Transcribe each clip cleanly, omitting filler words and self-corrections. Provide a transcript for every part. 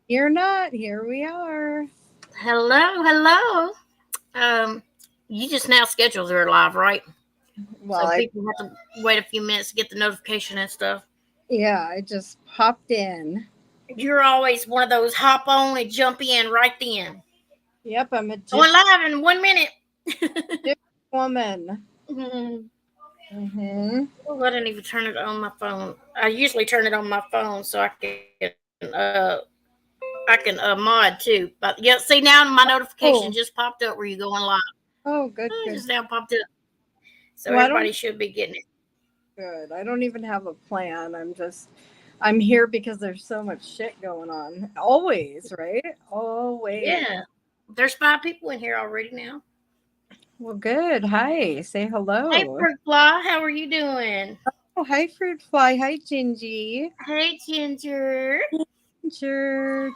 You're not. Here we are. Hello, hello. Um, you just now scheduled her live, right? Well, So people have to wait a few minutes to get the notification and stuff. I just popped in. You're always one of those hop on and jump in right then. Yep, I'm a Going live in 1 minute. gypsy woman. Mhm. Mm-hmm. Oh, I didn't even turn it on my phone. I usually turn it on my phone so I can mod too. But yeah, see now my notification Oh, just popped up where you going live. oh, good, Oh, it good. just now popped up. So Well, I don't everybody should be getting it. good. I don't even have a plan. I'm here because there's so much shit going on. Always, right? Always. Yeah. There's 5 people in here already now. Well, good. Hi. Say Hey, hello. Fruit Fly, how are you doing? Oh, hi, fruit fly. Hi, Gingy. Hey, Ginger. Ginger,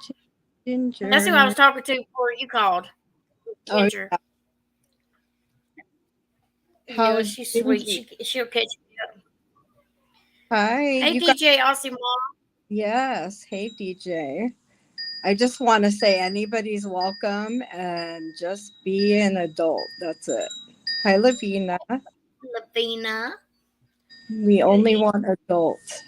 That's who I Ginger. was talking to before you called. Oh, Ginger. yeah. Yeah, How's she's sweet. Gingy? She'll catch me up. Hi. Hey, You got DJ Aussie Mom. yes. Hey, DJ. I just want to say anybody's welcome and just be an adult. That's it. Hi, Lavina. Lavina. We only want adults.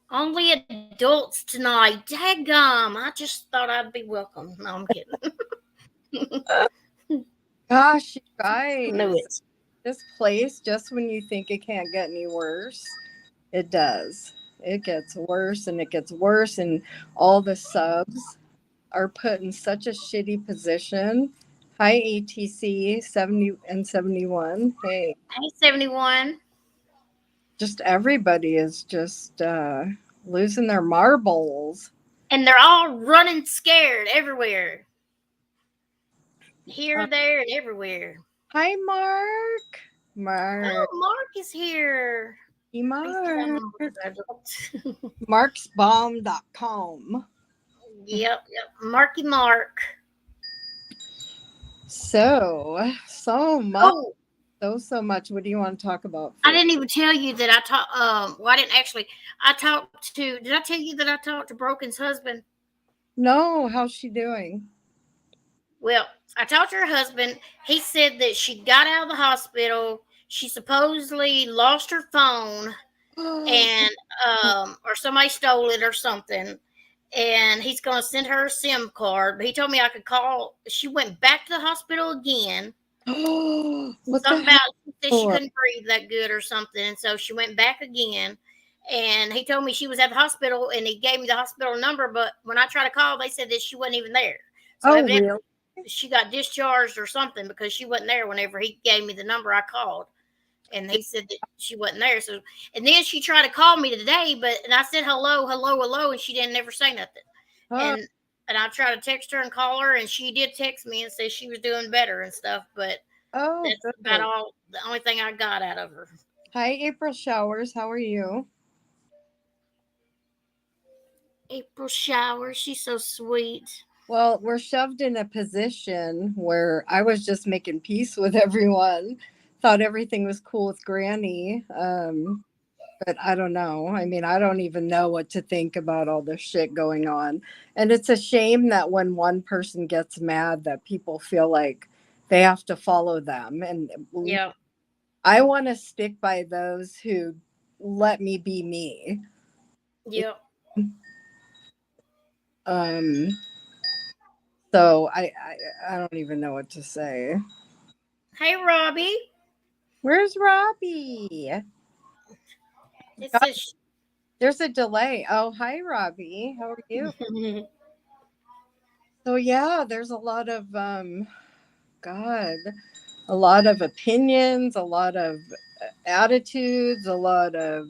Only adults tonight. Daggum. I just thought I'd be welcome. No, I'm kidding. Gosh, you Knew guys, it. this place, just when you think it can't get any worse, it does. It gets worse and it gets worse, and all the subs are put in such a shitty position. Hi, ATC 70 and 71. Hey, Hey, 71. just everybody is just losing their marbles. And they're all running scared everywhere. Uh, Here, there, and everywhere. hi, Mark. Mark. Oh, Mark is here. Please tell Mark. him we're adults. Marksbomb.com. Yep. Marky Mark. So much. Oh, So much. What do you want to talk about I first? didn't even tell you that I talked. Well, I didn't actually. I talked to. Did I tell you that I talked to Broken's husband? No, how's she doing? Well, I talked to her husband. He said that she got out of the hospital. She supposedly lost her phone, and or somebody stole it or something. And he's going to send her a SIM card. But he told me I could call. She went back to the hospital again. What the Something about she said she hell? couldn't breathe that good or something, and so she went back again. And he told me she was at the hospital, and he gave me the hospital number. But when I tried to call, they said that she wasn't even there. So Oh, evidently really? she got discharged or something because she wasn't there whenever he gave me the number I called. And he said that she wasn't there. So, and then she tried to call me today, and I said hello, hello, hello, and she didn't never say nothing. Oh, And I tried to text her and call her, and she did text me and say she was doing better and stuff. But oh, that's about good. all. The only thing I got out of her. Hi, April Showers. How are you? April shower. She's so sweet. Well, we're shoved in a position where I was just making peace with everyone. Thought everything was cool with Granny. But I don't know. I mean, I don't even know what to think about all this shit going on. And it's a shame that when one person gets mad that people feel like they have to follow them. And Yeah. I want to stick by those who let me be me. Yep. Um so I don't even know what to say. Hey, Robbie. Where's Robbie? It God, says. there's a delay. Oh, hi Robbie. How are you? So yeah, there's a lot of God, a lot of opinions, a lot of attitudes, a lot of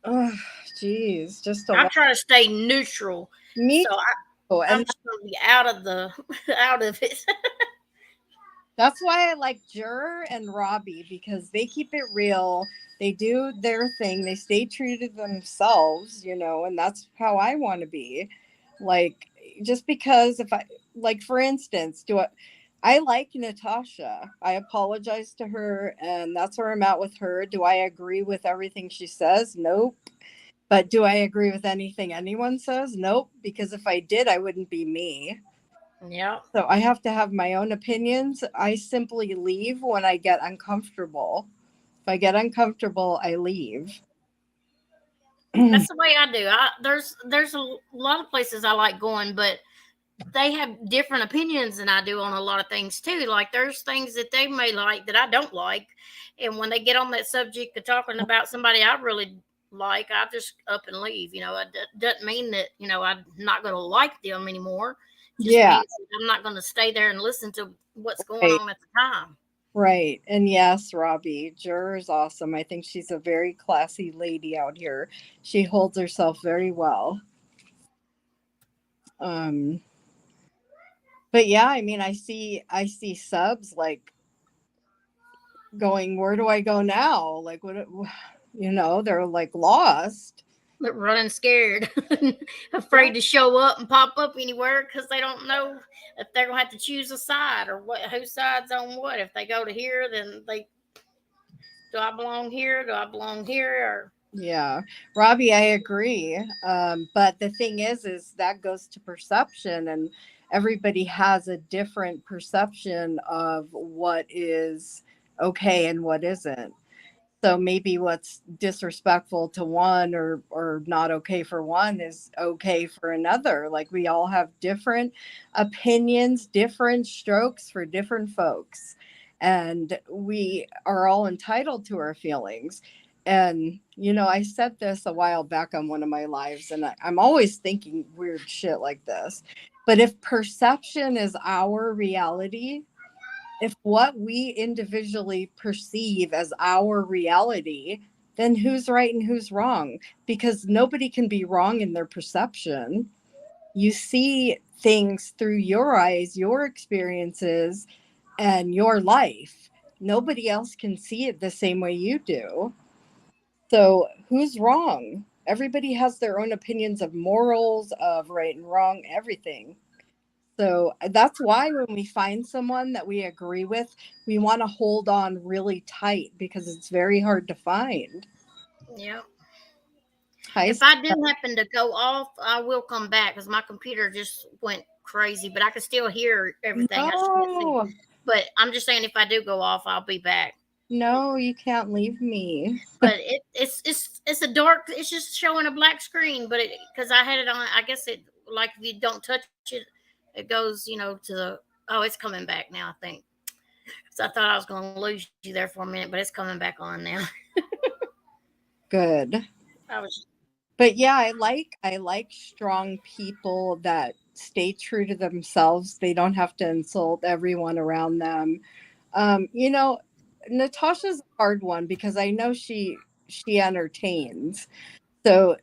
oh geez, just a I lot. try to stay neutral, Me so too. I'm And just gonna be out of the out of it. that's why I like Jur and Robbie because they keep it real. They do their thing. They stay true to themselves, and that's how I want to be. Like, just because if I, like, for instance, I like Natasha. I apologize to her, and that's where I'm at with her. Do I agree with everything she says? Nope. But do I agree with anything anyone says? Nope, because if I did, I wouldn't be me. Yeah. So I have to have my own opinions. I simply leave when I get uncomfortable. If I get uncomfortable, I leave. That's the way I do. There's a lot of places I like going, but they have different opinions than I do on a lot of things too. Like there's things that they may like that I don't like, and when they get on that subject of talking about somebody I really like, I just up and leave. It doesn't mean that I'm not going to like them anymore. It just Yeah, means that I'm not going to stay there and listen to what's going right, on at the time. right. And yes, Robbie, Jur is awesome. I think she's a very classy lady out here. She holds herself very well. Um, but yeah, I mean, I see subs like going, where do I go now? Like, they're like lost. But running scared, Right. afraid to show up and pop up anywhere because they don't know if they're gonna have to choose a side or what, whose side's on what. If they go to here, then they do I belong here? Do I belong here? Or Yeah, Robbie, I agree. But the thing is that goes to perception, and everybody has a different perception of what is okay and what isn't. So maybe what's disrespectful to one or not okay for one is okay for another. Like we all have different opinions, different strokes for different folks. And we are all entitled to our feelings. And I said this a while back on one of my lives, and I'm always thinking weird shit like this. But if perception is our reality, if what we individually perceive as our reality, then who's right and who's wrong? Because nobody can be wrong in their perception. You see things through your eyes, your experiences, and your life. Nobody else can see it the same way you do. So who's wrong? Everybody has their own opinions of morals, of right and wrong, everything. So that's why when we find someone that we agree with, we want to hold on really tight because it's very hard to find. yeah. Hi, If I do happen to go off, I will come back because my computer just went crazy, but I can still hear everything. I just can't see. no, But I'm just saying, if I do go off, I'll be back. no, you can't leave me. But it's a dark. It's just showing a black screen. But because I had it on, I guess it like if you don't touch it, it goes to the. Oh, it's coming back now. I think. So I thought I was going to lose you there for a minute, but it's coming back on now. Good. I was. But yeah, I like strong people that stay true to themselves. They don't have to insult everyone around them. Um, you know, Natasha's a hard one because I know she entertains. So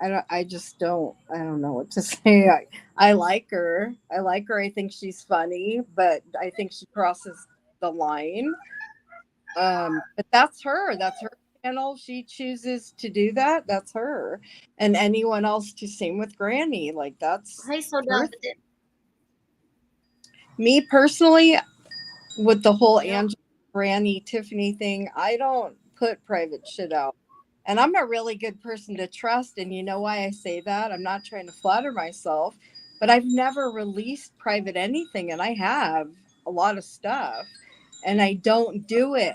I don't know what to say. I like her. I like her. I think she's funny, but I think she crosses the line. But that's her. That's her channel. She chooses to do that. That's her. And anyone else to sing with Granny. Like that's He's so her. done with it. Me personally, with the whole Yeah. Angela Granny Tiffany thing, I don't put private shit out. And I'm a really good person to trust. And you know why I say that? I'm not trying to flatter myself, but I've never released private anything. And I have a lot of stuff. And I don't do it.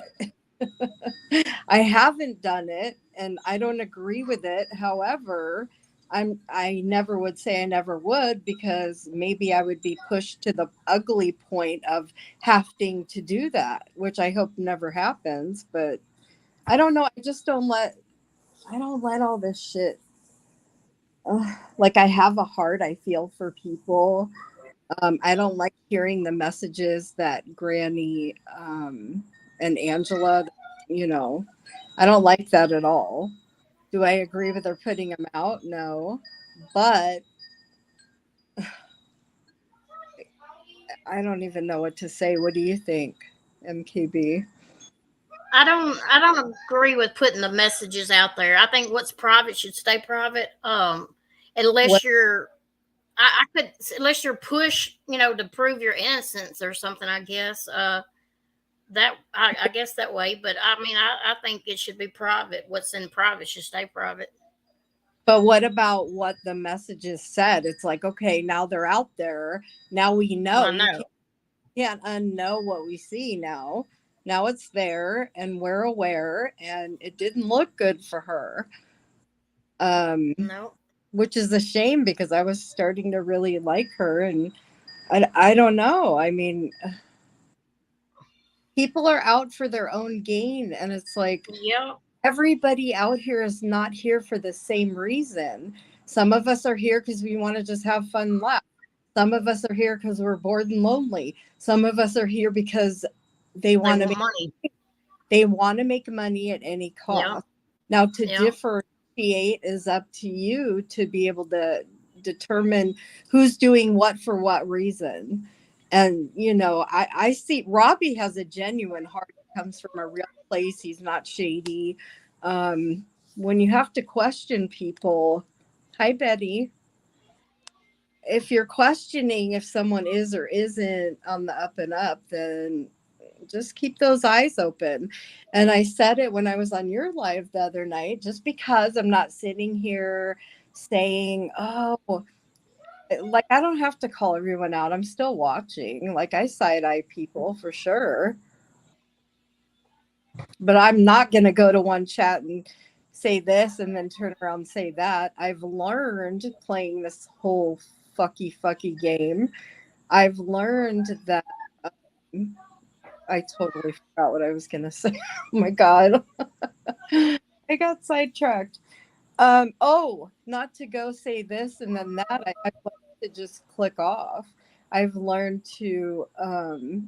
I haven't done it and I don't agree with it. However, I never would say I never would because maybe I would be pushed to the ugly point of having to do that, which I hope never happens, but I don't know, I don't let all this shit like I have a heart, I feel for people. I don't like hearing the messages that Granny and Angela, you know, I don't like that at all. Do I agree with her putting them out? No. But I don't even know what to say. What do you think, MKB? I don't agree with putting the messages out there. I think what's private should stay private. What? Unless you're I could unless you're pushed, to prove your innocence or something, I guess. that I guess that way. But I mean, I think it should be private. What's in private should stay private. But what about what the messages said? It's like, okay, now they're out there. Now we I know. You know. can't unknow what we see now. Now it's there and we're aware, and it didn't look good for her. Um, No. which is a shame because I was starting to really like her, and I don't know. I mean, people are out for their own gain, and it's like Yeah. everybody out here is not here for the same reason. Some of us are here because we want to just have fun and laugh. Some of us are here because we're bored and lonely. Some of us are here because they They want to want make money. money at any Yeah. cost. Now, to Yeah. differentiate is up to you to be able to determine who's doing what for what reason. And, I see Robbie has a genuine heart. He comes from a real place. He's not shady. When you have to question people, hi, Betty. If you're questioning if someone is or isn't on the up and up, then just keep those eyes open. And I said it when I was on your live the other night, just because I'm not sitting here saying, oh, like I don't have to call everyone out. I'm still watching. Like I side eye people for sure. But I'm not going to go to one chat and say this and then turn around and say that. I've learned playing this whole fucky game. I've learned that I totally forgot what I was going to say. Oh my God. I got sidetracked. Not to go say this and then that. I want to just click off. I've learned to,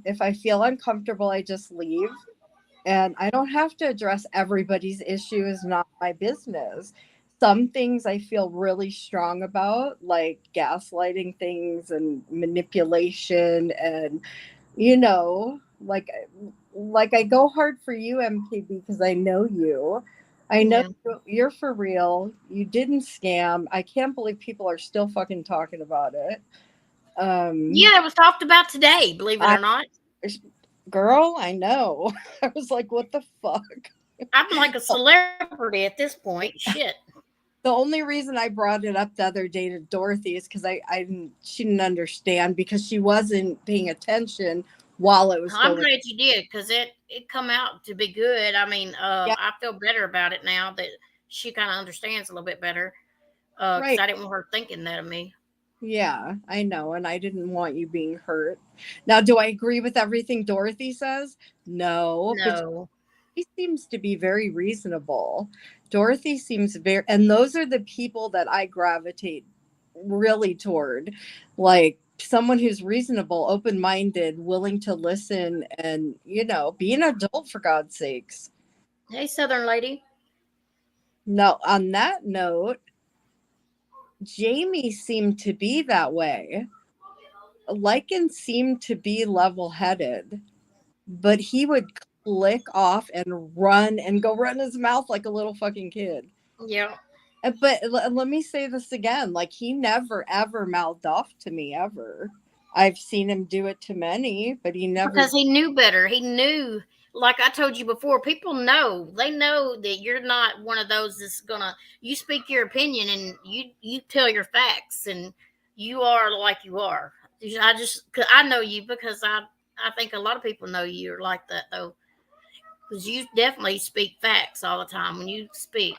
if I feel uncomfortable, I just leave. And I don't have to address everybody's issue, is not my business. Some things I feel really strong about, like gaslighting things and manipulation, and you know, like I go hard for you, MKB, because I know you. I know Yeah. you're for real. You didn't scam. I can't believe people are still fucking talking about it. Yeah, it was talked about today, believe it I or not. Girl, I know. I was like, what the fuck? I'm like a celebrity at this point. Shit. The only reason I brought it up the other day to Dorothy is because she didn't understand because she wasn't paying attention while it was I'm going. glad you did because it come out to be good. I mean, Yeah, I feel better about it now that she kind of understands a little bit better. Because right. I didn't want her thinking that of me. Yeah, I know, and I didn't want you being hurt. Now, do I agree with everything Dorothy says? No, but No. she seems to be very reasonable. Dorothy seems very, and those are the people that I gravitate really toward, like someone who's reasonable, open-minded, willing to listen, and be an adult for God's sakes. Hey, Southern lady. Now, on that note, Jamie seemed to be that way. Lycan seemed to be level-headed, but he would click off and run and go run his mouth like a little fucking kid. Yeah. But let me say this again, like he never ever mouthed off to me ever. I've seen him do it to many, but he never. Because he knew better. He knew, like I told you before, people know. They know that you're not one of those that's gonna. You speak your opinion and you tell your facts, and you are like you are. Cause I know you because I think a lot of people know you're like that though, because you definitely speak facts all the time when you speak.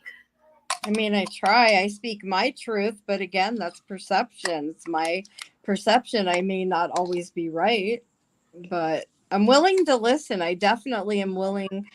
I mean, I try. I speak my truth, but again, that's perception. It's my perception. I may not always be right, but I'm willing to listen. I definitely am willing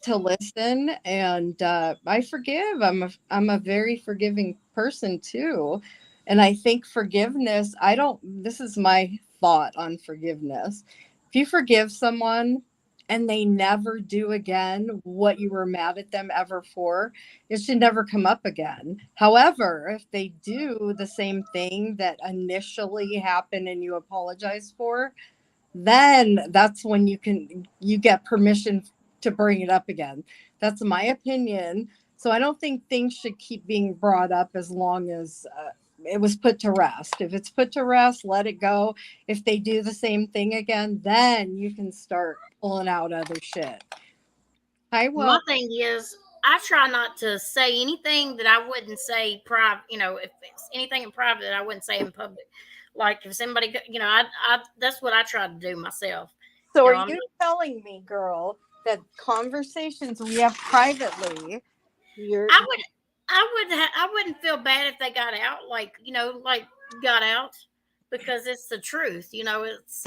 to listen, and I forgive. I'm a very forgiving person too, and I think forgiveness. I don't. This is my thought on forgiveness. If you forgive someone and they never do again what you were mad at them ever for, it should never come up again. However, if they do the same thing that initially happened and you apologize for, then that's when you get permission to bring it up again. That's my opinion. So I don't think things should keep being brought up as long as it was put to rest. If it's put to rest, let it go. If they do the same thing again, then you can start pulling out other shit. My thing is, I try not to say anything that I wouldn't say private. If it's anything in private that I wouldn't say in public. Like if somebody, I that's what I try to do myself. So are I'm you telling me, girl, that conversations we have privately, you're I wouldn't feel bad if they got out, like got out, because it's the truth. It's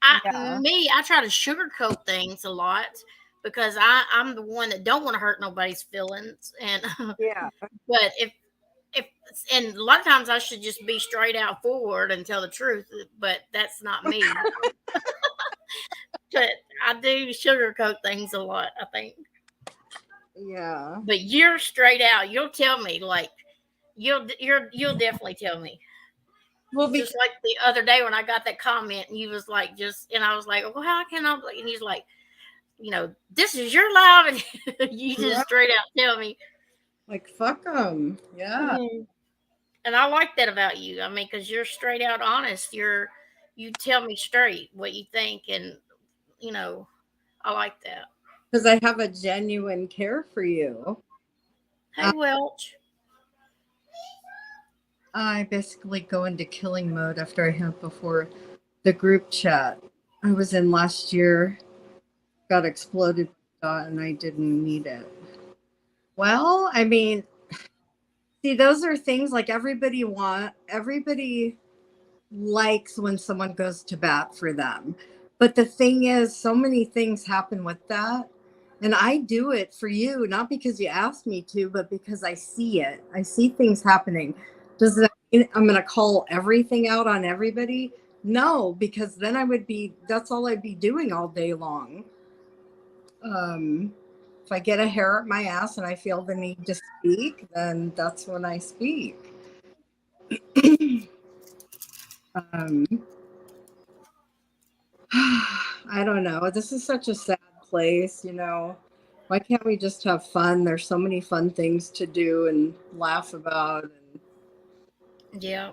yeah, I try to sugarcoat things a lot because I'm the one that don't want to hurt nobody's feelings, and yeah. but if and a lot of times I should just be straight out forward and tell the truth, but that's not me. But I do sugarcoat things a lot, I think. Yeah. But you're straight out. You'll tell me, like you'll definitely tell me. Well, because Just like the other day when I got that comment, and you was like, and I was like, well, how can I? And he's like, this is your life, and you just straight out tell me, like, fuck them. Yeah. mm-hmm. And I like that about you. I mean, because you're straight out honest. You tell me straight what you think, and I like that. Because I have a genuine care for you. Hey, Welch. I basically go into killing mode after I have before the group chat I was in last year got exploded and I didn't need it. Well, I mean, see, those are things like everybody likes when someone goes to bat for them. But the thing is, so many things happen with that. And I do it for you, not because you asked me to, but because I see it. I see things happening. Does that mean I'm going to call everything out on everybody? No, because then that's all I'd be doing all day long. If I get a hair up my ass and I feel the need to speak, then that's when I speak. um, I don't know. This is such a sad place, Why can't we just have fun? There's so many fun things to do and laugh about. Yeah.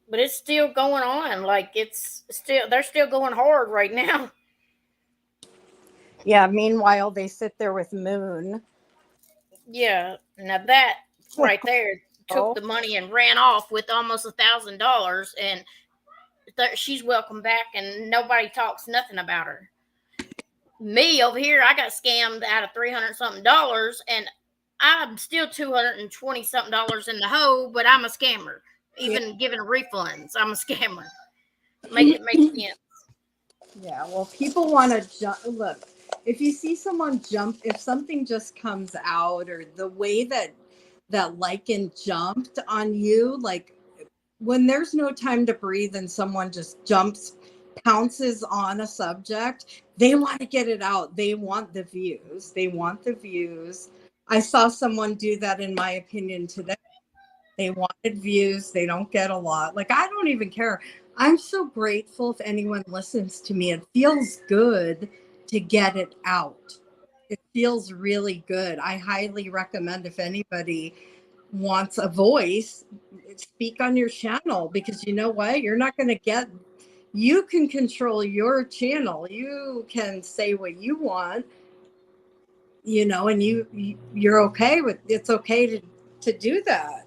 But it's still going on. Like they're still going hard right now. Yeah, meanwhile, they sit there with Moon. Yeah. Now that right there took the money and ran off with almost $1,000, and she's welcome back, and nobody talks nothing about her. Me over here, I got scammed out of $300 something, and I'm still $220 something in the hole, but I'm a scammer. Even giving refunds, I'm a scammer. Make it make sense. Yeah, well, people want to jump. Look, if you see someone jump, if something just comes out, or the way that lichen jumped on you, like when there's no time to breathe and someone just pounces on a subject, they want to get it out. They want the views. I saw someone do that, in my opinion, today. They wanted views. They don't get a lot. Like, I don't even care. I'm so grateful if anyone listens to me. It feels good to get it out. It feels really good. I highly recommend, if anybody wants a voice, speak on your channel, because you know what? You can control your channel. You can say what you want, and you're okay with it's okay to do that.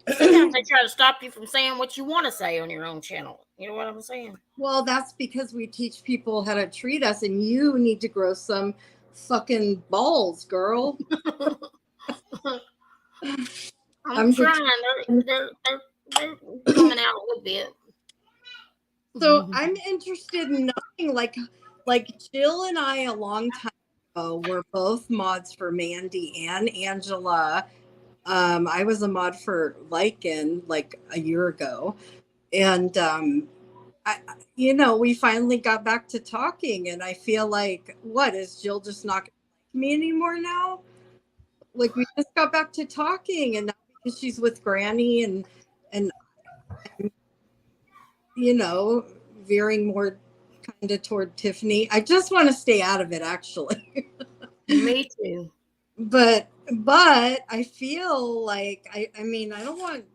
Sometimes they try to stop you from saying what you want to say on your own channel. You know what I'm saying? Well, that's because we teach people how to treat us, and you need to grow some fucking balls, girl. I'm trying. They're coming out a little bit. So I'm interested in knowing, like Jill and I, a long time ago, were both mods for Mandy and Angela. I was a mod for Lycan like a year ago, and we finally got back to talking, and I feel like, what is Jill just not gonna like me anymore now? Like, we just got back to talking, and now because she's with Granny and veering more kind of toward Tiffany. I just want to stay out of it, actually. Me too. But I feel like I mean, I don't want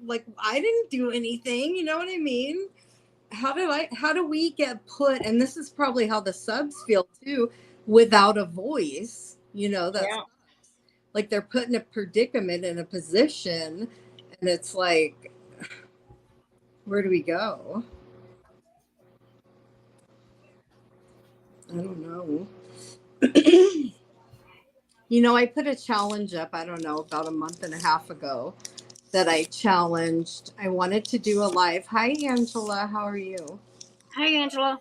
like, I didn't do anything. You know what I mean? How do we get put, and this is probably how the subs feel too, without a voice, that's Yeah. like they're put in a predicament, in a position, and it's like, where do we go? I don't know. I put a challenge up, I don't know, about a month and a half ago, that I challenged. I wanted to do a live. Hi, Angela. How are you? Hey, Angela.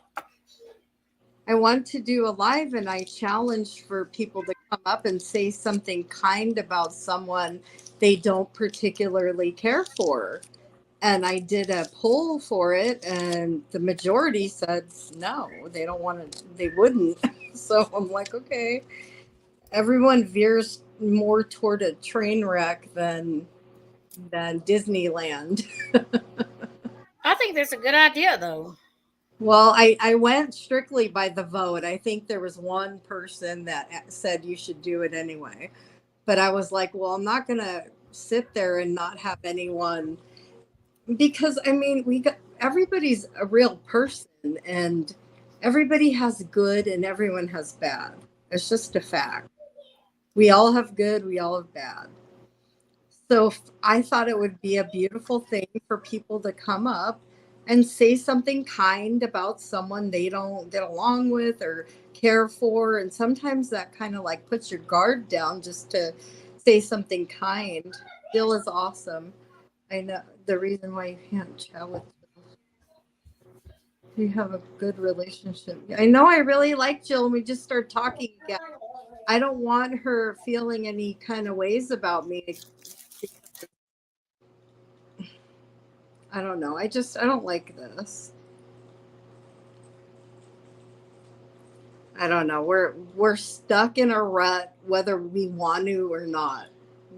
I want to do a live, and I challenged for people to come up and say something kind about someone they don't particularly care for. And I did a poll for it, and the majority said no, they don't want to, they wouldn't. So I'm like, okay, everyone veers more toward a train wreck than Disneyland. I think that's a good idea, though. Well, I went strictly by the vote. I think there was one person that said you should do it anyway. But I was like, well, I'm not going to sit there and not have anyone, because I mean, everybody's a real person, and everybody has good and everyone has bad. It's just a fact. We all have good, we all have bad. So I thought it would be a beautiful thing for people to come up and say something kind about someone they don't get along with or care for. And sometimes that kind of like puts your guard down, just to say something kind. Jill is awesome. I know the reason why you can't chat with Jill. You have a good relationship. I know, I really like Jill, and we just started talking again. I don't want her feeling any kind of ways about me. I don't know. I don't like this. I don't know. We're stuck in a rut whether we want to or not.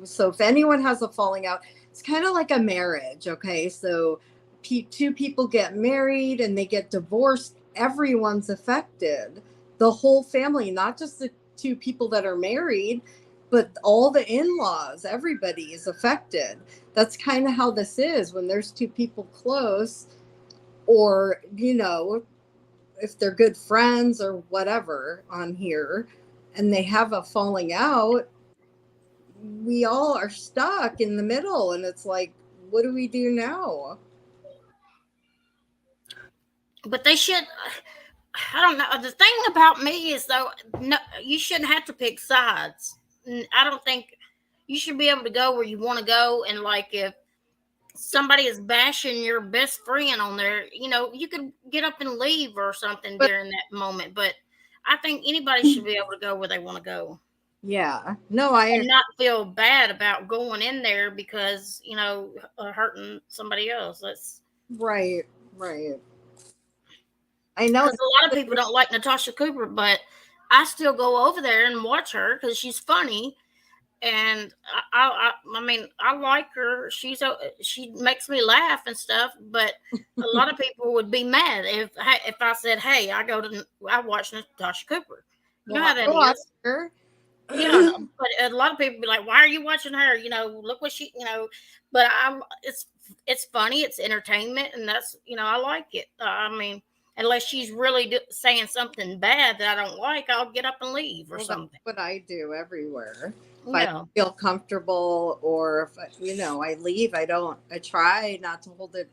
So if anyone has a falling out, it's kind of like a marriage, okay? So two people get married and they get divorced, everyone's affected. The whole family, not just the two people that are married, but all the in-laws, everybody is affected. That's kind of how this is when there's two people close, or if they're good friends or whatever on here, and they have a falling out, we all are stuck in the middle, and it's like, what do we do now? But they should. I don't know. The thing about me is, though, no, you shouldn't have to pick sides. I don't think you should be able to go where you want to go. And like, if somebody is bashing your best friend on there, you could get up and leave or something But during that moment. But I think anybody should be able to go where they want to go yeah, no, I and agree. not feel bad about going in there because hurting somebody else. That's Right, right. I know. because a lot of people don't like Natasha Cooper, but I still go over there and watch her because she's funny, and I mean, I like her. She makes me laugh and stuff. But a lot of people would be mad if I said, "Hey, I watch Natasha Cooper." You know Well, how I that watch is. her. Yeah, but a lot of people be like, "Why are you watching her?" Look what she. But it's funny, it's entertainment, and I like it. I mean, unless she's really saying something bad that I don't like, I'll get up and leave or Well, that's something. what I do everywhere. If I don't Yeah, feel comfortable, or if I leave, I try not to hold it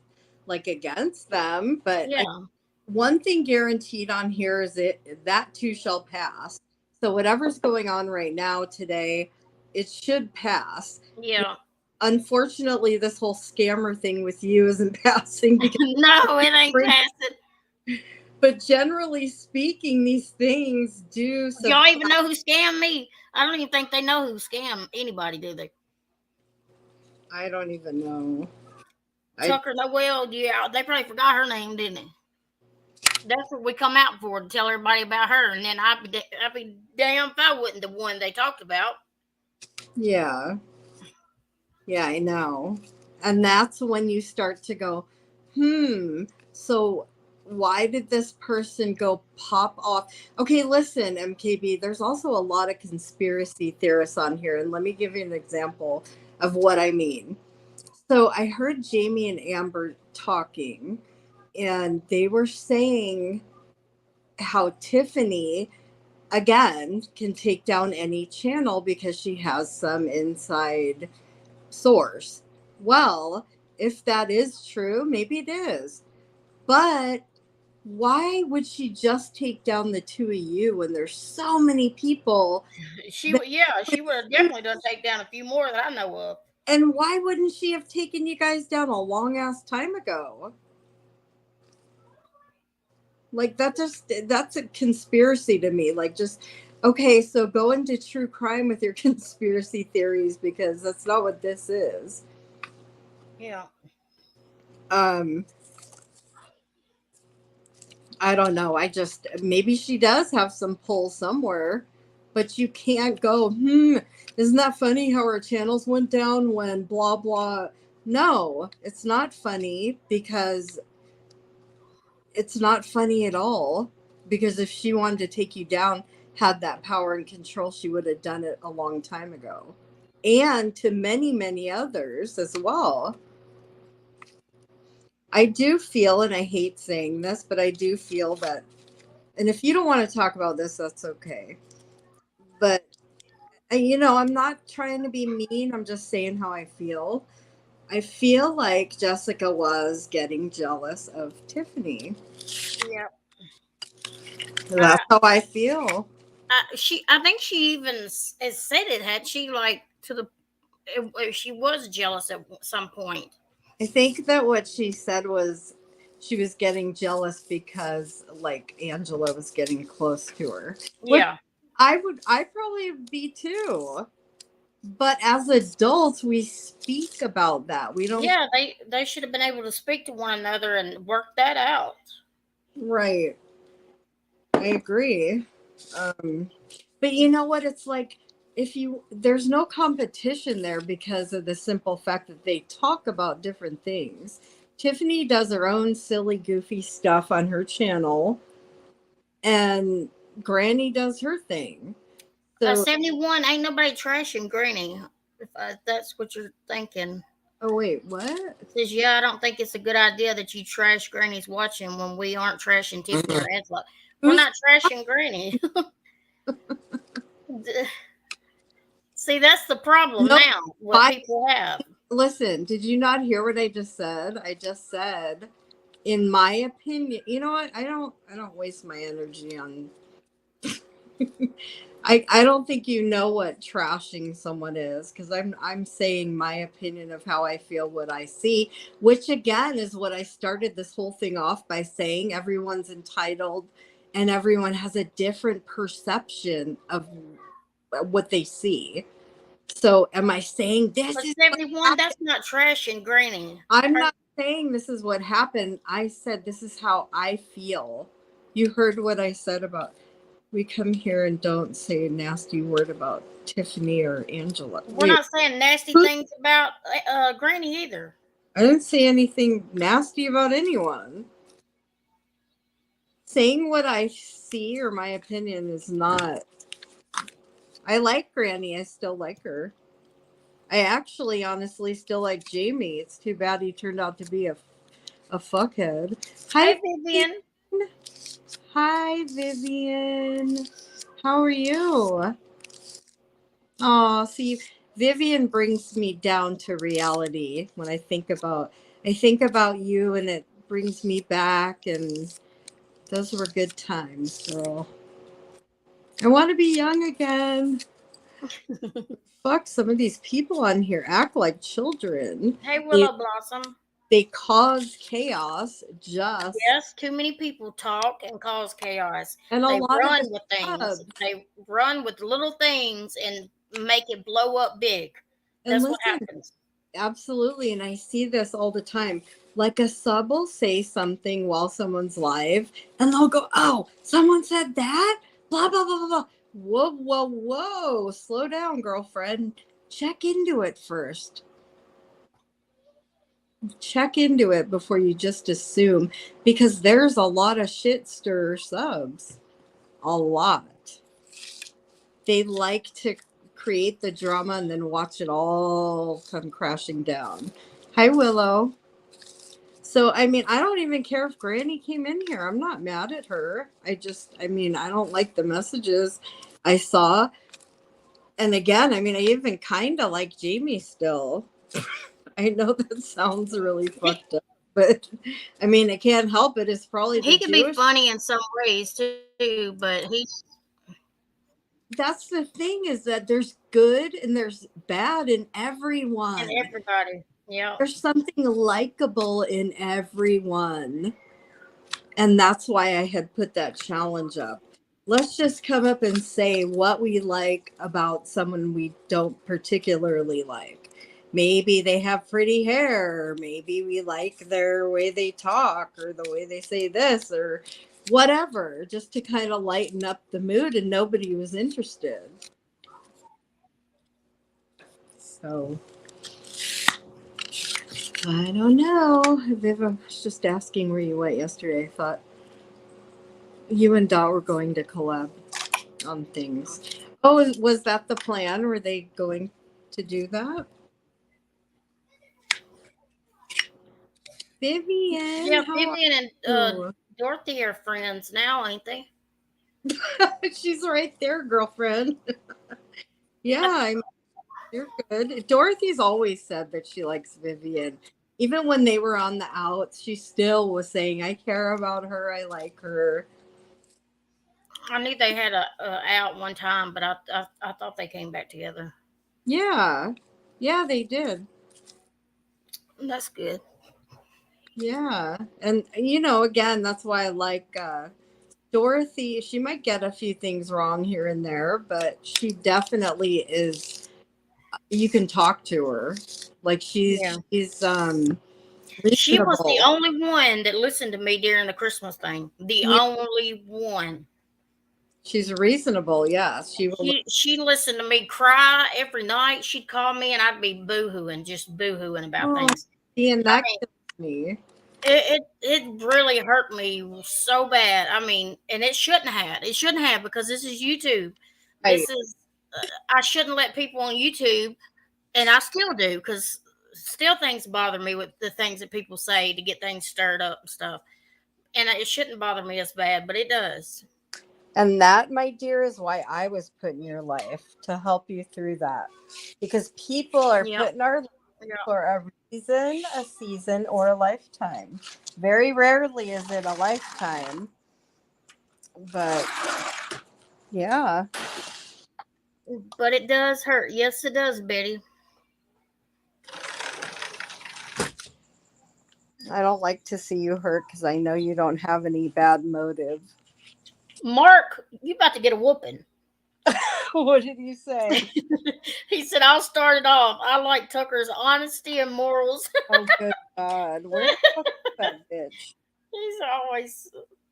like against them. But yeah, one thing guaranteed on here is that too shall pass. So whatever's going on right now today, it should pass. yeah. Unfortunately, this whole scammer thing with you isn't passing because, No, it ain't passing. but generally speaking, these things do Y'all subside. even know who scammed me? I don't even think they know who scammed anybody, do they? I don't even know. I Tucker Noel, yeah, they probably forgot her name, didn't they? That's what we come out for, to tell everybody about her, and then I'd be damn if I wasn't the one they talked about. Yeah, yeah, I know. And that's when you start to go, so why did this person go pop off? Okay, listen, MKB, there's also a lot of conspiracy theorists on here. And let me give you an example of what I mean. So I heard Jamie and Amber talking, and they were saying how Tiffany, again, can take down any channel because she has some inside source. Well, if that is true, maybe it is. But why would she just take down the two of you when there's so many people that She would have definitely done take down a few more that I know of. and why wouldn't she have taken you guys down a long ass time ago? Like that's a conspiracy to me. Like just okay, so go into true crime with your conspiracy theories because that's not what this is. Yeah. Um I don't know. I just maybe she does have some pull somewhere, but you can't go, isn't that funny how our channels went down when blah blah. No, it's not funny because it's not funny at all. Because if she wanted to take you down, had that power and control, she would have done it a long time ago. And to many, many others as well. I do feel, and I hate saying this, but I do feel that, and if you don't want to talk about this, that's okay. But, I'm not trying to be mean. I'm just saying how I feel. I feel like Jessica was getting jealous of Tiffany. Yeah. That's how I feel. I think she even has said it. Had she like to the? She was jealous at some point. I think that what she said was she was getting jealous because like Angela was getting close to her. Which Yeah. I'd probably be too. But as adults, we speak about that. We don't. Yeah, they should have been able to speak to one another and work that out. Right. I agree. But you know what? It's like there's no competition there because of the simple fact that they talk about different things. Tiffany does her own silly, goofy stuff on her channel, and Granny does her thing. So, 71, ain't nobody trashing Granny. If that's what you're thinking. oh wait, what? Says, yeah, I don't think it's a good idea that you trash Granny's watching when we aren't trashing Tiffany or Angela. We're Who's not trashing Granny. See, that's the problem no? now. What people have. Listen, did you not hear what I just said? I just said, in my opinion, you know what? I don't waste my energy on. I don't think you know what trashing someone is because I'm saying my opinion of how I feel, what I see, which again is what I started this whole thing off by saying. Everyone's entitled and everyone has a different perception of what they see. So am I saying this But is 71, that's not trashing Granny. I'm not saying this is what happened. I said this is how I feel. You heard what I said about we come here and don't say a nasty word about Tiffany or Angela. We're not saying nasty things about Granny either. I didn't say anything nasty about anyone. Saying what I see or my opinion is not. I like Granny. I still like her. I actually honestly still like Jamie. It's too bad he turned out to be a fuckhead. Hi, Vivian. Hi, Vivian. How are you? Oh, see, Vivian brings me down to reality when I think about you and it brings me back and those were good times, girl. I want to be young again. Fuck, some of these people on here act like children. Hey, Willow Blossom. They cause chaos just. Yes, too many people talk and cause chaos. And a They lot run of with things. They run with little things and make it blow up big. That's what happens. Absolutely. And I see this all the time. Like a sub will say something while someone's live and they'll go, oh, someone said that? Blah, blah, blah, blah, blah. Whoa, whoa, whoa. Slow down, girlfriend. Check into it first. Check into it before you just assume because there's a lot of shit stir subs. A lot. They like to create the drama and then watch it all come crashing down. Hi, Willow. So, I mean, I don't even care if Granny came in here. I'm not mad at her. I mean, I don't like the messages I saw. And again, I mean, I even kind of like Jamie still. I know that sounds really He, fucked up, but I mean, I can't help it. It's probably the he can be Jewish. funny in some ways too, but That's the thing, is that there's good and there's bad in and everyone. everybody. Yeah. There's something likable in everyone. And that's why I had put that challenge up. Let's just come up and say what we like about someone we don't particularly like. Maybe they have pretty hair, or maybe we like their way they talk, or the way they say this, or whatever, just to kind of lighten up the mood, and nobody was interested. So I don't know. Viva was just asking where you went yesterday. I thought you and Dot were going to collab on things. Oh, was that the plan? Were they going to do that? Vivian, Yeah, how are Vivian and you? Dorothy are friends now, ain't they? She's right there, girlfriend. Yeah, you're good. Dorothy's always said that she likes Vivian. Even when they were on the outs, she still was saying, I care about her. I like her. I knew they had a out one time, but I thought they came back together. Yeah. Yeah, they did. That's good. Yeah. And, you know, again, that's why I like Dorothy. She might get a few things wrong here and there, but she definitely is. You can talk to her. Like Yeah. she's She was the reasonable. only one that listened to me during the Christmas thing. The Yeah, only one. she's reasonable. Yes, she will. She listened to me cry every night. She'd call me and I'd be boohooing, just boohooing about Oh, things. and I that mean, kills me. it really hurt me so bad. I mean, and it shouldn't have. It shouldn't have, because this is YouTube. Right. This is I shouldn't let people on YouTube, and I still do, because still things bother me with the things that people say to get things stirred up and stuff. And it shouldn't bother me as bad, but it does. And that, my dear, is why I was put in your life, to help you through that. Because people are Yep. put in our life Yep. for a reason, a season, or a lifetime. Very rarely is it a lifetime. But yeah. But it does hurt. Yes, it does, Betty. I don't like to see you hurt because I know you don't have any bad motive. Mark, you about to get a whooping. What did you say? He said, I'll start it off. I like Tucker's honesty and morals. Oh, good God. Where the fuck is that bitch? He's always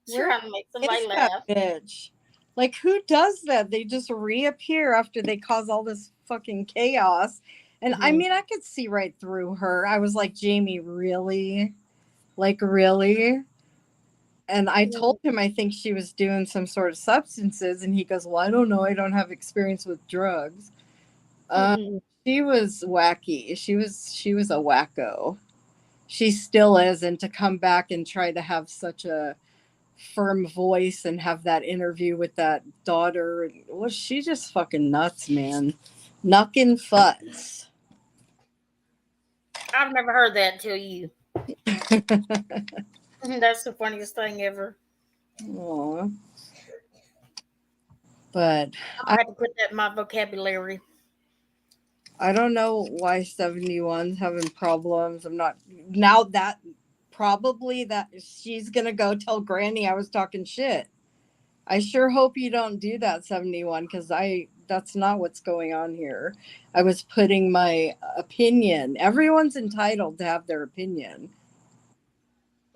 Where trying to make somebody is that laugh. bitch? Like, who does that? They just reappear after they cause all this fucking chaos. And I Mhm. mean, I could see right through her. I was like, Jamie, really? Like, really? And I told him I think she was doing some sort of substances. And he goes, well, I don't know. I don't have experience with drugs. Mhm. She was wacky. She was a wacko. She still is, and to come back and try to have such a firm voice and have that interview with that daughter, was she just fucking nuts, man? Knuckin' futs. I've never heard that until you. That's the funniest thing ever. Aw. But I I had to put that in my vocabulary. I don't know why 71's having problems. I'm not now that probably that she's gonna go tell Granny I was talking shit. I sure hope you don't do that, 71, because that's not what's going on here. I was putting my opinion. Everyone's entitled to have their opinion.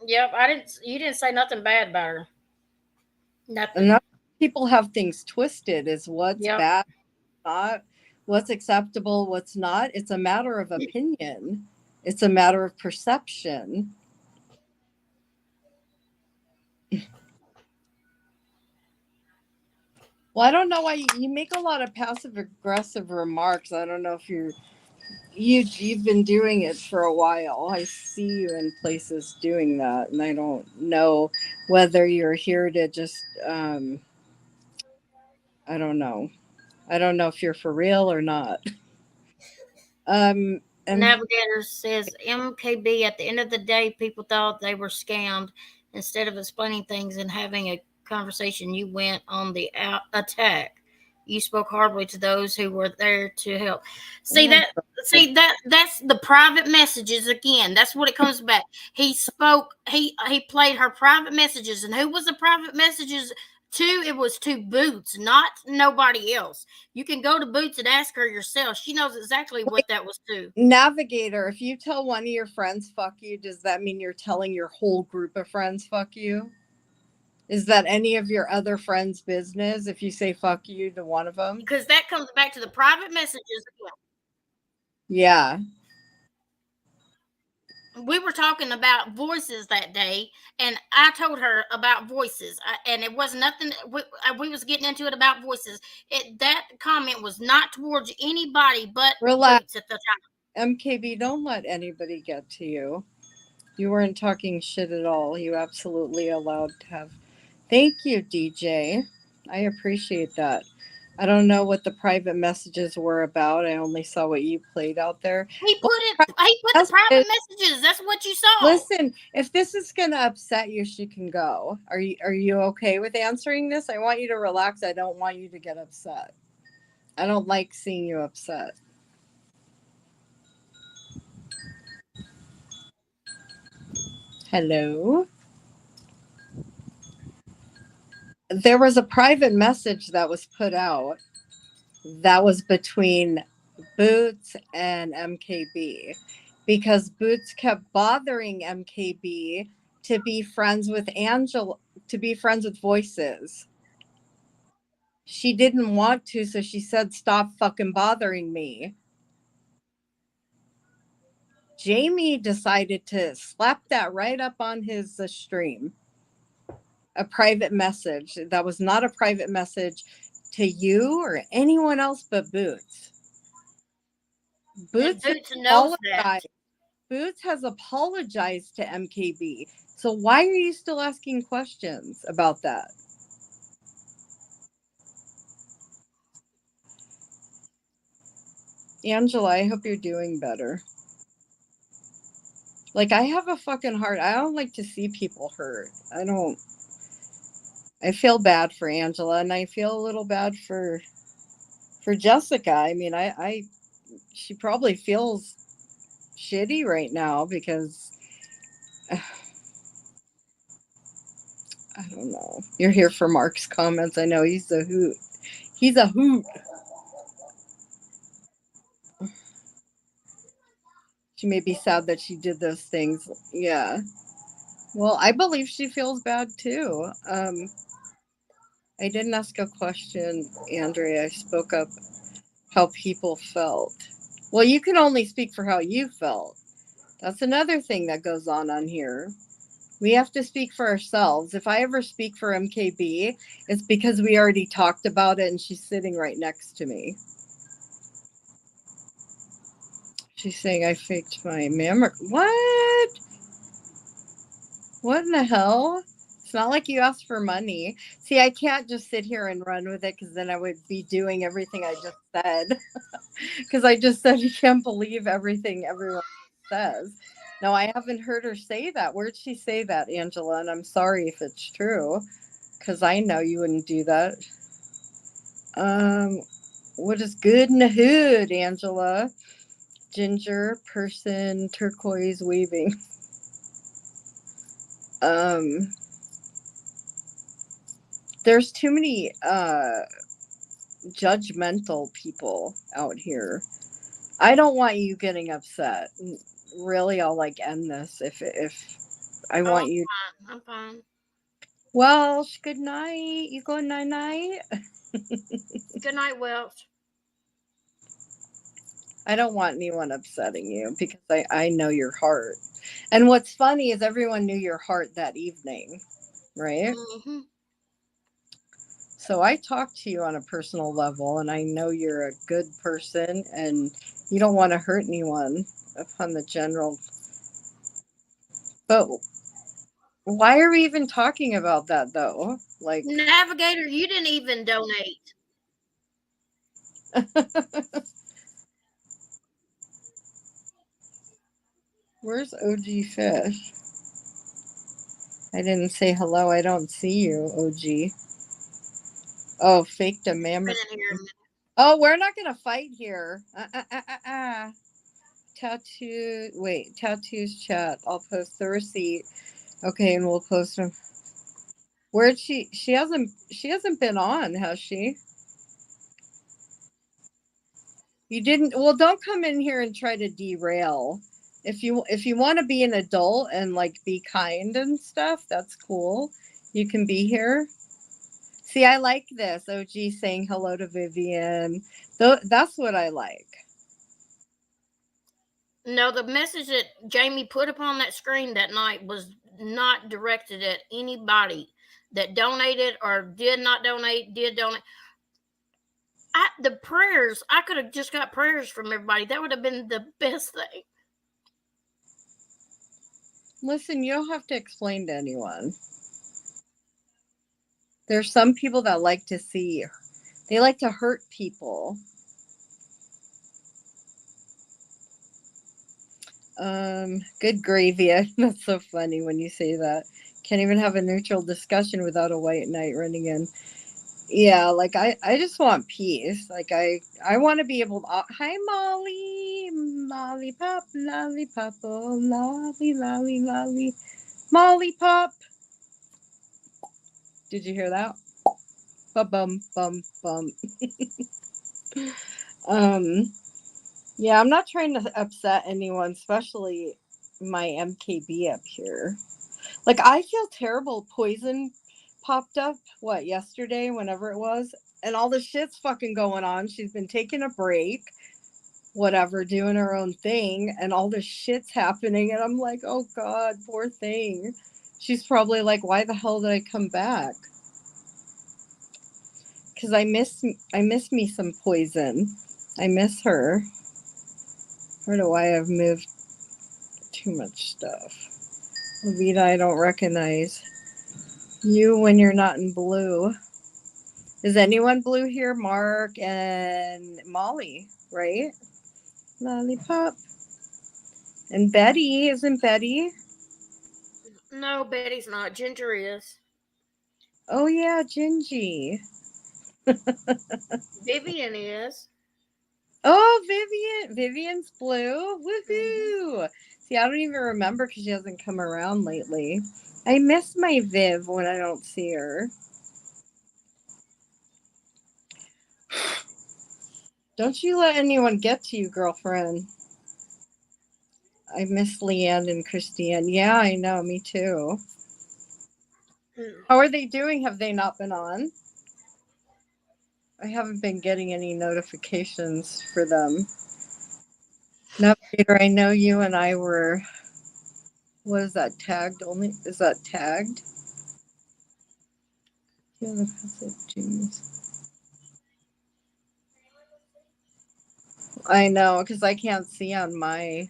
Yep, I didn't. You didn't say nothing bad about her. And Nothing. that people have things twisted, is what's Yep. bad, not what's acceptable, what's not. It's a matter of opinion. It's a matter of perception. Well, I don't know why you make a lot of passive aggressive remarks. I don't know if you're you've been doing it for a while. I see you in places doing that, and I don't know whether you're here to just I don't know. I don't know if you're for real or not. And Navigator says MKB, at the end of the day, people thought they were scammed. Instead of explaining things and having a conversation, you went on the attack. You spoke horribly to those who were there to help. See oh, that? See that's the private messages again. That's what it comes back. He spoke. He played her private messages, and who was the private messages to? It was to Boots, not nobody else. You can go to Boots and ask her yourself. She knows exactly what that was to. Navigator, if you tell one of your friends fuck you, does that mean you're telling your whole group of friends fuck you? Is that any of your other friends' business if you say fuck you to one of them? Because that comes back to the private messages again. Yeah. We were talking about voices that day, and I told her about voices, and it was nothing. We was getting into it about voices. That comment was not towards anybody but Relax. Boots at the time. MKB, don't let anybody get to you. You weren't talking shit at all. You absolutely allowed to have. Thank you, DJ. I appreciate that. I don't know what the private messages were about. I only saw what you played out there. He Well, put it. He put the private messages. That's what you saw. listen, if this is gonna upset you, she can go. Are you okay with answering this? I want you to relax. I don't want you to get upset. I don't like seeing you upset. Hello. There was a private message that was put out that was between Boots and MKB because Boots kept bothering MKB to be friends with Angela, to be friends with Voices. She didn't want to, so she said, "Stop fucking bothering me." Jamie decided to slap that right up on his stream. A private message that was not a private message to you or anyone else but Boots. And Boots has Boots knows that. apologized. Boots has apologized to MKB. So why are you still asking questions about that? Angela, I hope you're doing better. Like, I have a fucking heart. I don't like to see people hurt. I don't. I feel bad for Angela, and I feel a little bad for Jessica. I mean, I she probably feels shitty right now because I don't know. You're here for Mark's comments. I know he's a hoot. He's a hoot. She may be sad that she did those things. Yeah. Well, I believe she feels bad too. I didn't ask a question, Andrea. I spoke up how people felt. Well, you can only speak for how you felt. That's another thing that goes on here. We have to speak for ourselves. If I ever speak for MKB, it's because we already talked about it and she's sitting right next to me. She's saying I faked my mammogram. What? What in the hell? It's not like you asked for money. See, I can't just sit here and run with it because then I would be doing everything I just said. Because I just said you can't believe everything everyone says. No, I haven't heard her say that. Where'd she say that, Angela? And I'm sorry if it's true, because I know you wouldn't do that. Um, what is good in the hood, Angela? Ginger, person, turquoise, weaving. Um, there's too many judgmental people out here. I don't want you getting upset. Really, I'll like end this if I want you. I'm fine. Well, good night. You go night night. Good night, Welch. I don't want anyone upsetting you because I know your heart. And what's funny is everyone knew your heart that evening, right? Mm-hmm. So I talk to you on a personal level, and I know you're a good person, and you don't want to hurt anyone upon the general. But why are we even talking about that though? Like, Navigator, you didn't even donate. where's OG Fish? I didn't say hello. I don't see you, OG. Oh, faked a mammoth. Been in here a minute. Oh, we're not gonna fight here. Tattoo. Wait, tattoos chat. I'll post the receipt. Okay, and we'll post them. Where'd she? She hasn't. She hasn't been on, has she? You didn't. Well, don't come in here and try to derail. If you want to be an adult and like be kind and stuff, that's cool. You can be here. See, I like this. OG saying hello to Vivian. That's what I like. No, the message that Jamie put up on that screen that night was not directed at anybody that donated or did not donate, did donate. The prayers, I could have just got prayers from everybody. That would have been the best thing. Listen, you don't have to explain to anyone. There's some people that like to see, they like to hurt people. Good gravy. That's so funny when you say that. Can't even have a neutral discussion without a white knight running in. Yeah, like I just want peace. Like I want to be able to, hi Molly, lollipop, lollipop, oh lolly, lolly, lolly, Molly pop. Did you hear that? Ba bum bum bum. um yeah, I'm not trying to upset anyone, especially my MKB up here. Like I feel terrible. Poison popped up yesterday, whenever it was, and all the shit's fucking going on. She's been taking a break, whatever, doing her own thing, and all this shit's happening, and I'm like, oh god, poor thing. She's probably like, why the hell did I come back? Because I miss me some Poison. I miss her. I don't know why I've moved too much stuff. Levita, I don't recognize you when you're not in blue. Is anyone blue here? Mark and Molly, right? Lollipop. And Betty, isn't Betty? No, Betty's not. Ginger is. Oh yeah, Gingy. Vivian is. Oh, Vivian. Vivian's blue. Mm-hmm. Woohoo. See, I don't even remember because she hasn't come around lately. I miss my Viv when I don't see her. Don't you let anyone get to you, girlfriend. I miss Leanne and Christiane. Yeah, I know. Me too. How are they doing? Have they not been on? I haven't been getting any notifications for them. Navigator, I know you and I were. What is that tagged only? Is that tagged? Yeah, the passive genes. I know, because I can't see on my.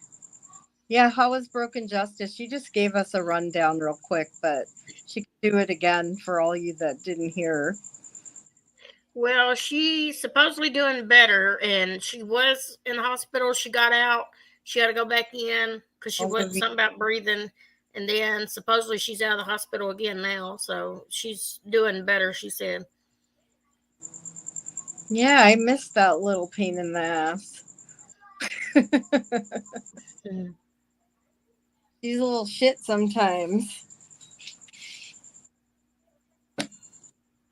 Yeah, how was Broken Justice? She just gave us a rundown real quick, but she could do it again for all you that didn't hear. Well, she's supposedly doing better, and she was in the hospital. She got out. She had to go back in because she wasn't something about breathing. And then supposedly she's out of the hospital again now. So she's doing better, she said. Yeah, I missed that little pain in the ass. Mm-hmm. She's a little shit sometimes.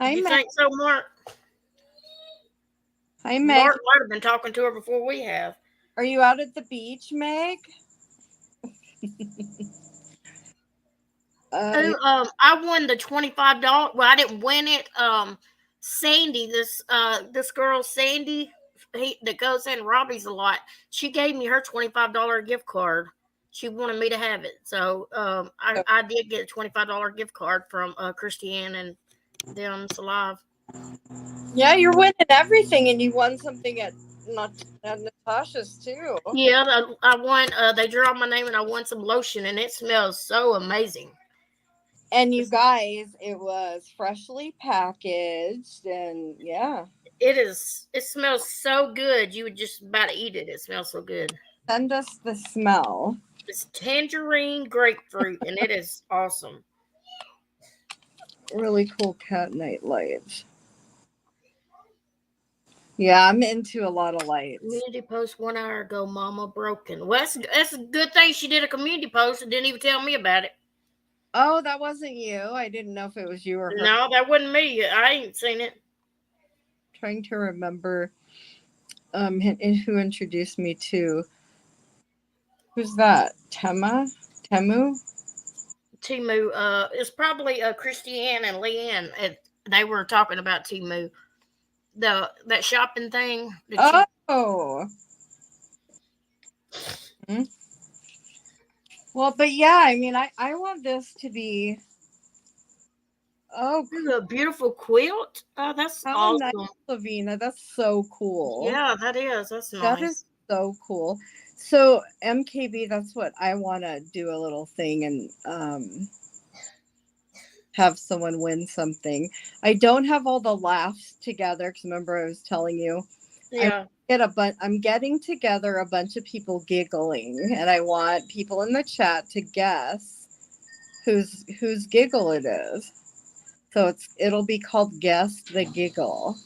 Hi, You Meg. think so, Mark? Hi, Meg. Mark might have been talking to her before we have. Are you out at the beach, Meg? I won the $25. Well, I didn't win it. Sandy, this girl Sandy, that goes in Robbie's a lot. She gave me her $25 gift card. She wanted me to have it, so I did get a $25 gift card from Christiane and them alive. Yeah, you're winning everything, and you won something at Natasha's too. Yeah, I won. They drew my name, and I won some lotion, and it smells so amazing. And you guys, it was freshly packaged, and yeah. It is. It smells so good. You would just about to eat it. It smells so good. Send us the smell. It's tangerine grapefruit, and it is awesome. Really cool cat night lights. Yeah, I'm into a lot of lights. Community post 1 hour ago. Mama broken. Well, that's a good thing she did a community post and didn't even tell me about it. Oh, that wasn't you. I didn't know if it was you or her. No, that wasn't me. I ain't seen it. Trying to remember who introduced me to. Who's that? Temu? Timu. It's probably Christiane and Leanne. They were talking about Timu, that shopping thing. Oh. Hmm. Well, but yeah, I mean, I want this to be. Oh, A beautiful quilt. Oh, that's how nice, awesome. Lavina. That's so cool. Yeah, that is. That's That nice. is so cool. So MKB, that's what I want to do a little thing and have someone win something. I don't have all the laughs together because remember I was telling you Yeah. I'm getting together a bunch of people giggling, and I want people in the chat to guess whose giggle it is. So it'll be called Guess the Giggle.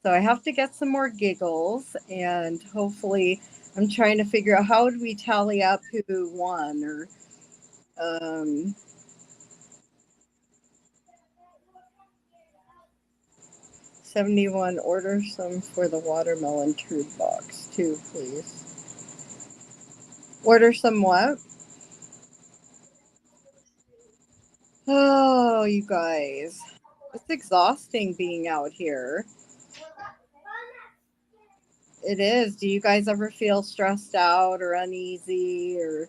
So I have to get some more giggles, and hopefully I'm trying to figure out how would we tally up who won or um 71, order some for the watermelon truth box too, please. Order some what? Oh, you guys. It's exhausting being out here. It is. Do you guys ever feel stressed out or uneasy or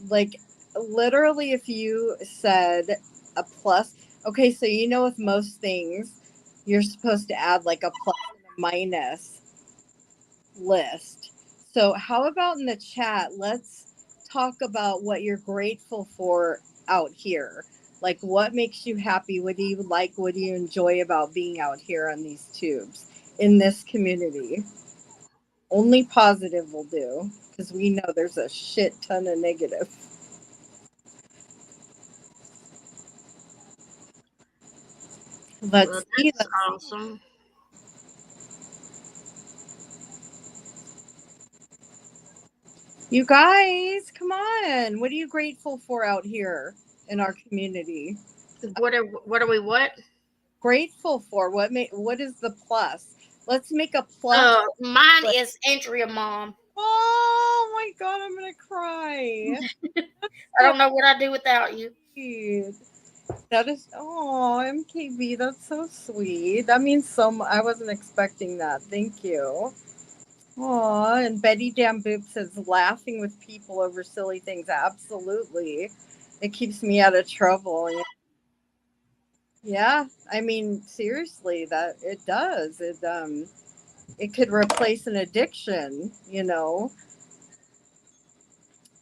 like literally if you said a plus, okay, so with most things you're supposed to add like a plus and a minus list. So how about in the chat, let's talk about what you're grateful for out here. Like what makes you happy? What do you like? What do you enjoy about being out here on these tubes in this community? Only positive will do because we know there's a shit ton of negative. Well, Let's see. that's awesome. You guys, come on. What are you grateful for out here in our community? What are we? What? Grateful for what is the plus? Let's make a plus. Mine is Andrea mom. Oh my god, I'm gonna cry. I don't know what I'd do without you. Sweet. That is MKB. That's so sweet. That means so much. I wasn't expecting that. Thank you. Aw, and Betty Damn Boop says laughing with people over silly things. Absolutely. It keeps me out of trouble. Yeah, I mean, seriously, that it does. It could replace an addiction.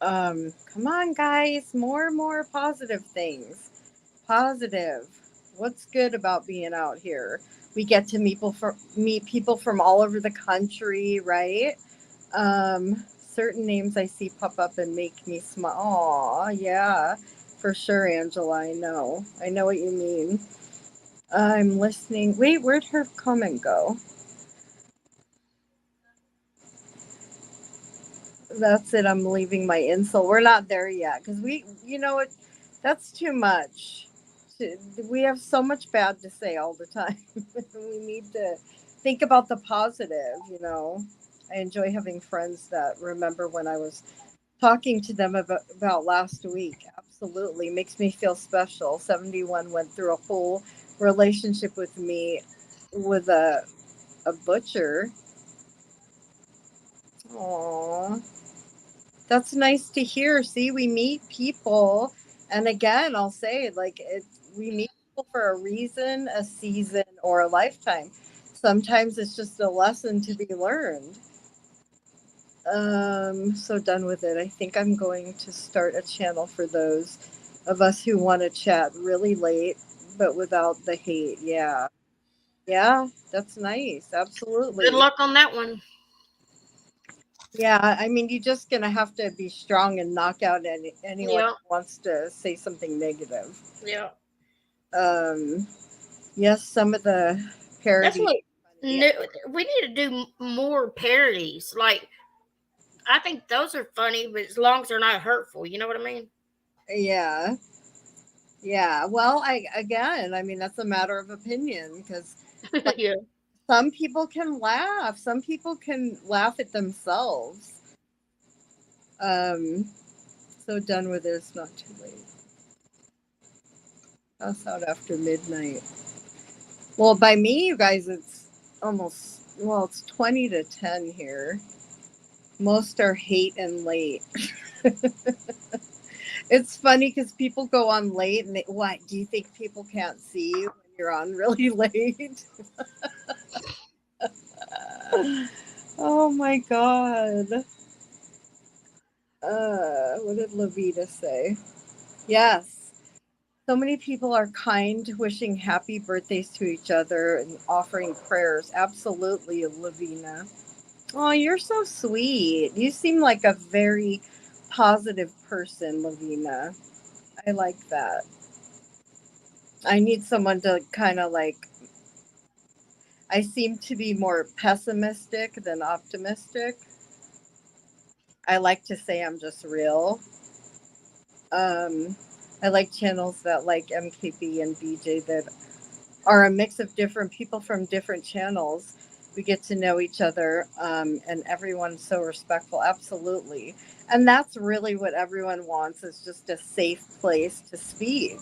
Come on, guys, more positive things. Positive. What's good about being out here? We get to meet people from all over the country, right? Certain names I see pop up and make me smile. Aw, yeah, for sure, Angela. I know what you mean. I'm listening. Wait, where'd her comment go? That's it. I'm leaving my insult. We're not there yet because that's too much. We have so much bad to say all the time. We need to think about the positive. I enjoy having friends that remember when I was talking to them about last week. Absolutely. Makes me feel special. 71 went through a whole relationship with me with a butcher. Aww. That's nice to hear. See, we meet people, and again, I'll say like we meet people for a reason, a season, or a lifetime. Sometimes it's just a lesson to be learned. So done with it. I think I'm going to start a channel for those of us who want to chat really late, but without the hate. Yeah. Yeah, that's nice. Good Absolutely. luck on that one. Yeah, I mean, you're just going to have to be strong and knock out anyone Yeah, who wants to say something negative. yeah. Um, yes, some of the That's parodies. what Funny. new. We need to do more parodies. Like I think those are funny, but as long as they're not hurtful, you know what I mean? Yeah. Yeah. Well, I mean, that's a matter of opinion because like Yeah. some people can laugh. Some people can laugh at themselves. Um, so done with it. It's not too late. Pass out after midnight. Well, by me, you guys, it's almost, well, it's 20 to 10 here. Most are hate and late. It's funny because people go on late and what? Do you think people can't see you when you're on really late? Oh my God. What did Levita say? Yes. So many people are kind, wishing happy birthdays to each other and offering prayers. Absolutely, Lavina. Oh, you're so sweet. You seem like a very positive person, Lavina. I like that. I need someone to kind of like, I seem to be more pessimistic than optimistic. I like to say I'm just real. Um, I like channels that like MKB and BJ that are a mix of different people from different channels. We get to know each other, and everyone's so respectful. Absolutely. And that's really what everyone wants is just a safe place to speak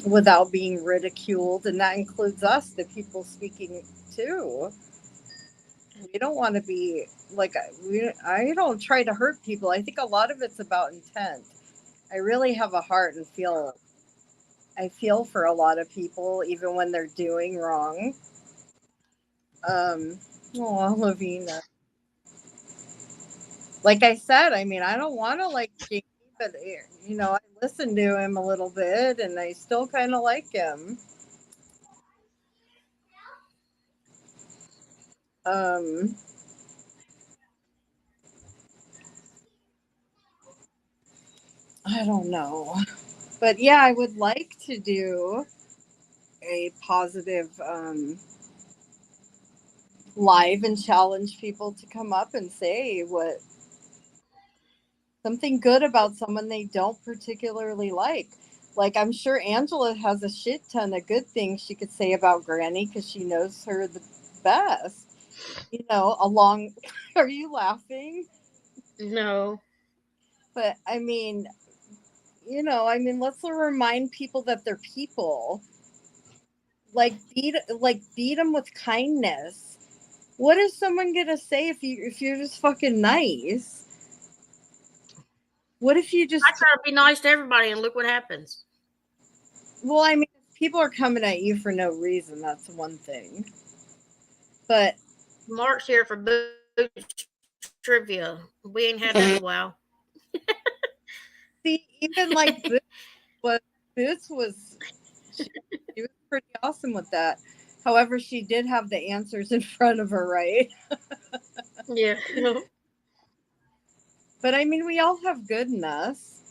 without being ridiculed. And that includes us, the people speaking too. We don't want to be like, I don't try to hurt people. I think a lot of it's about intent. I really have a heart and I feel for a lot of people, even when they're doing wrong. Um, oh, Lavina. Like I said, I mean, I don't want to like Jamie, but I listened to him a little bit, and I still kind of like him. Um, I don't know, but yeah, I would like to do a positive live and challenge people to come up and say what something good about someone they don't particularly like. Like I'm sure Angela has a shit ton of good things she could say about Granny because she knows her the best. Along. Are you laughing? No. But I mean, let's remind people that they're people. Beat them with kindness. What is someone gonna say if you're just fucking nice? What if you I just try to be nice to everybody, and look what happens. well, I mean, if people are coming at you for no reason, that's one thing. But Mark's here for boots trivia. We ain't had that in a while. see, even like was Boots was she was pretty awesome with that. However, she did have the answers in front of her, right? Yeah. But I mean, we all have good in us,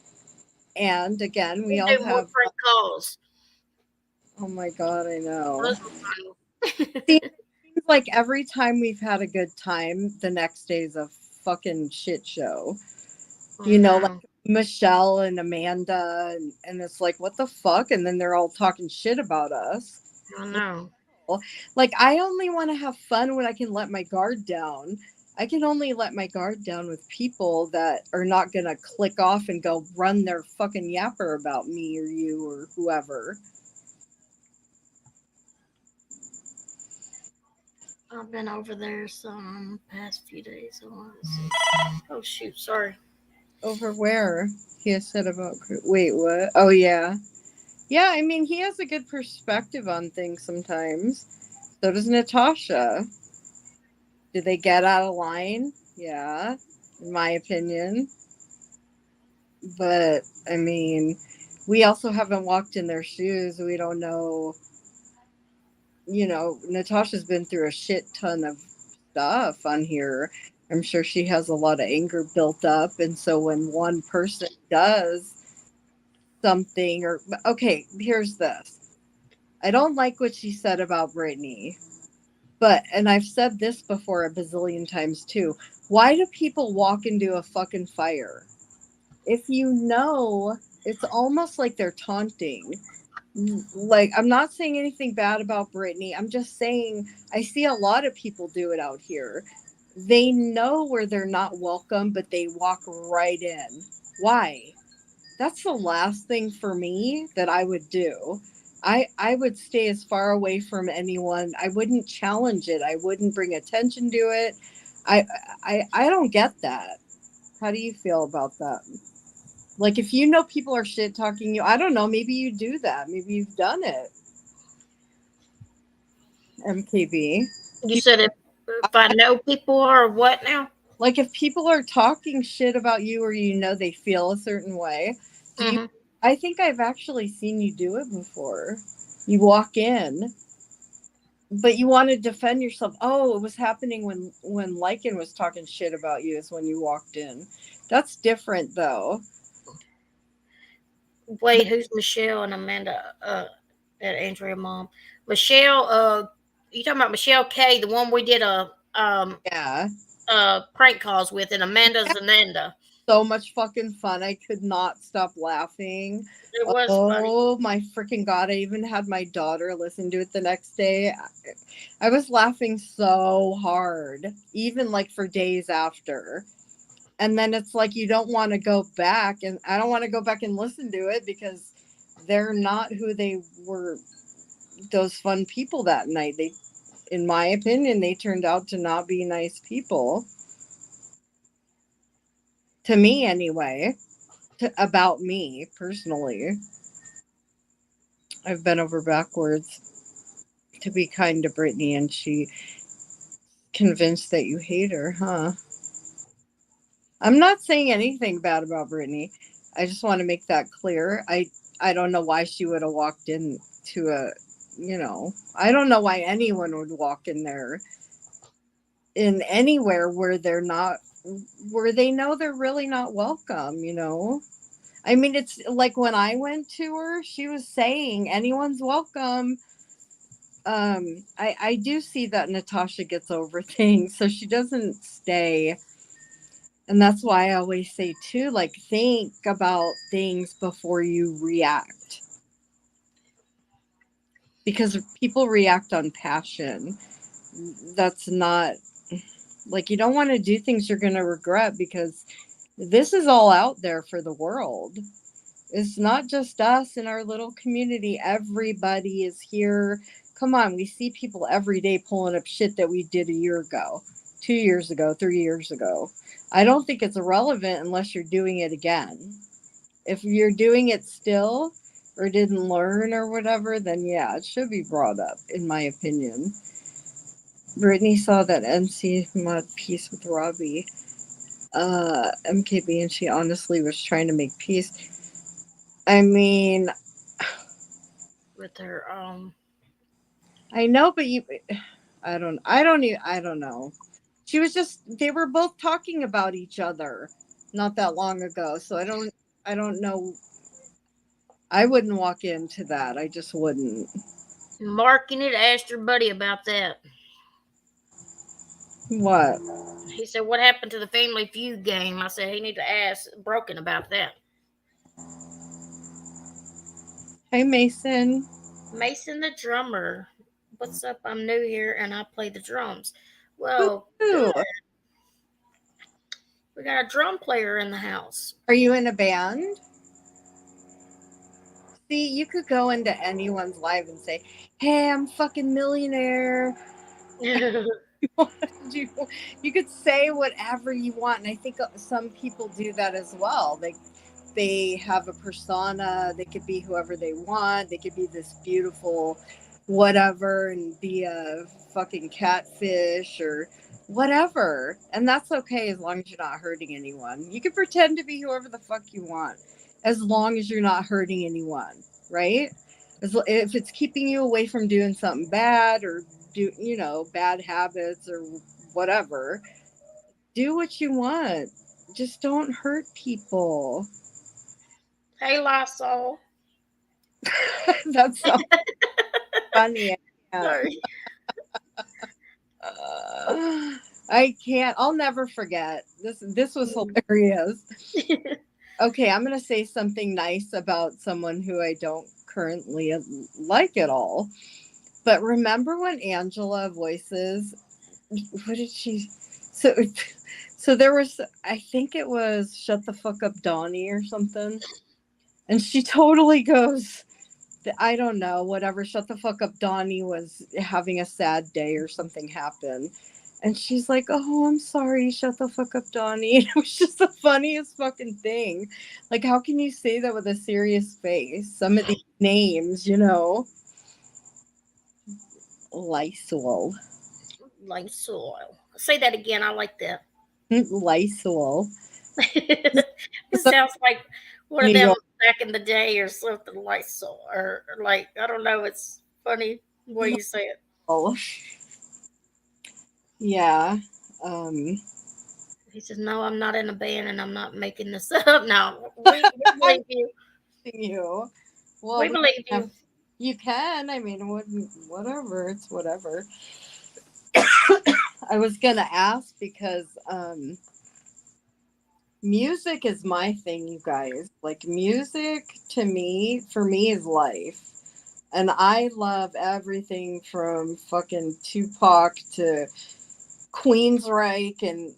and again, we We all do more have. prank calls. Oh my god, I know. Those were See, funny. it seems like every time we've had a good time, the next day's a fucking shit show. Oh Like no. Michelle and Amanda, and it's like, what the fuck? And then they're all talking shit about us. Oh no. Like, I only want to have fun when I can let my guard down. I can only let my guard down with people that are not going to click off and go run their fucking yapper about me or you or whoever. I've been over there some past few days. I want to see. Oh shoot, sorry. Over where? He has said about. Wait, what? Oh, yeah. Yeah, I mean, he has a good perspective on things sometimes. So does Natasha. Do they get out of line? Yeah, in my opinion. But I mean, we also haven't walked in their shoes. We don't know. Natasha's been through a shit ton of stuff on here. I'm sure she has a lot of anger built up. And so when one person does something, or, okay, here's this. I don't like what she said about Brittany, but, and I've said this before a bazillion times too. Why do people walk into a fucking fire? If it's almost like they're taunting. Like, I'm not saying anything bad about Brittany. I'm just saying I see a lot of people do it out here. They know where they're not welcome, but they walk right in. Why? That's the last thing for me that I would do. I would stay as far away from anyone. I wouldn't challenge it. I wouldn't bring attention to it. I I don't get that. How do you feel about that? Like, if you know people are shit talking you, I don't know, maybe you do that. Maybe you've done it. MKB. You said if I know people or what now? Like, if people are talking shit about you, or they feel a certain way, do you? Hmm. I think I've actually seen you do it before. You walk in, but you want to defend yourself. Oh, it was happening when Lycan was talking shit about you. Is when you walked in. That's different, though. Wait, who's Michelle and Amanda? That Andrea mom. Michelle. You talking about Michelle K, the one we did Yeah. prank calls with, and Amanda's Ananda. So much fucking fun. I could not stop laughing. It was funny. Oh my freaking god. I even had my daughter listen to it the next day. I was laughing so hard, even like for days after. And then it's like you don't want to go back, and I don't want to go back and listen to it because they're not who they were, those fun people that night. They, in my opinion, they turned out to not be nice people. To me anyway. About me personally. I've bent over backwards to be kind to Brittany, and she convinced that you hate her, huh? I'm not saying anything bad about Brittany. I just want to make that clear. I don't know why she would have walked into I don't know why anyone would walk in there, in anywhere where they're not, where they know they're really not welcome. I mean, it's like when I went to her, she was saying anyone's welcome. I do see that Natasha gets over things, so she doesn't stay. And that's why I always say too, like, think about things before you react, because people react on passion. That's not, like, you don't want to do things you're going to regret, because this is all out there for the world. It's not just us in our little community. Everybody is here. Come on, we see people every day pulling up shit that we did a year ago, 2 years ago, 3 years ago. I don't think it's irrelevant unless you're doing it again. If you're doing it still, or didn't learn or whatever, then yeah, it should be brought up, in my opinion. Brittany saw that NC mod peace with Robbie, MKB, and she honestly was trying to make peace. I mean, With her I know, but I don't know. She was just, they were both talking about each other not that long ago. So I don't know. I wouldn't walk into that. I just wouldn't. marking it. Asked her buddy about that. What? He said, "What happened to the Family Feud game?" I said, "He need to ask Broken about that." Hey, Mason. Mason the drummer. What's up? I'm new here and I play the drums. Well, good. Ooh. We got a drum player in the house. Are you in a band? See, you could go into anyone's live and say, "Hey, I'm fucking millionaire." you, you could say whatever you want, and I think some people do that as well. they have a persona. They could be whoever they want. They could be this beautiful whatever and be a fucking catfish or whatever. And that's okay as long as you're not hurting anyone. You can pretend to be whoever the fuck you want as long as you're not hurting anyone, right? If it's keeping you away from doing something bad or bad habits or whatever, do what you want. Just don't hurt people. Hey, Lysol. That's so funny. Sorry. I can't. I'll never forget this. This was hilarious. Okay, I'm gonna say something nice about someone who I don't currently like at all. But remember when Angela Voices? What did she? So, so there was. I think it was "Shut the fuck up, Donnie" or something, and she totally goes. I don't know, whatever. Shut the fuck up. Donnie was having a sad day or something happened. And she's like, oh, I'm sorry. Shut the fuck up, Donnie. And it was just the funniest fucking thing. Like, how can you say that with a serious face? Some of these names, Lysol. Lysol. Say that again. I like that. Lysol. It sounds like one of New them York. back in the day or something, Lysol, or like, I don't know. It's funny the way you say it. Yeah. Um, He says, "No, I'm not in a band, and I'm not making this up." No, we I'm believe you. you. Well, We believe have, you. you can. I mean, whatever. It's whatever. I was gonna ask because music is my thing, you guys. Like music to me, for me, is life. And I love everything from fucking Tupac to Queensryche and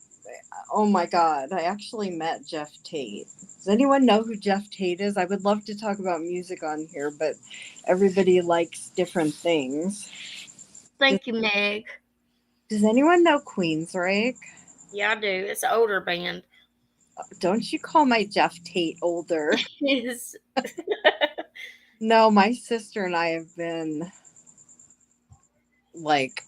oh my god, I actually met Jeff Tate. Does anyone know who Jeff Tate is? I would love to talk about music on here, but everybody likes different things. Does, Thank you, Meg. does anyone know Queensryche? Yeah, I do. It's an older band. Don't you call my Jeff Tate older? Yes. No, my sister and I have been like,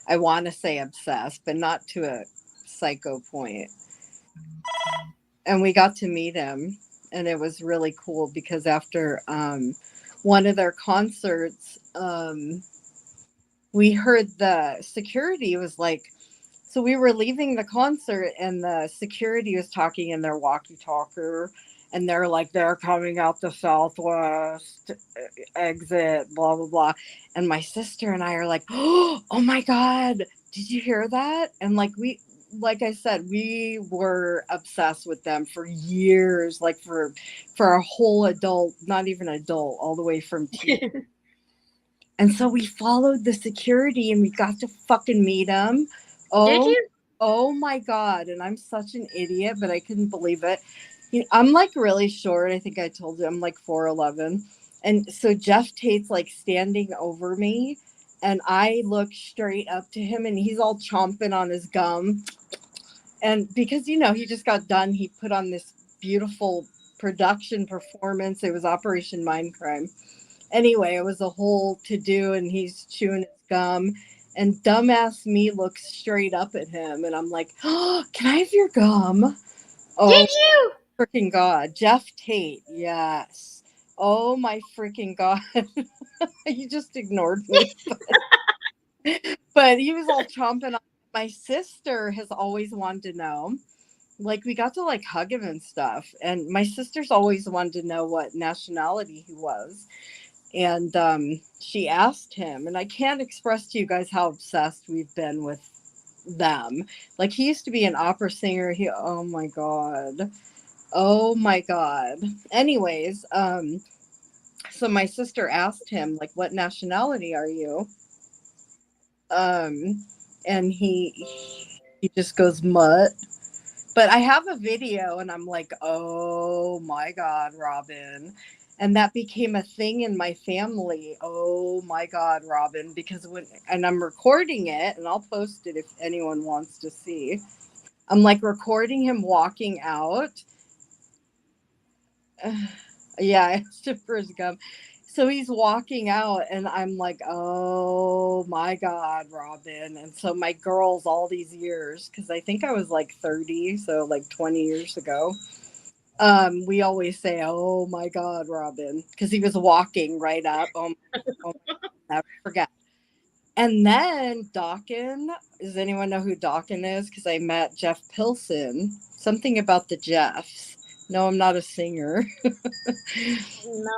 I want to say obsessed, but not to a psycho point. And we got to meet him, and it was really cool because after one of their concerts, we heard the security was like, so we were leaving the concert and the security was talking in their walkie-talkie, and they're like, they're coming out the southwest exit, blah blah blah. And my sister and I are like, oh my god, did you hear that? And like I said, we were obsessed with them for years, like for a whole adult, not even adult, all the way from teen. And so we followed the security and we got to fucking meet him. Did Oh, you? oh my God. And I'm such an idiot, but I couldn't believe it. I'm like really short. I think I told you I'm like 4'11". And so Jeff Tate's like standing over me and I look straight up to him and he's all chomping on his gum. And because, he just got done, he put on this beautiful production performance. It was Operation Mindcrime. Anyway, it was a whole to do, and he's chewing his gum. And dumbass me looks straight up at him, and I'm like, oh, can I have your gum? Oh, Did you? freaking God. Jeff Tate, yes. Oh, my freaking God. He just ignored me. But he was all chomping on. My sister has always wanted to know. Like, we got to, like, hug him and stuff. And my sister's always wanted to know what nationality he was. And she asked him, and I can't express to you guys how obsessed we've been with them. Like he used to be an opera singer. Oh my god, oh my god. Anyways, so my sister asked him like, "What nationality are you?" Um, and he just goes mutt. But I have a video and I'm like, oh my God, Robin. And that became a thing in my family. Oh my God, Robin. Because and I'm recording it and I'll post it if anyone wants to see. I'm like recording him walking out. Yeah, I asked him for his gum. So he's walking out, and I'm like, oh my God, Robin. And so my girls, all these years, because I think I was like 30, so like 20 years ago, we always say, oh my God, Robin, because he was walking right up. Oh my, never forget. And then Dawkin, does anyone know who Dawkin is? Because I met Jeff Pilson. Something about the Jeffs. No, I'm not a singer. No,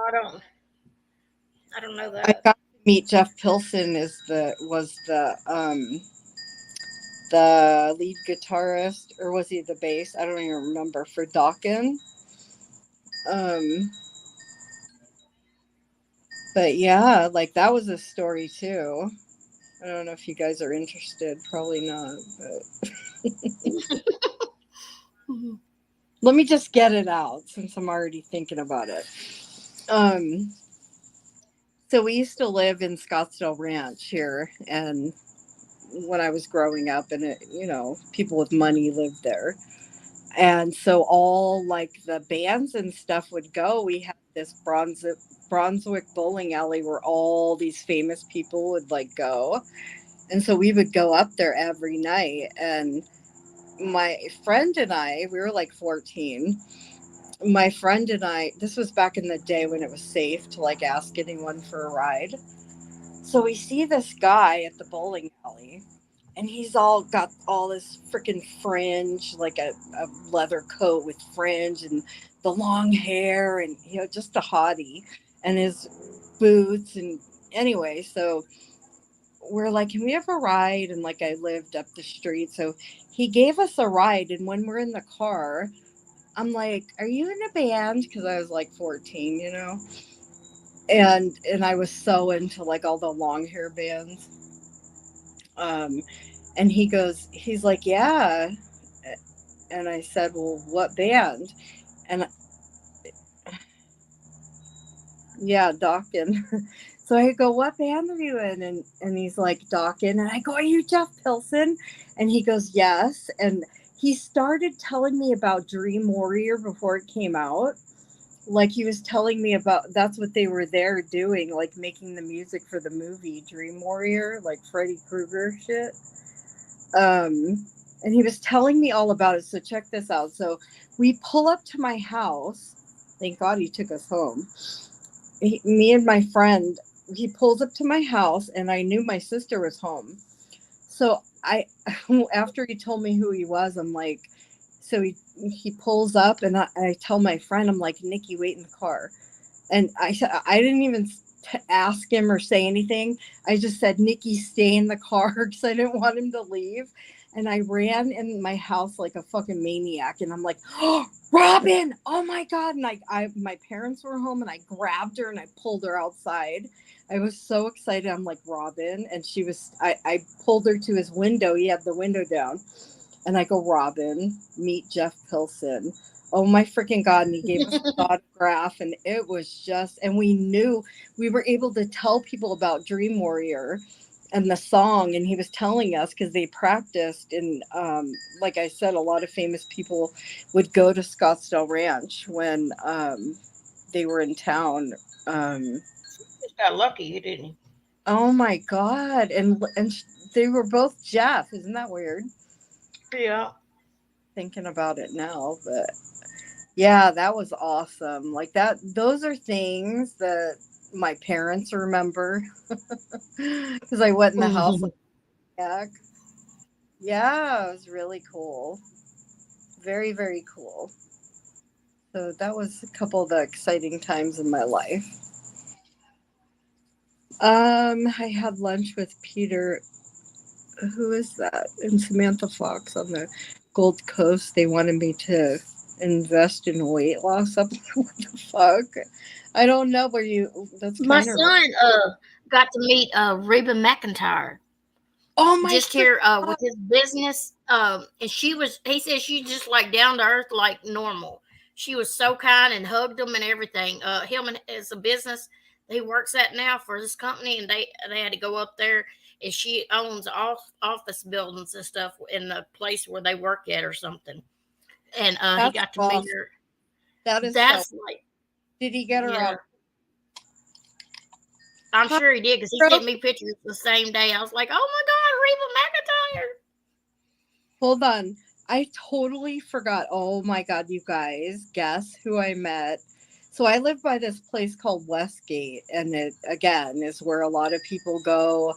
I don't know I that. got to meet Jeff Pilson. Was the lead guitarist, or was he the bass? I don't even remember, for Dawkin. Um, but yeah, like that was a story too. I don't know if you guys are interested. Probably not. But Mhm. let me just get it out since I'm already thinking about it. Um, so we used to live in Scottsdale Ranch here, and when I was growing up, and people with money lived there. And so all like the bands and stuff would go. We had this Brunswick bowling alley where all these famous people would like go. And so we would go up there every night. And my friend and I, we were like 14. My friend and I, this was back in the day when it was safe to like ask anyone for a ride. So we see this guy at the bowling alley, and he's all got all this freaking fringe, like a leather coat with fringe and the long hair, and just a hottie, and his boots. And anyway, so we're like, can we have a ride? And like, I lived up the street, so he gave us a ride. And when we're in the car, I'm like, are you in a band? Because I was like 14, and I was so into like all the long hair bands. Um, and he's like, yeah. And I said, well, what band? And yeah, Dawkin. So I go, what band are you in? And he's like, Dawkin. And I go, are you Jeff Pilson? And he goes, yes. And he started telling me about Dream Warrior before it came out. Like he was telling me about that's what they were there doing, like making the music for the movie Dream Warrior, like Freddy Krueger shit. And he was telling me all about it. So check this out. So we pull up to my house. Thank God he took us home. Me and my friend, he pulls up to my house, and I knew my sister was home. So after he told me who he was, I'm like, so he pulls up, and I tell my friend, I'm like, Nikki, wait in the car. And I didn't even ask him or say anything. I just said, Nikki, stay in the car because I didn't want him to leave. And I ran in my house like a fucking maniac. And I'm like, oh, Robin, oh my God. And my parents were home, and I grabbed her and I pulled her outside. I was so excited. I'm like, Robin. And I pulled her to his window. He had the window down. And I go, Robin, meet Jeff Pilson. Oh my freaking God. And he gave us an autograph, and it was just, and we were able to tell people about Dream Warrior and the song. And he was telling us because they practiced. And like I said, a lot of famous people would go to Scottsdale Ranch when they were in town. Um, Just got lucky, didn't he? oh my God. And they were both Jeff. Isn't that weird? Yeah. Thinking about it now, but yeah, that was awesome. Like that, those are things that my parents remember because I went in the house like heck. Yeah, it was really cool. Very, very cool. So that was a couple of the exciting times in my life. I had lunch with Peter. Who is that? And Samantha Fox on the Gold Coast. They wanted me to invest in weight loss. I'm like, what the fuck? I don't know where you. That's My kind of. son got to meet Reba McIntyre Oh my just freaking here God. with his business. And he said she's just like down to earth, like normal. She was so kind and hugged him and everything. Him and it's a business he works at now for this company, and they had to go up there. And she owns office buildings and stuff in the place where they work at or something. And he That's got to meet awesome. her. That is so. That's like Did he get her Yeah. up? I'm Hi, sure he did because he bro. sent me pictures the same day. I was like, oh my God, Reba McEntire. Hold on. I totally forgot. Oh my God, you guys. Guess who I met? So I live by this place called Westgate, and it, again, is where a lot of people go,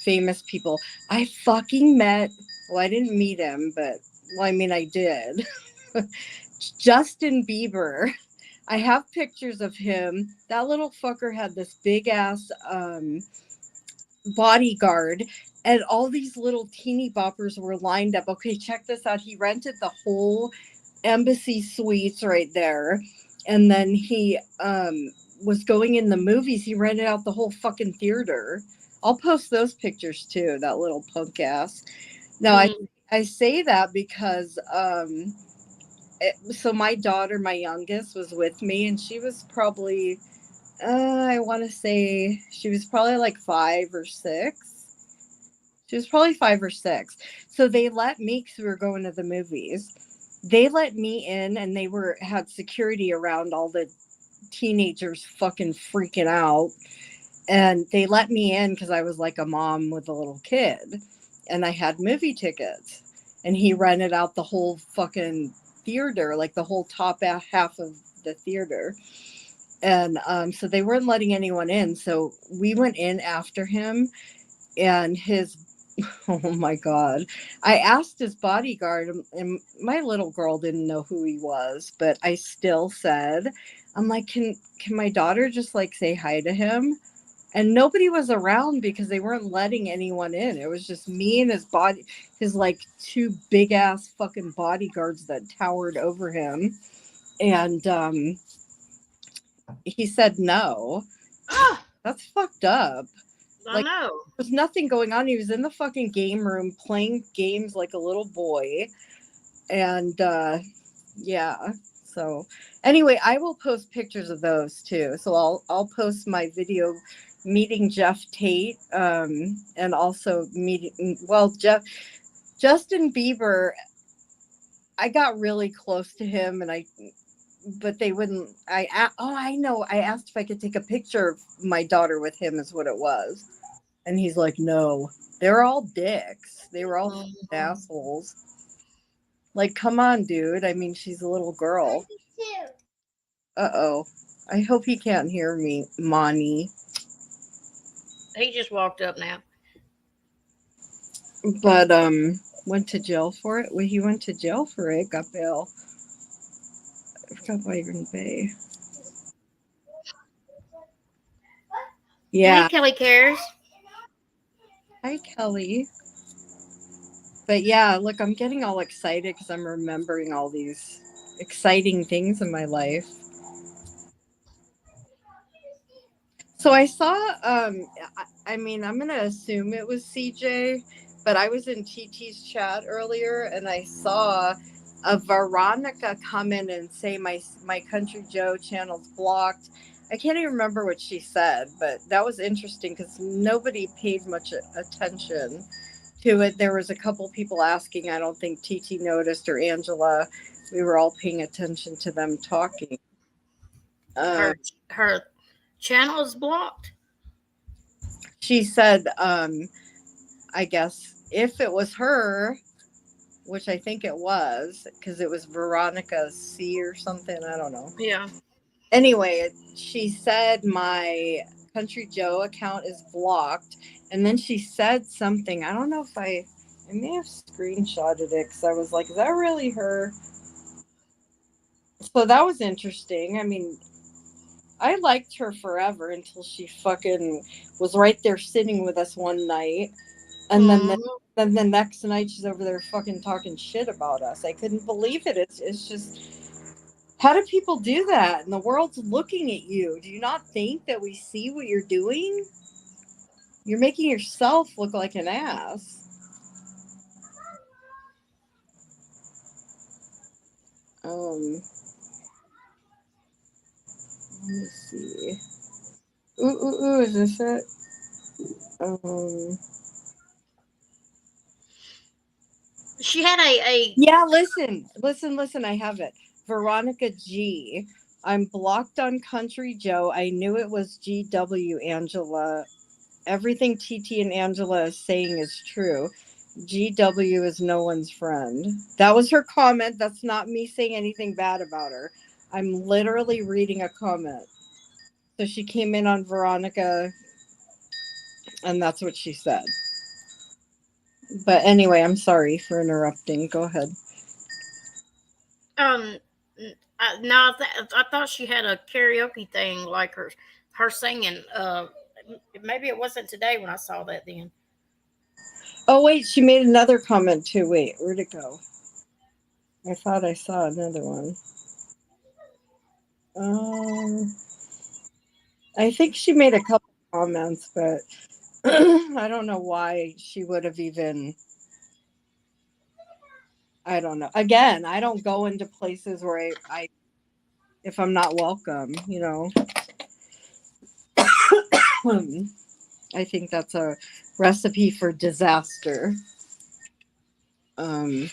famous people. I fucking met, well, I didn't meet him, but, well, I mean, I did. Justin Bieber. I have pictures of him. That little fucker had this big ass bodyguard, and all these little teeny boppers were lined up. Okay, check this out. He rented the whole embassy suites right there, and then he was going in the movies. He rented out the whole fucking theater. I'll post those pictures too. That little punk ass. Now I say that because so my daughter, my youngest, was with me, and she was probably I want to say she was probably like 5 or 6. She was probably 5 or 6. So they let me, because we were going to the movies. They let me in, and they were had security around all the teenagers fucking freaking out. And they let me in because I was like a mom with a little kid, and I had movie tickets. And he rented out the whole fucking theater, like the whole top half of the theater. And so they weren't letting anyone in. So we went in after him, and his oh my God. I asked his bodyguard, and my little girl didn't know who he was, but I still said, I'm like, can my daughter just like say hi to him? And nobody was around because they weren't letting anyone in. It was just me and his like 2 big ass fucking bodyguards that towered over him. And he said no. Oh, That's fucked up. I Like, know. there's nothing going on. He was in the fucking game room playing games like a little boy. And yeah. So anyway, I will post pictures of those too. So I'll post my video meeting Jeff Tate, and also meeting, well, Justin Bieber. I got really close to him, and but they wouldn't. Oh, I know. I asked if I could take a picture of my daughter with him, is what it was. And he's like, no, they're all dicks. They were all assholes. Like, come on, dude. I mean, she's a little girl. Uh-oh. I hope he can't hear me, Monty. He just walked up now. But, went to jail for it. Well, he went to jail for it, got bail. I forgot Byron Bay. Hey, Yeah. Kelly Cares. Hi, Kelly. But yeah, look, I'm getting all excited because I'm remembering all these exciting things in my life. So I saw, I mean, I'm going to assume it was CJ, but I was in TT's chat earlier, and I saw a Veronica come in and say my Country Joe channel's blocked. I can't even remember what she said, but that was interesting because nobody paid much attention to it. There was a couple people asking. I don't think TT noticed, or Angela. We were all paying attention to them talking. Um, Her channel is blocked. she said, I guess if it was her, which I think it was, because it was Veronica C or something, I don't know. Yeah. Anyway, she said my Country Joe account is blocked, and then she said something. I don't know if I may have screenshotted it because I was like, is that really her? So that was interesting. I mean, I liked her forever until she fucking was right there sitting with us one night. And then the next night she's over there fucking talking shit about us. I couldn't believe it. It's just, how do people do that? And the world's looking at you. Do you not think that we see what you're doing? You're making yourself look like an ass. Let me see. Ooh, is this it? Um, She had a yeah, listen. I have it. Veronica G. I'm blocked on Country Joe. I knew it was GW, Angela. Everything TT and Angela is saying is true. GW is no one's friend. That was her comment. That's not me saying anything bad about her. I'm literally reading a comment. So she came in on Veronica, and that's what she said. But anyway, I'm sorry for interrupting. Go ahead. Um, no, I thought she had a karaoke thing like her singing. Maybe it wasn't today when I saw that. Then Oh, wait, she made another comment too. Wait, where'd it go? I thought I saw another one. Um, I think she made a couple comments, but I don't know why she would have even. I don't know. Again, I don't go into places where I if I'm not welcome, you know. I think that's a recipe for disaster. Um,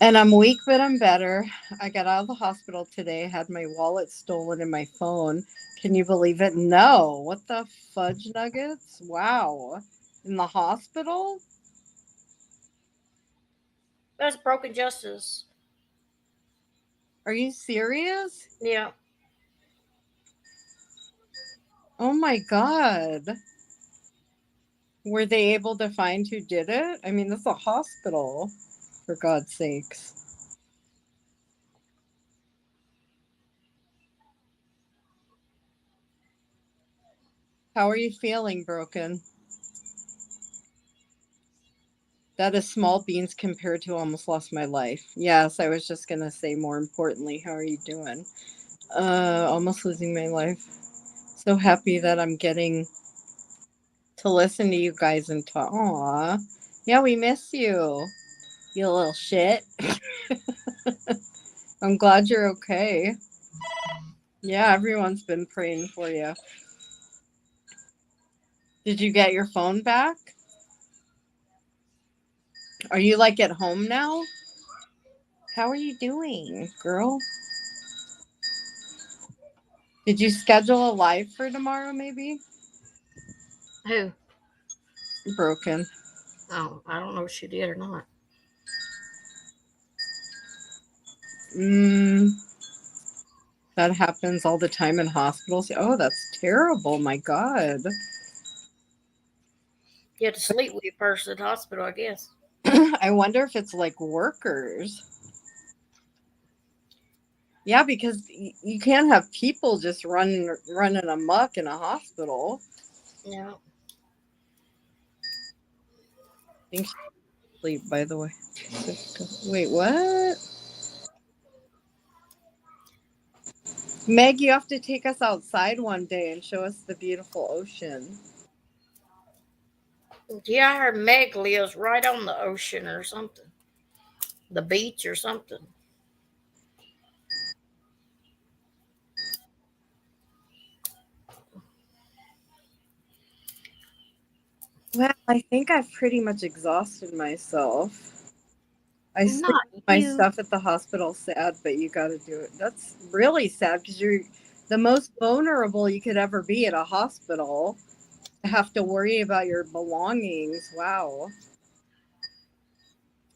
and I'm weak, but I'm better. I got out of the hospital today, had my wallet stolen and my phone. Can you believe it? No. What the fudge nuggets? Wow. In the hospital? that's broken justice. Are you serious? Yeah. Oh my God. Were they able to find who did it? I mean, that's a hospital, for God's sakes. How are you feeling, Broken? That is small beans compared to almost lost my life. Yes, I was just going to say more importantly, how are you doing? Almost losing my life. So happy that I'm getting to listen to you guys and talk. Aw. Yeah, we miss you, you little shit. I'm glad you're okay. Yeah, everyone's been praying for you. Did you get your phone back? Are you like at home now? How are you doing, girl? Did you schedule a live for tomorrow, maybe? Who? Broken. Oh, I don't know if she did or not. Mm, that happens all the time in hospitals. Oh, that's terrible. My God. You had to sleep with your person at the hospital, I guess. I wonder if it's like workers. Yeah, because you can't have people just running amok in a hospital. Yeah. I think she's asleep, by the way. Wait, what? Meg, you have to take us outside one day and show us the beautiful ocean. Yeah, I heard Meg lives right on the ocean or something, the beach or something. Well, I think I've pretty much exhausted myself. I still Not do my you. stuff at the hospital. Sad, but you got to do it. That's really sad because you're the most vulnerable you could ever be at a hospital. To have to worry about your belongings. Wow.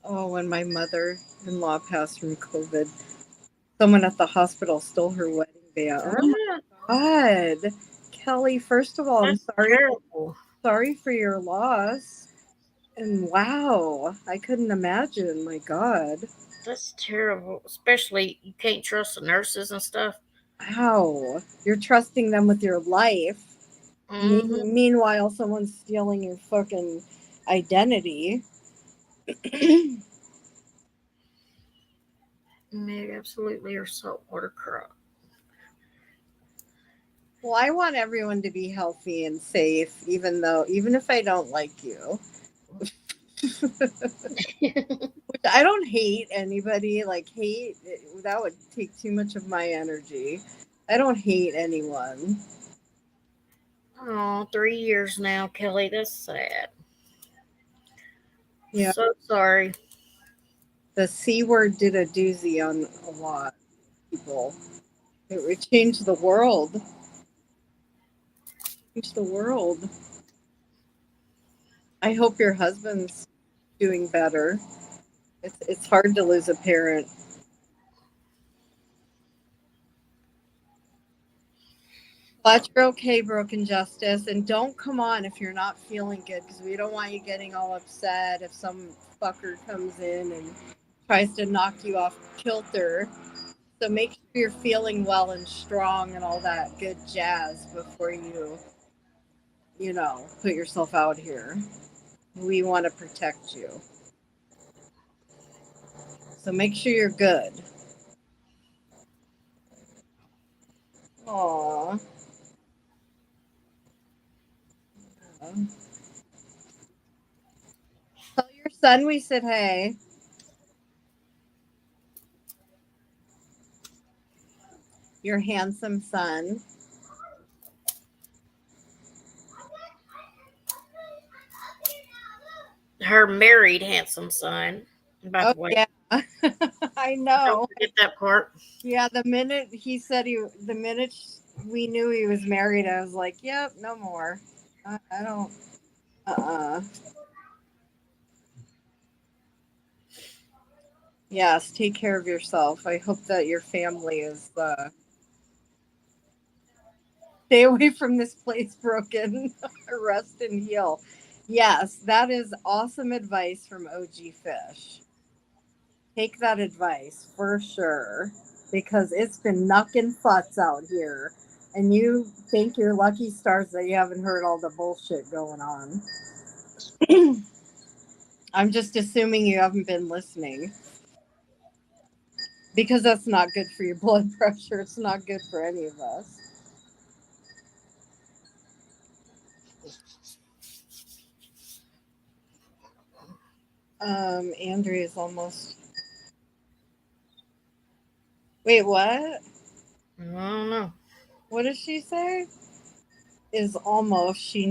Oh, when my mother-in-law passed from COVID, someone at the hospital stole her wedding band. Oh Yeah, my God, Kelly. First of all, I'm that's terrible. sorry for your loss. And wow, I couldn't imagine. My God. That's terrible. Especially you can't trust the nurses and stuff. Wow. You're trusting them with your life. Mm-hmm. Meanwhile, someone's stealing your fucking identity. Meg, absolutely, or saltwater crop. Well, I want everyone to be healthy and safe, even if I don't like you. Which I don't hate anybody. Like hate that would take too much of my energy. I don't hate anyone. Oh, 3 years now, Kelly. That's sad. Yeah, So sorry. the C word did a doozy on a lot. people. It would change the world. Change the world. I hope your husband's doing better. It's hard to lose a parent. Glad you're okay, Broken Justice. And don't come on if you're not feeling good because we don't want you getting all upset if some fucker comes in and tries to knock you off kilter. So make sure you're feeling well and strong and all that good jazz before put yourself out here. We want to protect you. So make sure you're good. Aw. Tell your son we said hey. Your handsome son. Her married handsome son. By Oh the way, yeah. I don't know. forget that part. Yeah, the minute we knew he was married, I was like, "Yep, no more. I don't. Uh. Yes, take care of yourself. I hope that your family is. Stay away from this place, Broken. Rest and heal. Yes, that is awesome advice from OG Fish. Take that advice for sure because it's been knucking futs out here. And you thank your lucky stars that you haven't heard all the bullshit going on. I'm just assuming you haven't been listening because that's not good for your blood pressure. It's not good for any of us. Andrea's almost. Wait, what? I don't know. What did she say? Is almost she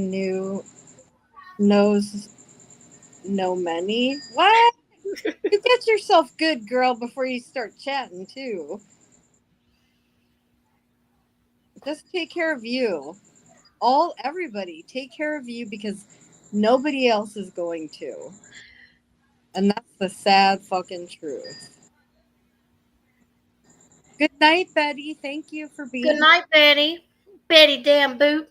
knows no many. What? You get yourself good, girl, before you start chatting too. Just take care of you. Everybody, take care of you because nobody else is going to. And that's the sad fucking truth. Good night, Betty. Thank you for Good being night, Betty. Betty, damn boot.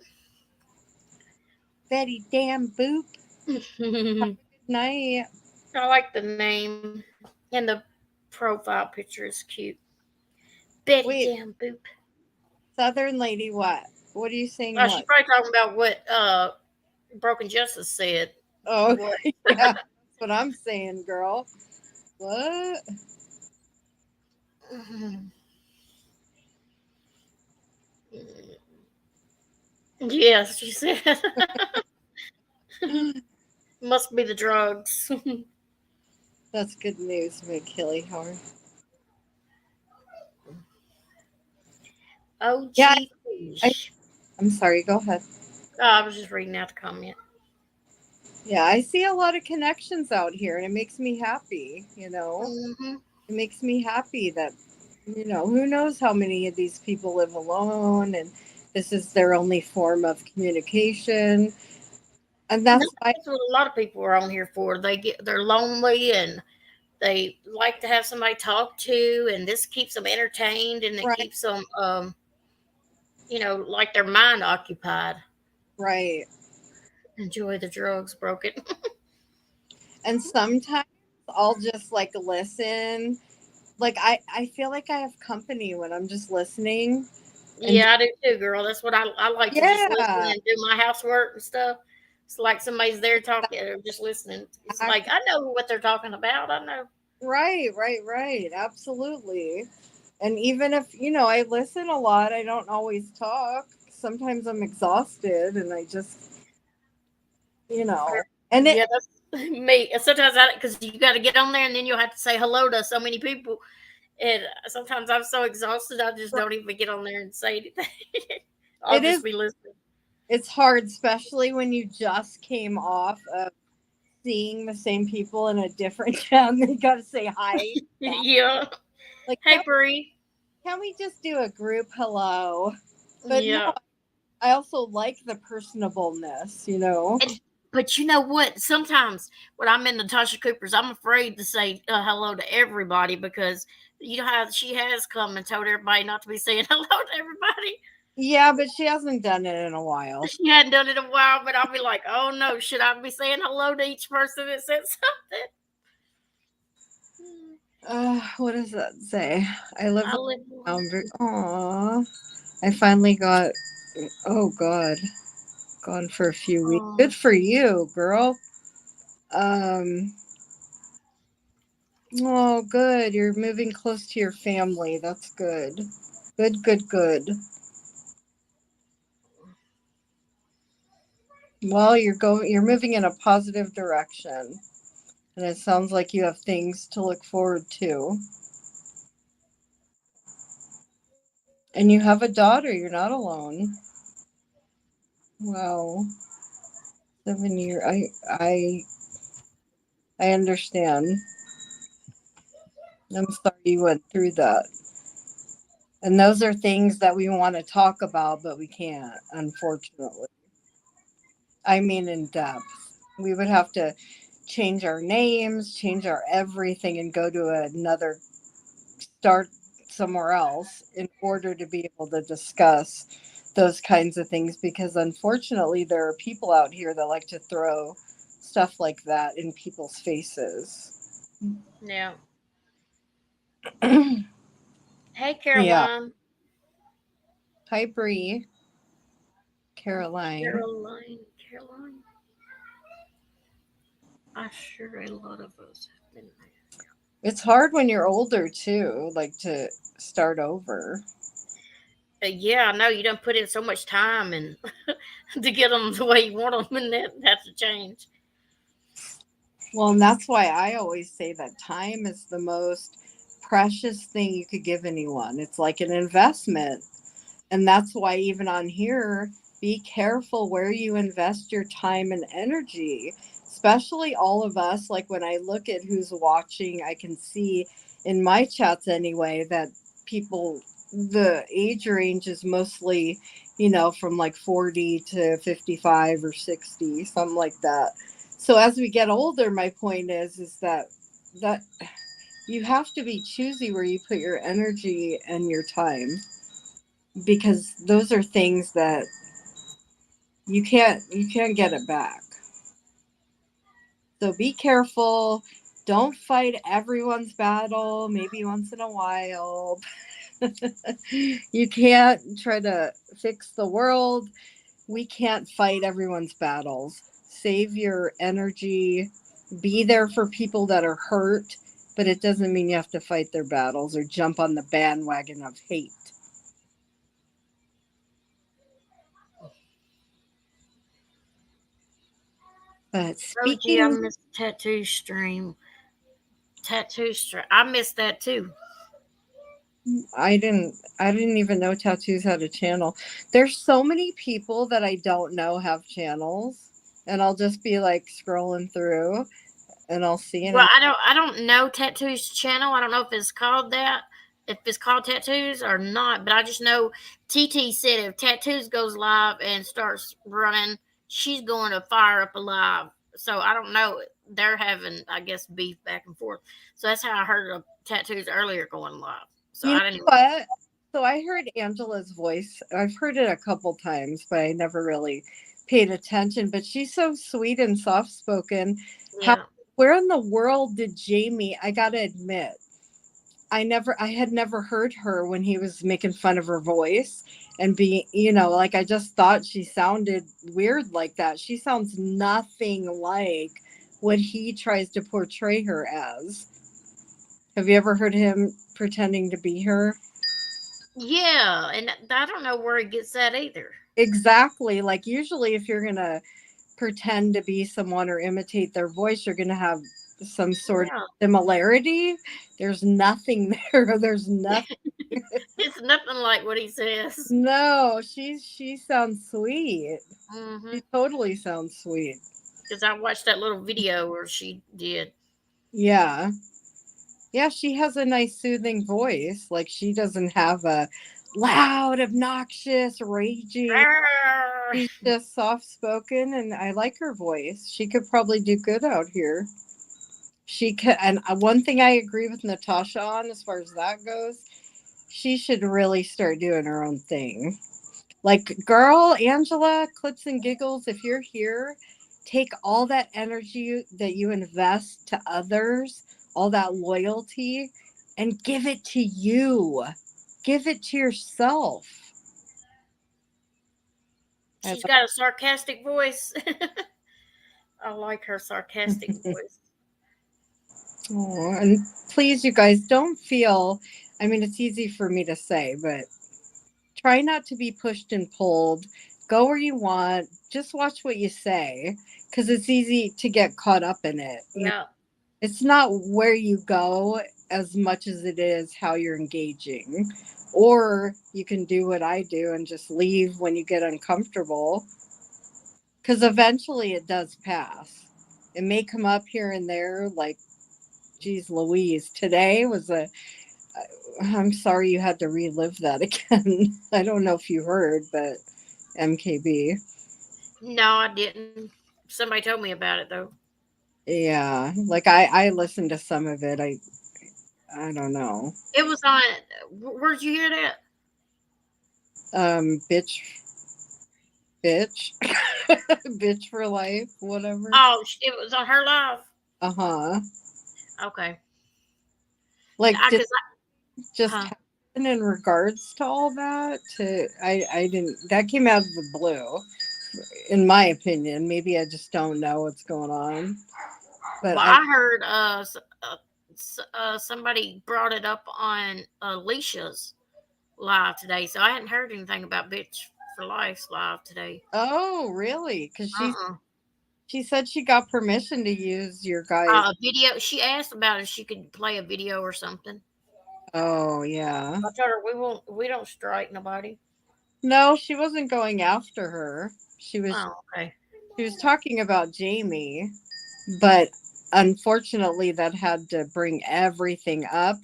Betty. Damn boop. Have I a good night. like the name, and the profile picture is cute. Betty, Wait, damn boot. Southern lady, what? What are you saying? She's What? probably talking about what Broken Justice said. Oh, What? yeah, that's what I'm saying, girl. What? Yes, she said. Must be the drugs. That's good news, McKilly Howard. Yeah, OG I, Fish. I'm sorry. Go ahead. Oh, I was just reading out the comment. Yeah, I see a lot of connections out here, and it makes me happy. Mm-hmm. It makes me happy that who knows how many of these people live alone, and this is their only form of communication, and No, that's why. that's what a lot of people are on here for. They're lonely and they like to have somebody to talk to, and this keeps them entertained and it Right, keeps them like their mind occupied. right. Enjoy the drugs, broken. And sometimes I'll just like listen. Like I feel like I have company when I'm just listening, and Yeah, I do too, girl. That's what I like to just listen yeah, and do my housework and stuff. It's like somebody's there talking or just listening. It's like I know what they're talking about. I know. right, right, right. Absolutely. And even if, I listen a lot, I don't always talk. Sometimes I'm exhausted and I just, and it Yeah, that's me. And sometimes because you got to get on there and then you'll have to say hello to so many people. And sometimes I'm so exhausted, I just don't even get on there and say anything. I'll it just is be listening. it's hard, especially when you just came off of seeing the same people in a different town. They got to say hi back. Yeah. Like, Hey, Bree. Can we just do a group hello? But no, Yeah. I also like the personableness, you know? And but you know what? Sometimes when I'm in Natasha Cooper's, I'm afraid to say hello to everybody because you know how she has come and told everybody not to be saying hello to everybody. Yeah, but she hasn't done it in a while. She hadn't done it in a while, but I'll be like, oh no, should I be saying hello to each person that said something? What does that say? I live I with live. boundary. Aw. I finally got, oh God, gone for a few weeks. Oh, Good for you, girl. Um, oh, good. You're moving close to your family. That's good. Good, good, good. Well, you're moving in a positive direction. And it sounds like you have things to look forward to. And you have a daughter. You're not alone. Wow. 7 year. I understand. I'm sorry you went through that. And those are things that we want to talk about, but we can't, unfortunately. I mean, in depth. We would have to change our names, change our everything, and go to another start somewhere else in order to be able to discuss those kinds of things because unfortunately there are people out here that like to throw stuff like that in people's faces. yeah. Hey, Yeah. Caroline. Hi Bree. Caroline. Caroline. I sure a lot of us have been there. It's hard when you're older too, like to start over. Yeah, I know you don't put in so much time and to get them the way you want them, and that has to change. Well, and that's why I always say that time is the most precious thing you could give anyone. It's like an investment. And that's why, even on here, be careful where you invest your time and energy, especially all of us. Like when I look at who's watching, I can see in my chats anyway that people, the age range is mostly, from like 40 to 55 or 60, something like that. So as we get older, my point is that you have to be choosy where you put your energy and your time because those are things that you can't get it back. So be careful. Don't fight everyone's battle, maybe once in a while. You can't try to fix the world. We can't fight everyone's battles. Save your energy. Be there for people that are hurt, but it doesn't mean you have to fight their battles or jump on the bandwagon of hate. But Oh, gee, I speaking missed tattoo stream. I missed that too. I didn't even know tattoos had a channel. There's so many people that I don't know have channels, and I'll just be like scrolling through and I'll see and Well, I'm I don't know Tattoos channel. I don't know if it's called that, if it's called Tattoos or not. But I just know TT said if Tattoos goes live and starts running, she's going to fire up a live. So I don't know. They're having, I guess, beef back and forth. So that's how I heard of Tattoos earlier going live. So you know I didn't even. what? So I heard Angela's voice. I've heard it a couple times, but I never really paid attention. But she's so sweet and soft spoken. How Yeah. where in the world did Jamie, I gotta admit, I had never heard her when he was making fun of her voice and being, like I just thought she sounded weird like that. She sounds nothing like what he tries to portray her as. Have you ever heard him pretending to be her? Yeah. And I don't know where he gets that either. Exactly. Like usually if you're going to pretend to be someone or imitate their voice, you're going to have some sort of Yeah. similarity. There's nothing there. There's nothing. It's nothing like what he says. No, she sounds sweet. Mm-hmm. She totally sounds sweet. Because I watched that little video where she did. Yeah. Yeah, she has a nice soothing voice. Like she doesn't have a loud, obnoxious, raging. She's just soft spoken and I like her voice. She could probably do good out here. She could, and one thing I agree with Natasha on as far as that goes, she should really start doing her own thing. Like, girl, Angela, Clips and Giggles, if you're here, take all that energy that you invest to others, all that loyalty, and give it to you. Give it to yourself. I She's got a sarcastic voice. I like her sarcastic voice. Oh, and please, you guys, don't feel. I mean, it's easy for me to say, but try not to be pushed and pulled. Go where you want. Just watch what you say because it's easy to get caught up in it. Yeah. It's not where you go as much as it is how you're engaging. Or you can do what I do and just leave when you get uncomfortable because eventually it does pass. It may come up here and there, like, geez Louise, today was a. I'm sorry you had to relive that again. I don't know if you heard, but MKB. No, I didn't. Somebody told me about it though. Yeah, like I listened to some of it. I don't know. It was on. Where'd you hear that? Bitch, bitch, bitch for life, whatever. Oh, it was on her live. Uh huh. Okay. Like Because just huh? happen in regards to all that. To I didn't. That came out of the blue, in my opinion. Maybe I just don't know what's going on. But Well, I heard somebody brought it up on Alicia's live today, so I hadn't heard anything about Bitch for Life's live today. oh really? Because Uh-uh. she said she got permission to use your guys. A video. She asked about if she could play a video or something. Oh yeah. I told her we won't. We don't strike nobody. No, she wasn't going after her. Oh, okay. She was talking about Jamie, but unfortunately that had to bring everything up.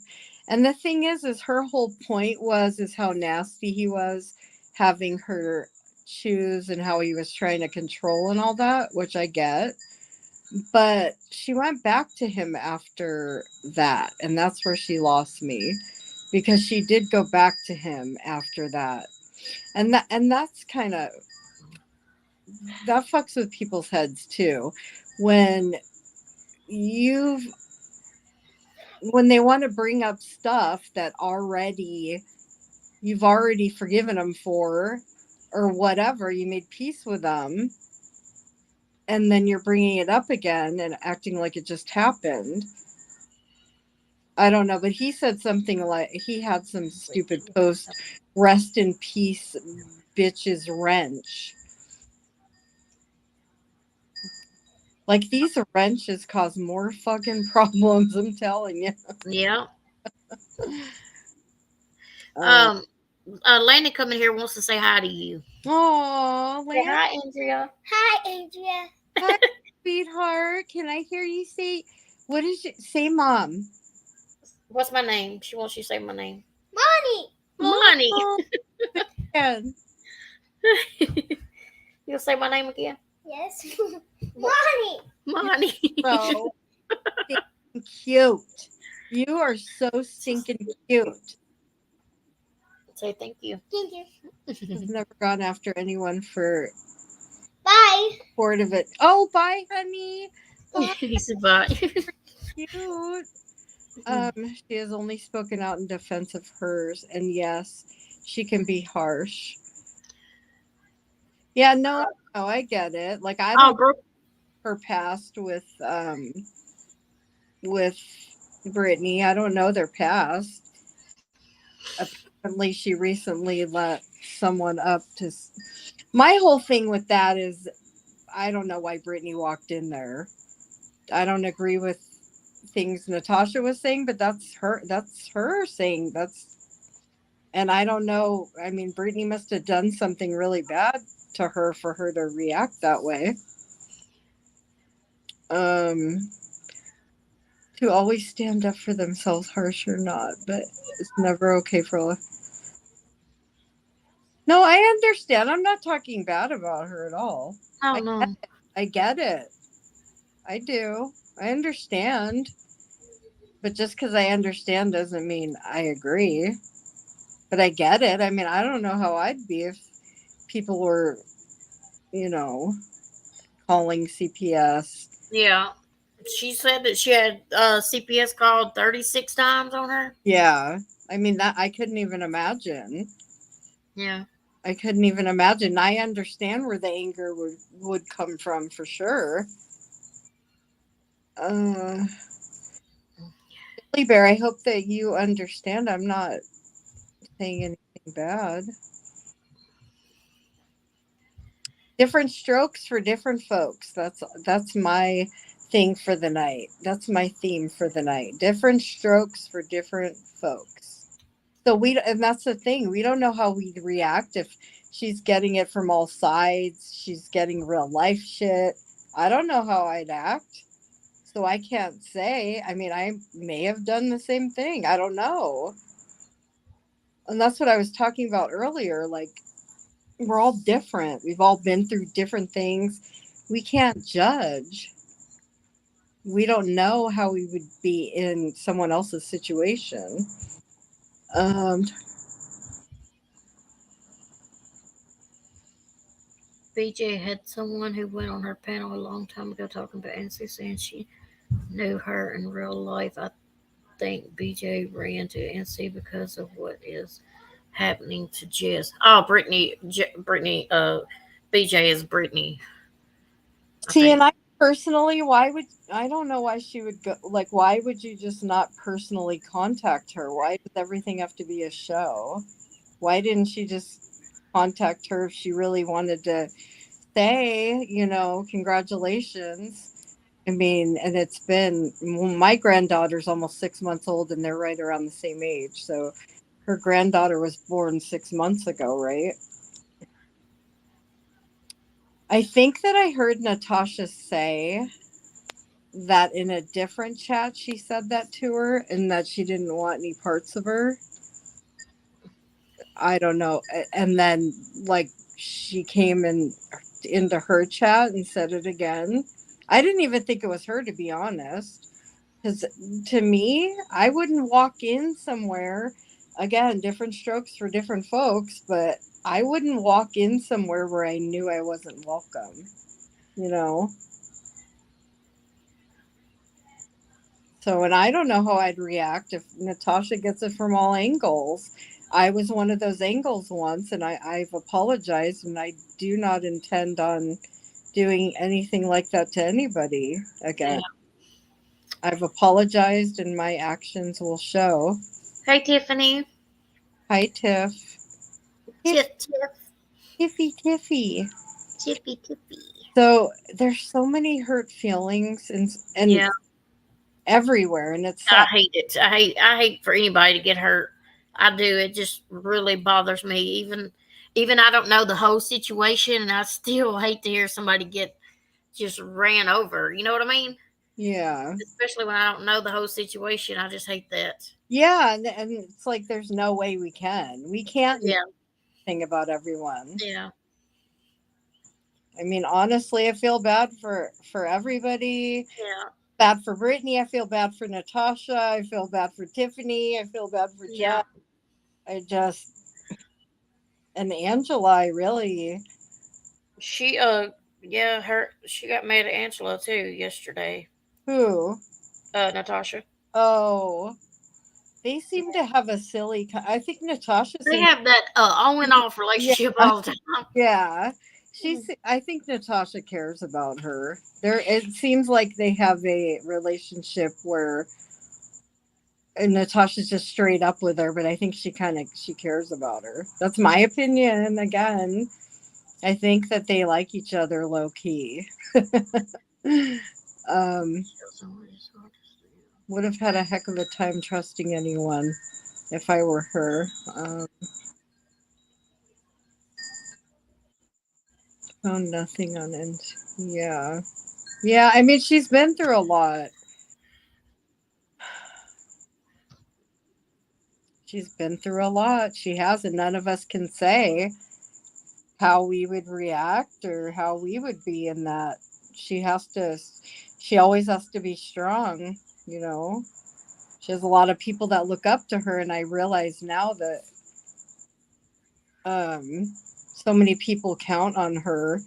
And the thing is her whole point was is how nasty he was having her choose and how he was trying to control and all that, which I get. But she went back to him after that, and that's where she lost me because she did go back to him after that. And that's kind of that fucks with people's heads too. When you've when they want to bring up stuff that already you've already forgiven them for or whatever, you made peace with them, and then you're bringing it up again and acting like it just happened. I don't know, but he said something like he had some stupid post, rest in peace, bitches wrench. Like these wrenches cause more fucking problems, I'm telling you. Yeah. Uh, Um. Landon coming here wants to say hi to you. oh, Say Lance, hi, Andrea. Hi, Andrea. hi, sweetheart. Can I hear you say, what is it? Say, mom. What's my name? She wants you to say my name. Money. Money. Mom. And You'll say my name again? Yes. Money. Money. so stinking cute. You are so stinking cute. Say thank you. Thank you. I've never gone after anyone for Bye. support of it. Oh, bye, honey. Bye, He said bye. cute. She has only spoken out in defense of hers, and yes, she can be harsh. Yeah, no, no, I get it. Like I Oh, don't bro. her past with Brittany. I don't know their past. Apparently, she recently let someone up to. My whole thing with that is, I don't know why Brittany walked in there. I don't agree with things Natasha was saying, but that's her. That's her saying that's. And I don't know. I mean, Brittany must have done something really bad to her for her to react that way. To to always stand up for themselves, harsh or not, but it's never okay for. No, I understand. I'm not talking bad about her at all. Oh I get no. it. I get it. I do. I understand. But just because I understand doesn't mean I agree. But I get it. I mean, I don't know how I'd be if people were, you know, calling CPS. Yeah. She said that she had CPS called 36 times on her. Yeah. I mean, that I couldn't even imagine. Yeah. I couldn't even imagine. I understand where the anger would come from for sure. Uh, Billy Bear, I hope that you understand. I'm not saying anything bad. Different strokes for different folks. That's my thing for the night. That's my theme for the night. Different strokes for different folks. So and that's the thing. We don't know how we'd react if she's getting it from all sides. She's getting real life shit. I don't know how I'd act. So I can't say. I mean, I may have done the same thing. I don't know. And that's what I was talking about earlier. Like, we're all different. We've all been through different things. We can't judge. We don't know how we would be in someone else's situation. Um, BJ had someone who went on her panel a long time ago talking about Nancy, saying she knew her in real life. I think BJ ran to NC because of what is happening to Jess. Oh, Brittany, BJ is Brittany, I See, and think. I personally, I don't know why she would go, like, why would you just not personally contact her? Why does everything have to be a show? Why didn't she just contact her if she really wanted to say, congratulations? I mean, and it's been, well, my granddaughter's almost 6 months old and they're right around the same age. So her granddaughter was born 6 months ago, right? I think that I heard Natasha say that in a different chat she said that to her and that she didn't want any parts of her. I don't know. And then like she came into her chat and said it again. I didn't even think it was her, to be honest. Because to me, I wouldn't walk in somewhere, again, different strokes for different folks, but I wouldn't walk in somewhere where I knew I wasn't welcome, you know? So, and I don't know how I'd react if Natasha gets it from all angles. I was one of those angles once, and I've apologized, and I do not intend on doing anything like that to anybody Yeah. again. I've apologized, and my actions will show. Hey, Tiffany. Hi, Tiff. Tiff, Tiff, Tiff. Tiffy. Tiffy, Tiffy. So there's so many hurt feelings and Yeah. everywhere, and it's I sad. hate it. I hate for anybody to get hurt. I do. It just really bothers me. Even I don't know the whole situation, and I still hate to hear somebody get just ran over. You know what I mean? Yeah. Especially when I don't know the whole situation. I just hate that. Yeah, and it's like there's no way we can. We can't know Yeah. anything about everyone. Yeah. I mean, honestly, I feel bad for everybody. Yeah. Bad for Brittany. I feel bad for Natasha. I feel bad for Tiffany. I feel bad for Yeah. Jeff. I just and Angela. I really She yeah, she got mad at Angela too yesterday. who? Natasha. Oh, they seem to have a silly. I think Natasha They seems. have that on and off Yeah, relationship all the time. yeah. I think Natasha cares about her. It seems like they have a relationship where and Natasha's just straight up with her, but I think she cares about her. That's my opinion. Again, I think that they like each other low key. um, would have had a heck of a time trusting anyone if I were her. Found nothing on it. Yeah. Yeah, I mean she's been through a lot. She's been through a lot. She has, and none of us can say how we would react or how we would be in that. She has to, she always has to be strong, you know. She has a lot of people that look up to her, and I realize now that so many people count on her.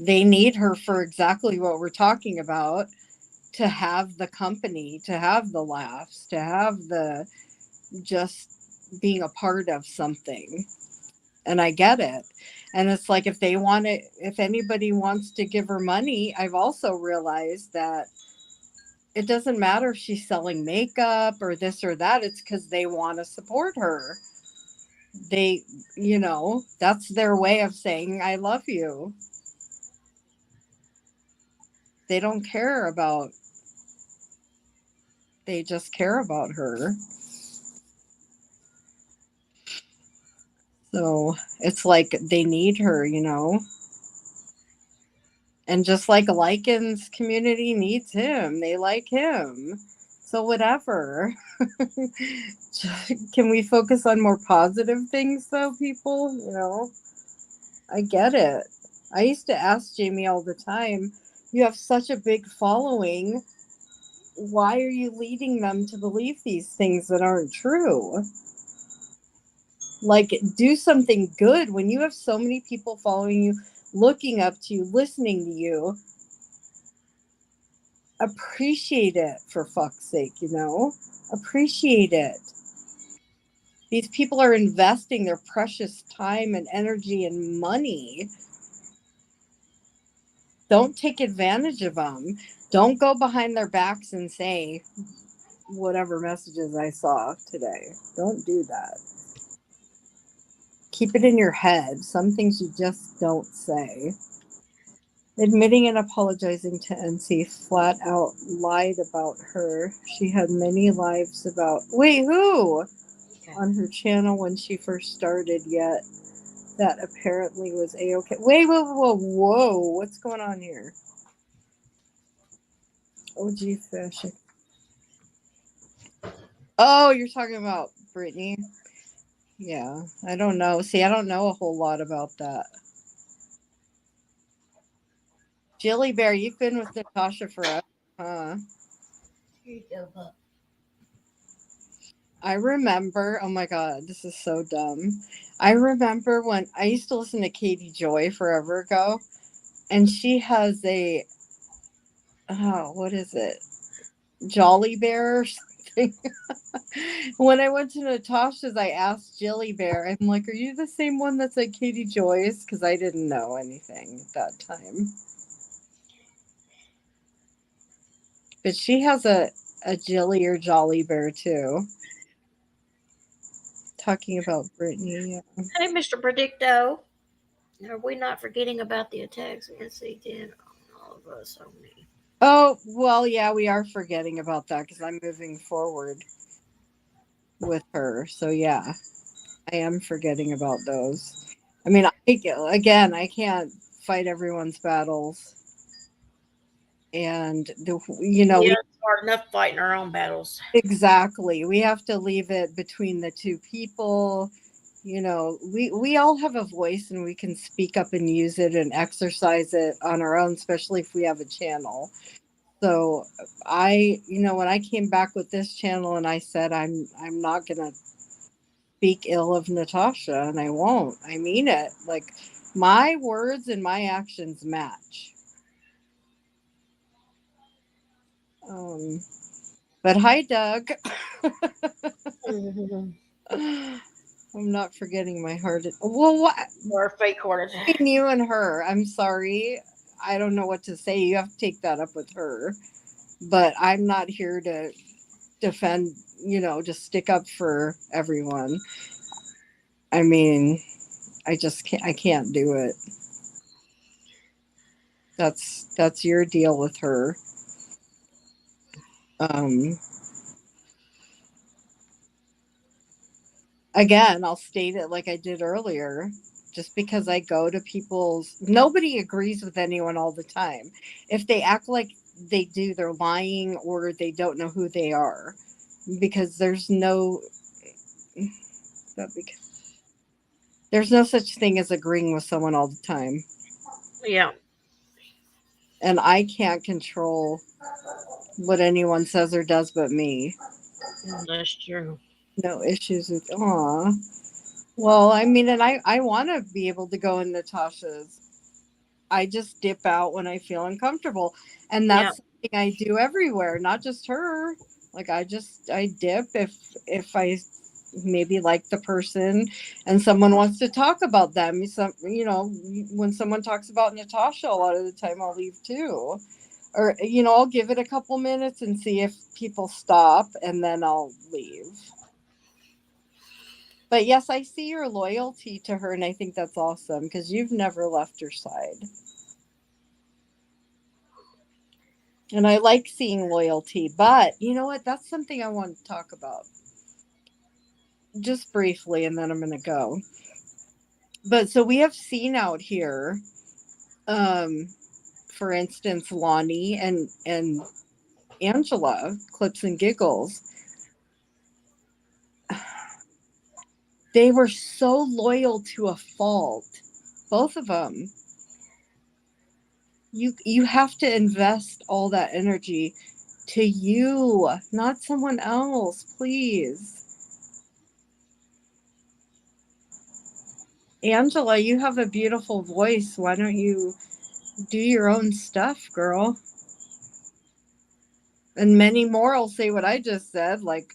They need her for exactly what we're talking about, to have the company, to have the laughs, to have the just being a part of something. And I get it. And it's like if they want it, if anybody wants to give her money, I've also realized that it doesn't matter if she's selling makeup or this or that. It's because they want to support her. They, you know, that's their way of saying, I love you. They don't care about, they just care about her. So it's like they need her, you know. And just like Lycan's community needs him, they like him. So whatever. Can we focus on more positive things though, people? You know, I get it. I used to ask Jamie all the time, you have such a big following. Why are you leading them to believe these things that aren't true? Like, do something good. When you have so many people following you, looking up to you, listening to you, appreciate it, for fuck's sake, you know? Appreciate it. These people are investing their precious time and energy and money. Don't take advantage of them. Don't go behind their backs and say whatever messages I saw today. Don't do that. Keep it in your head. Some things you just don't say. Admitting and apologizing to NC, flat out lied about her. She had many lives about. Wait, who? On her channel when she first started, yet that apparently was a-okay. Wait, whoa, whoa, whoa. What's going on here? OG Fish. Oh, you're talking about Brittany? Yeah, I don't know. See, I don't know a whole lot about that. Jilly Bear, you've been with Natasha forever, huh? I remember, oh my God, this is so dumb. I remember when I used to listen to Katie Joy forever ago, and she has a, oh, what is it? Jolly Bear or something. When I went to Natasha's, I asked Jilly Bear, I'm like, are you the same one that's at Katie Joy's? Because I didn't know anything at that time. But she has a Jilly or Jolly Bear too. Talking about Brittany. Yeah. Hey, Mr. Predicto. Are we not forgetting about the attacks NC did on all of us on me? Oh, well, yeah, we are forgetting about that because I'm moving forward with her. So, yeah, I am forgetting about those. I mean, again, I can't fight everyone's battles. And, Yeah, we it's hard enough fighting our own battles. exactly, we have to leave it between the two people. We all have a voice and we can speak up and use it and exercise it on our own, especially if we have a channel. So when I came back with this channel and I said I'm not gonna speak ill of Natasha, and I won't. I mean it. Like, my words and my actions match. Um, but hi, Doug. I'm not forgetting my heart. Well, what? Or fake hearted. Between you and her, I'm sorry. I don't know what to say. You have to take that up with her. But I'm not here to defend, just stick up for everyone. I mean, I can't do it. That's your deal with her. Um Again, I'll state it like I did earlier. Just because I go to people's, nobody agrees with anyone all the time. If they act like they do, they're lying or they don't know who they are. Because there's no That because there's no such thing as agreeing with someone all the time. Yeah. And I can't control what anyone says or does but me. That's true. No issues with, aw. Well, I mean, and I want to be able to go in Natasha's. I just dip out when I feel uncomfortable. And Yeah. that's something I do everywhere, not just her. Like I dip if I maybe like the person and someone wants to talk about them. When someone talks about Natasha, a lot of the time I'll leave too. Or I'll give it a couple minutes and see if people stop and then I'll leave. But yes, I see your loyalty to her, and I think that's awesome because you've never left her side. And I like seeing loyalty. But you know what? That's something I want to talk about just briefly, and then I'm going to go. But so we have seen out here, um, for instance, Lonnie and Angela, Clips and Giggles. They were so loyal to a fault, both of them. You have to invest all that energy to you, not someone else, please. Angela, you have a beautiful voice. Why don't you do your own stuff, girl? And many more will say what I just said, like,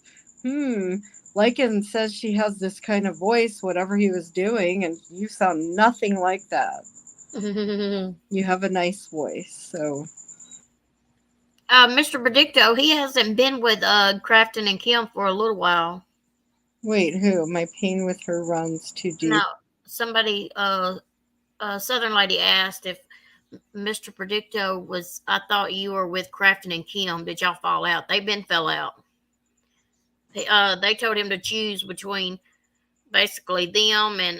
Lycan says she has this kind of voice, whatever he was doing, and you sound nothing like that. You have a nice voice, so. Mr. Predicto, he hasn't been with Crafton and Kim for a little while. Wait, who? My pain with her runs too No, deep. somebody, a Southern lady asked if Mr. Predicto was. I thought you were with Crafton and Kim. Did y'all fall out? They've been fell out. They told him to choose between basically them and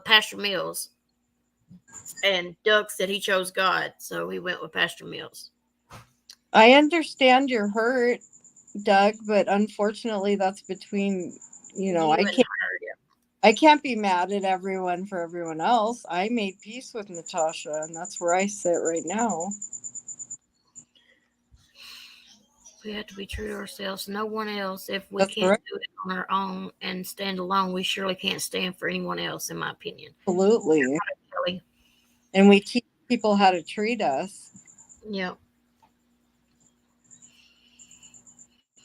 Pastor Mills. And Doug said he chose God, so he went with Pastor Mills. I understand you're hurt, Doug, but unfortunately that's between, You I and can't her, yeah. I can't be mad at everyone for everyone else. I made peace with Natasha, and that's where I sit right now. We have to be true to ourselves, no one else. If we That's can't right. do it on our own and stand alone, we surely can't stand for anyone else, in my opinion. Absolutely. Really. And we teach people how to treat us. Yeah.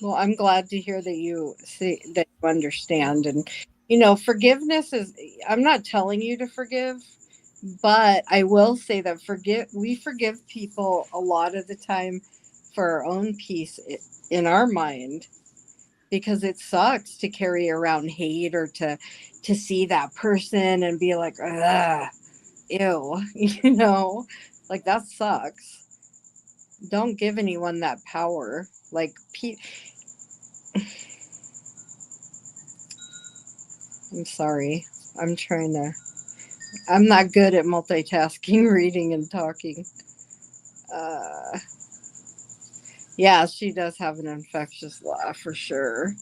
Well, I'm glad to hear that you see that you understand. And forgiveness is, I'm not telling you to forgive, but I will say that we forgive people a lot of the time for our own peace in our mind, because it sucks to carry around hate or to see that person and be like, ugh, ew, like that sucks. Don't give anyone that power. Like, I'm sorry. I'm trying to. I'm not good at multitasking, reading and talking. Uh, yeah, she does have an infectious laugh for sure.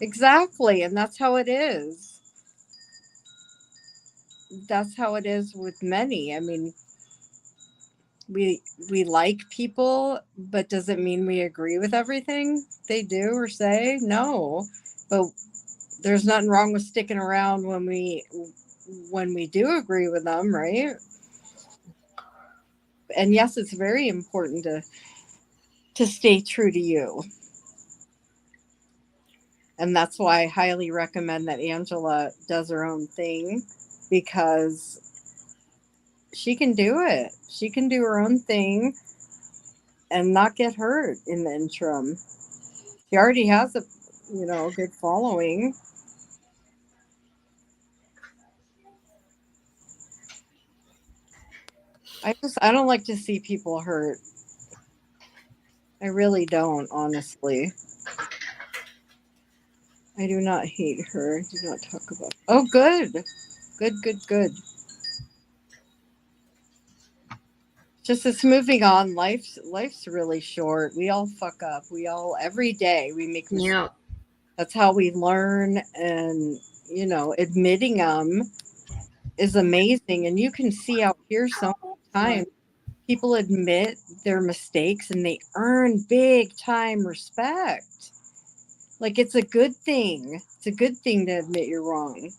Exactly, and that's how it is. That's how it is with many. I mean, we like people, but does it mean we agree with everything they do or say? No, but there's nothing wrong with sticking around when we do agree with them, right? And yes, it's very important to stay true to you. And that's why I highly recommend that Angela does her own thing, because she can do it. She can do her own thing and not get hurt in the interim. She already has a good following. I don't like to see people hurt. I really don't, honestly. I do not hate her. Do not talk about. Oh, good. Good, good, good. just it's moving on. Life's really short. We all fuck up. We all every day we make mistakes. Yeah. That's how we learn, and admitting them is amazing. And you can see out here so many times people admit their mistakes and they earn big time respect. Like it's a good thing. It's a good thing to admit you're wrong.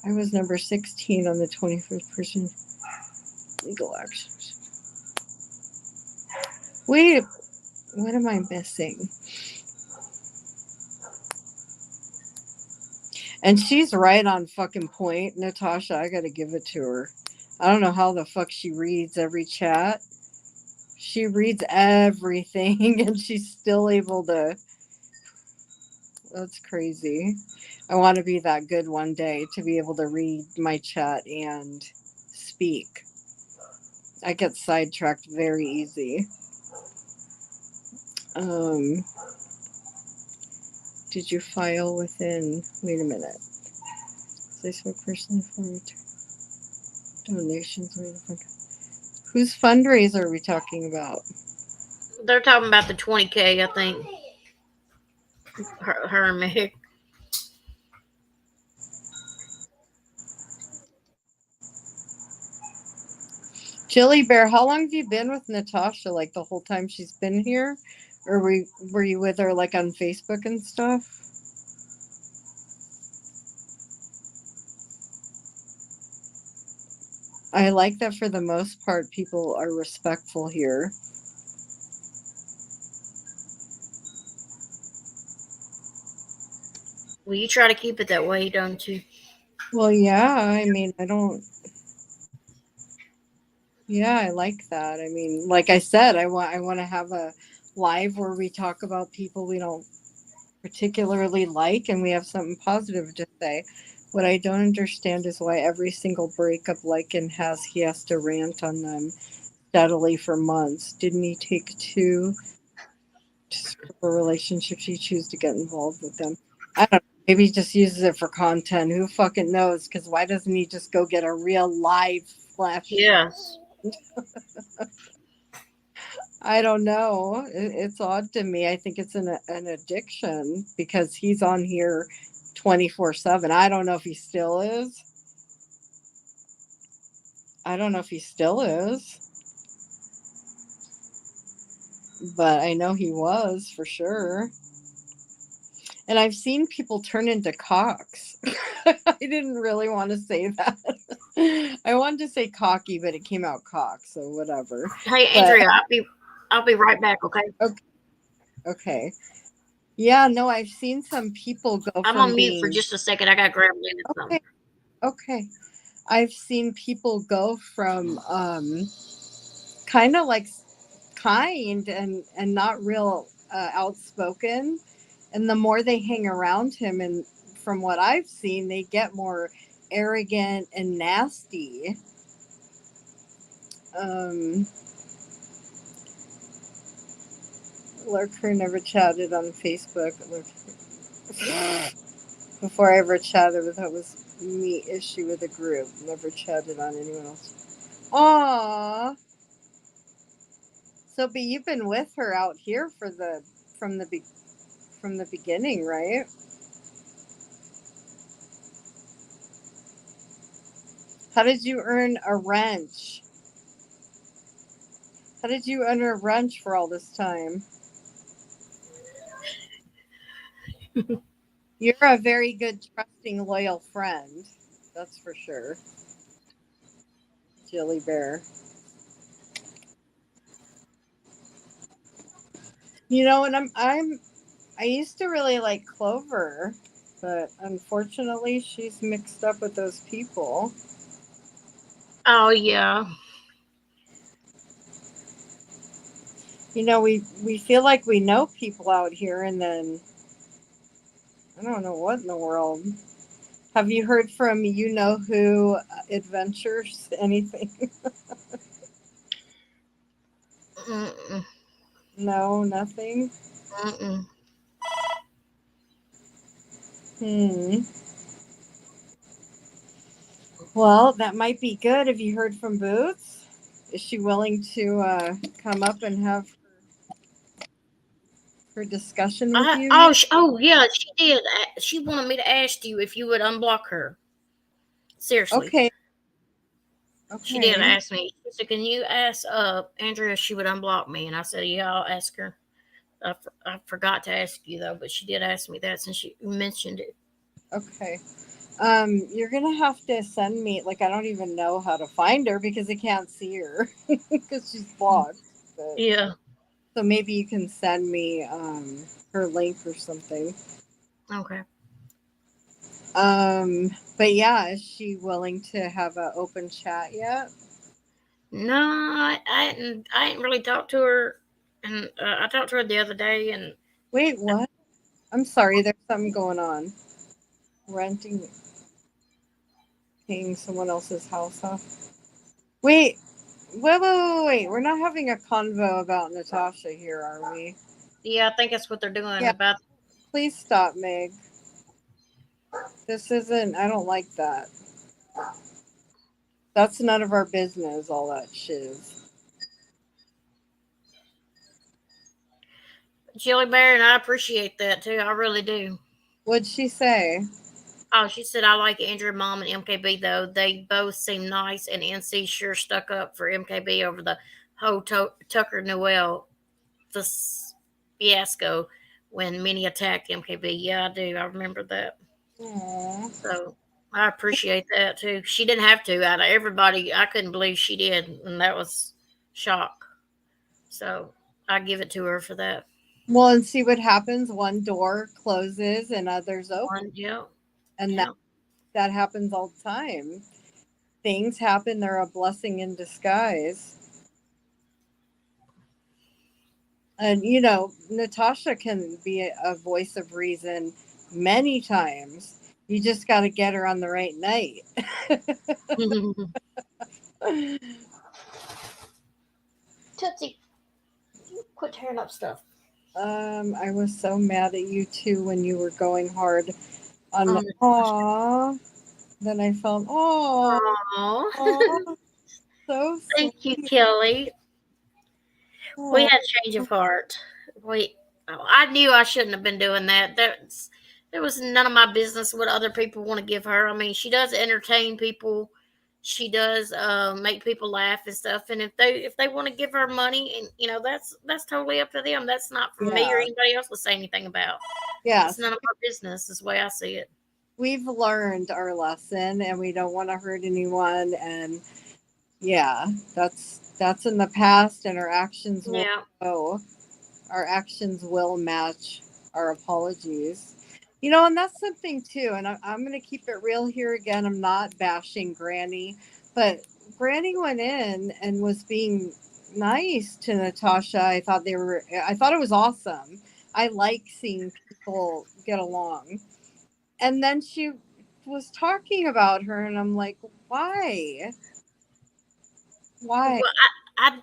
I was number 16 on the 21st person legal actions. Wait, what am I missing? And she's right on fucking point, Natasha. I gotta give it to her. I don't know how the fuck she reads every chat. She reads everything and she's still able to. That's crazy. I want to be that good one day to be able to read my chat and speak. I get sidetracked very easy. Um, did you file within? Wait a minute. Facebook personally for donations. Whose fundraiser are we talking about? They're talking about the 20K, I think. Her and Meg. Chili Bear, how long have you been with Natasha? Like the whole time she's been here? Or were you with her like on Facebook and stuff? I like that for the most part people are respectful here. Well, you try to keep it that way, don't you? Well, yeah, I mean, I don't. Yeah, I like that. I mean, like I said, I want to have a live where we talk about people we don't particularly like and we have something positive to say. What I don't understand is why every single breakup Lycan has, he has to rant on them steadily for months. Didn't he take two for relationships? You choose to get involved with them. I don't know. Maybe he just uses it for content. Who fucking knows? Because why doesn't he just go get a real live flesh? Yes. I don't know. It's odd to me. I think it's an addiction because he's on here 24/7. I don't know if he still is. I don't know if he still is, but I know he was for sure. And I've seen people turn into cocks. I didn't really want to say that. I wanted to say cocky, but it came out cock, so whatever. Hey, But Andrea, I'll be right back. Okay. okay, okay. Yeah, no, I've seen some people go I'm from on mute for being just a second. I got to grab Linda something. okay, okay. I've seen people go from kind of like kind and not real outspoken, and the more they hang around him, and from what I've seen, they get more arrogant and nasty. Um, Lurker never chatted on Facebook. Before I ever chatted with, that was me issue with a group. Never chatted on anyone else. Aww. So, but you've been with her out here for the from the from the beginning, right? How did you earn a wrench? How did you earn a wrench for all this time? You're a very good, trusting, loyal friend. That's for sure. Jilly Bear. And I used to really like Clover, but unfortunately she's mixed up with those people. Oh, yeah. We feel like we know people out here, and then I don't know what in the world. Have you heard from who adventures anything? Mm-mm. No, nothing. Mm-mm. Hmm. Well, that might be good. Have you heard from Boots? Is she willing to come up and have her discussion with you yet? Oh yeah, she did. She wanted me to ask you if you would unblock her. Seriously, Okay. she did Okay. ask me. She said, "Can you ask Andrea if she would unblock me?" And I said, "Yeah, I'll ask her." I forgot to ask you though, but she did ask me that since you mentioned it. Okay. You're gonna have to send me, like, I don't even know how to find her because I can't see her because she's blocked. But Yeah. so maybe you can send me her link or something. Okay. But yeah, is she willing to have an open chat yet? No, I hadn't really talked to her, and I talked to her the other day, and Wait, what? I'm sorry, there's something going on. Renting, paying someone else's house off. Wait, wait. We're not having a convo about Natasha here, are we? yeah, I think that's what they're doing Yeah, about. please stop, Meg. This isn't, I don't like that. That's none of our business, all that shiz. Chili Bear, and I appreciate that too. I really do. What'd she say? Oh, she said I like Andrew Mom and MKB though. They both seem nice, and NC sure stuck up for MKB over the whole Tucker Noel fiasco when many attacked MKB. Yeah, I do. I remember that. Aww. So I appreciate that too. She didn't have to. Out of everybody, I couldn't believe she did, and that was shock. So I give it to her for that. Well, and see what happens. One door closes and others open. One, yeah, And yeah. that happens all the time. Things happen, they're a blessing in disguise. And Natasha can be a voice of reason many times. You just got to get her on the right night. Tootsie, quit tearing up stuff. I was so mad at you too when you were going hard on. Um, Aw. Then I felt, oh, Aw. so Thank you, sweet. Kelly. We Aw. had change of heart. We, I knew I shouldn't have been doing that. There was none of my business what other people want to give her. I mean, she does entertain people. She does make people laugh and stuff. And if they want to give her money, and that's totally up to them. That's not for me or Yeah. anybody else to say anything about. It's Yes. none of our business. Is the way I see it. We've learned our lesson and we don't want to hurt anyone. And yeah, that's in the past, and Yeah. our actions will match our apologies. And that's something too. And I'm going to keep it real here again. I'm not bashing Granny, but Granny went in and was being nice to Natasha. I thought it was awesome. I like seeing people get along. And then she was talking about her, and I'm like, why? Why? Well, I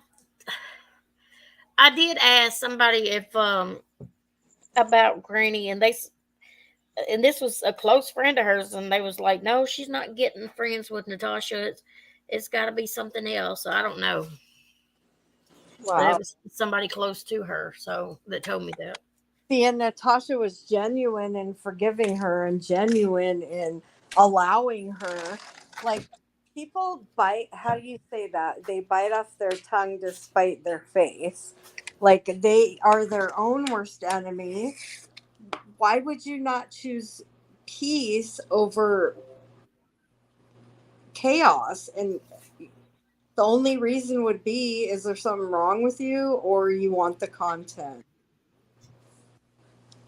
I did ask somebody if about Granny, and this was a close friend of hers, and they was like, "No, she's not getting friends with Natasha. It's got to be something else." So I don't know, but it Wow. was somebody close to her, so that told me that. See, and Natasha was genuine in forgiving her and genuine in allowing her. Like, people bite, how do you say that? They bite off their tongue to spite their face. Like, they are their own worst enemy. Why would you not choose peace over chaos? And the only reason would be, is there something wrong with you or you want the content?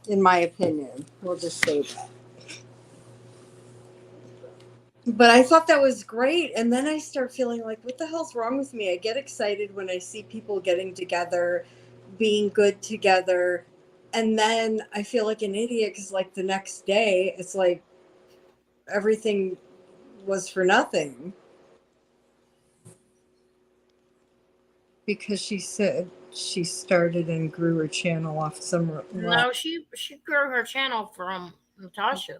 In my opinion, we'll just say that. But I thought that was great. And then I start feeling like, what the hell's wrong with me? I get excited when I see people getting together, being good together. And then I feel like an idiot because, like, the next day, it's like everything was for nothing because she said she started and grew her channel off some. No, she grew her channel from Natasha.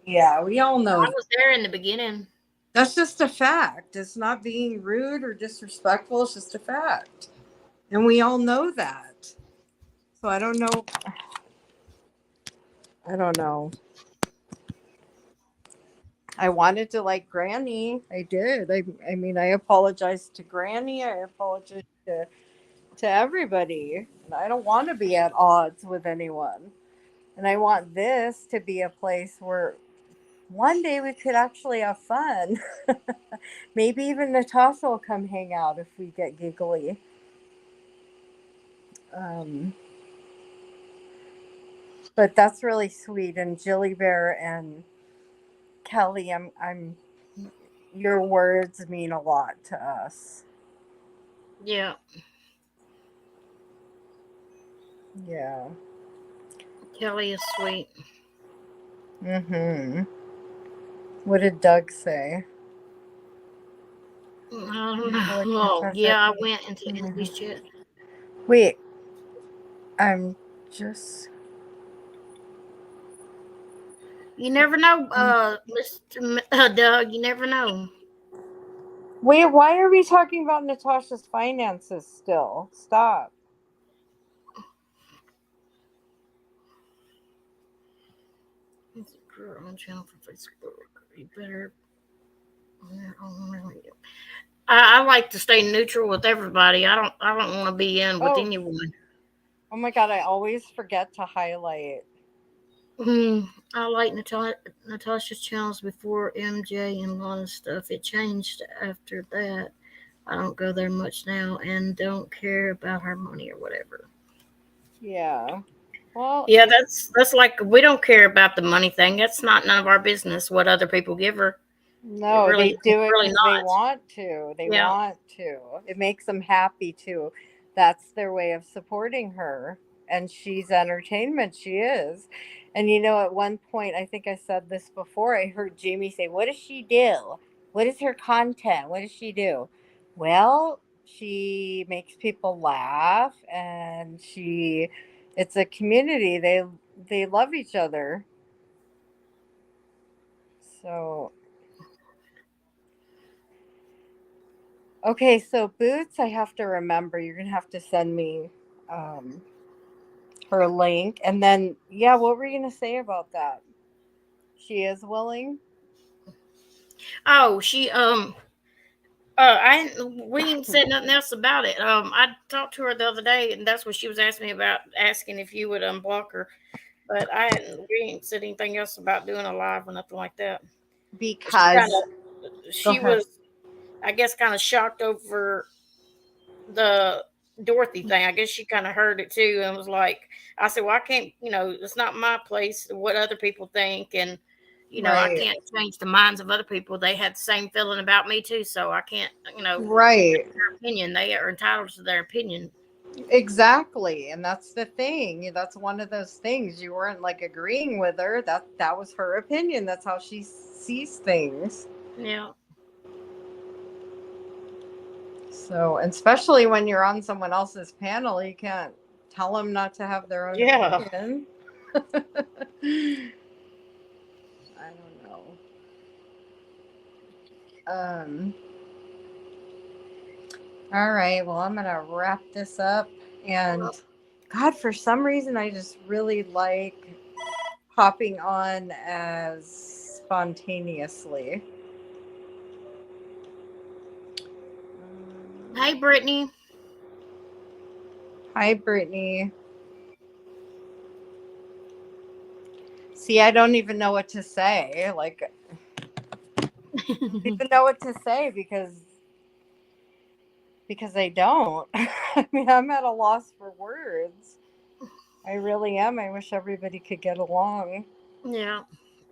Yeah, we all know I that. was there in the beginning. That's just a fact. It's not being rude or disrespectful. It's just a fact. And we all know that. So I don't know. I don't know. I wanted to like Granny. I did. I mean, I apologized to Granny. I apologized to everybody. And I don't want to be at odds with anyone. And I want this to be a place where one day we could actually have fun. Maybe even Natasha will come hang out if we get giggly. Um, but that's really sweet. And Jilly Bear and Kelly, your words mean a lot to us. Yeah. Yeah. Kelly is sweet. Mm-hmm. What did Doug say? I don't know. Oh, yeah, I went into Andy's chat. Wait, I'm just. You never know, Mr. Doug. You never know. Wait, why are we talking about Natasha's finances still? Stop. It's a girl on channel for Facebook. You better. I like to stay neutral with everybody. I don't want to be in with Oh, anyone. oh my God! I always forget to highlight. I like Natasha's channels before MJ and a lot of stuff. It changed after that. I don't go there much now and don't care about her money or whatever. Yeah. Well, Yeah, that's like we don't care about the money thing. That's not none of our business what other people give her. It no, really, they it's do it really because they not. want to. They Yeah, want to. It makes them happy too. That's their way of supporting her. And she's entertainment. She is. And at one point, I think I said this before, I heard Jamie say, "What does she do? What is her content? What does she do?" Well, she makes people laugh and it's a community. They love each other. So okay, so Boots, I have to remember. You're gonna have to send me um, her link, and then yeah, what were you gonna say about that? She is willing. Oh, we ain't said nothing else about it. I talked to her the other day, and that's what she was asking me about, asking if you would unblock her. But we ain't said anything else about doing a live or nothing like that. She kind Because of, go she ahead. was, I guess, kind of shocked over the Dorothy thing. I guess she kind of heard it too and was like, I said, well, I can't, it's not my place what other people think. And, I Right, can't change the minds of other people. They had the same feeling about me too. So I can't, right, their opinion. They are entitled to their opinion. exactly, and that's the thing. That's one of those things. You weren't like agreeing with her. That was her opinion. That's how she sees things. Yeah. So, and especially when you're on someone else's panel, you can't tell them not to have their own Yeah. opinion. I don't know. Um, all right. Well, I'm going to wrap this up. And God, for some reason, I just really like hopping on as spontaneously. Hey, Brittany. Hi, Brittany. See, I don't even know what to say. Like, I don't even know what to say because I don't. I mean, I'm at a loss for words. I really am. I wish everybody could get along. Yeah.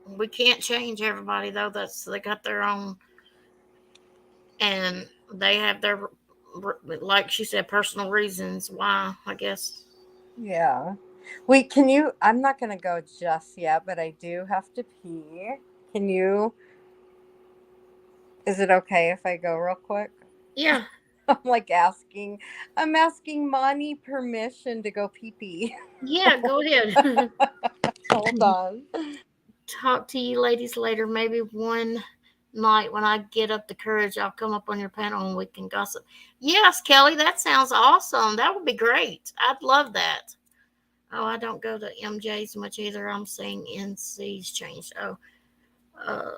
We can't change everybody though. They got their own, and they have their, like she said, personal reasons why, I guess. Yeah. Wait, I'm not going to go just yet, but I do have to pee. Can you? Is it okay if I go real quick? Yeah. I'm asking Monty permission to go pee pee. Yeah, go ahead. Hold on. Talk to you ladies later. Maybe one night when I get up the courage, I'll come up on your panel and we can gossip. Yes, Kelly, that sounds awesome. That would be great. I'd love that. Oh, I don't go to MJ's much either. I'm seeing NC's changed. Oh, uh,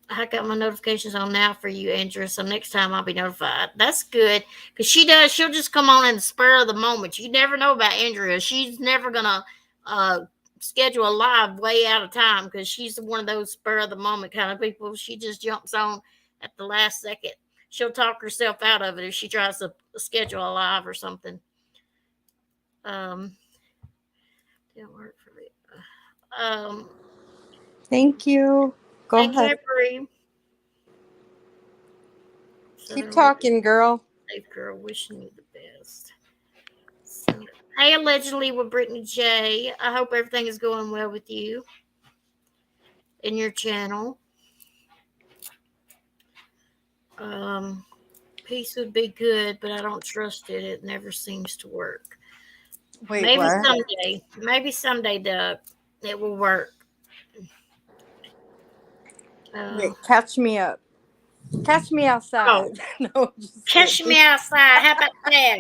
I got my notifications on now for you, Andrew. So next time I'll be notified. That's good because she does. She'll just come on in the spur of the moment. You never know about Andrea. She's never gonna uh, schedule a live way out of time because she's one of those spur of the moment kind of people. She just jumps on at the last second. She'll talk herself out of it if she tries to schedule a live or something. Um, didn't work for me. Um, Thank you. Go thank you, ahead. Bree. Keep talking, girl. Safe girl, wishing you the best. So, hey, allegedly with Brittany J. I hope everything is going well with you in your channel. Peace would be good, but I don't trust it. It never seems to work. Wait, Maybe what? someday. Maybe someday, Doug, it will work. Wait, catch me up. Catch me outside. No, just catch kidding. Me outside. How about that?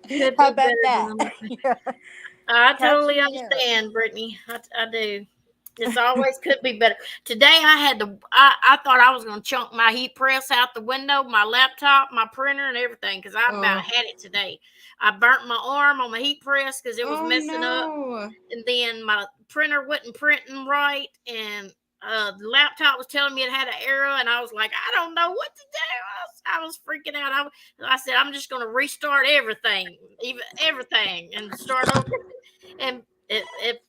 How about that? Yeah. I totally understand, Brittany. I do. This always could be better. Today I had to. I thought I was going to chunk my heat press out the window, my laptop, my printer, and everything because I about had it today. I burnt my arm on the heat press because it was messing up, and then my printer wasn't printing right, and the laptop was telling me it had an error, and I was like, I don't know what to do. I was freaking out. I said, I'm just going to restart everything, and start over. And it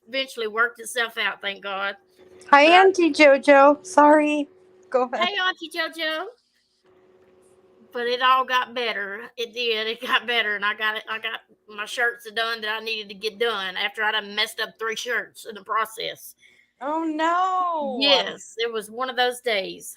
eventually worked itself out, thank God. Hi, Auntie JoJo. Sorry. Go ahead. Hey, Auntie JoJo. But it all got better. It did. It got better, and I got it. I got my shirts done that I needed to get done after I done messed up 3 shirts in the process. Oh no! Yes, it was one of those days.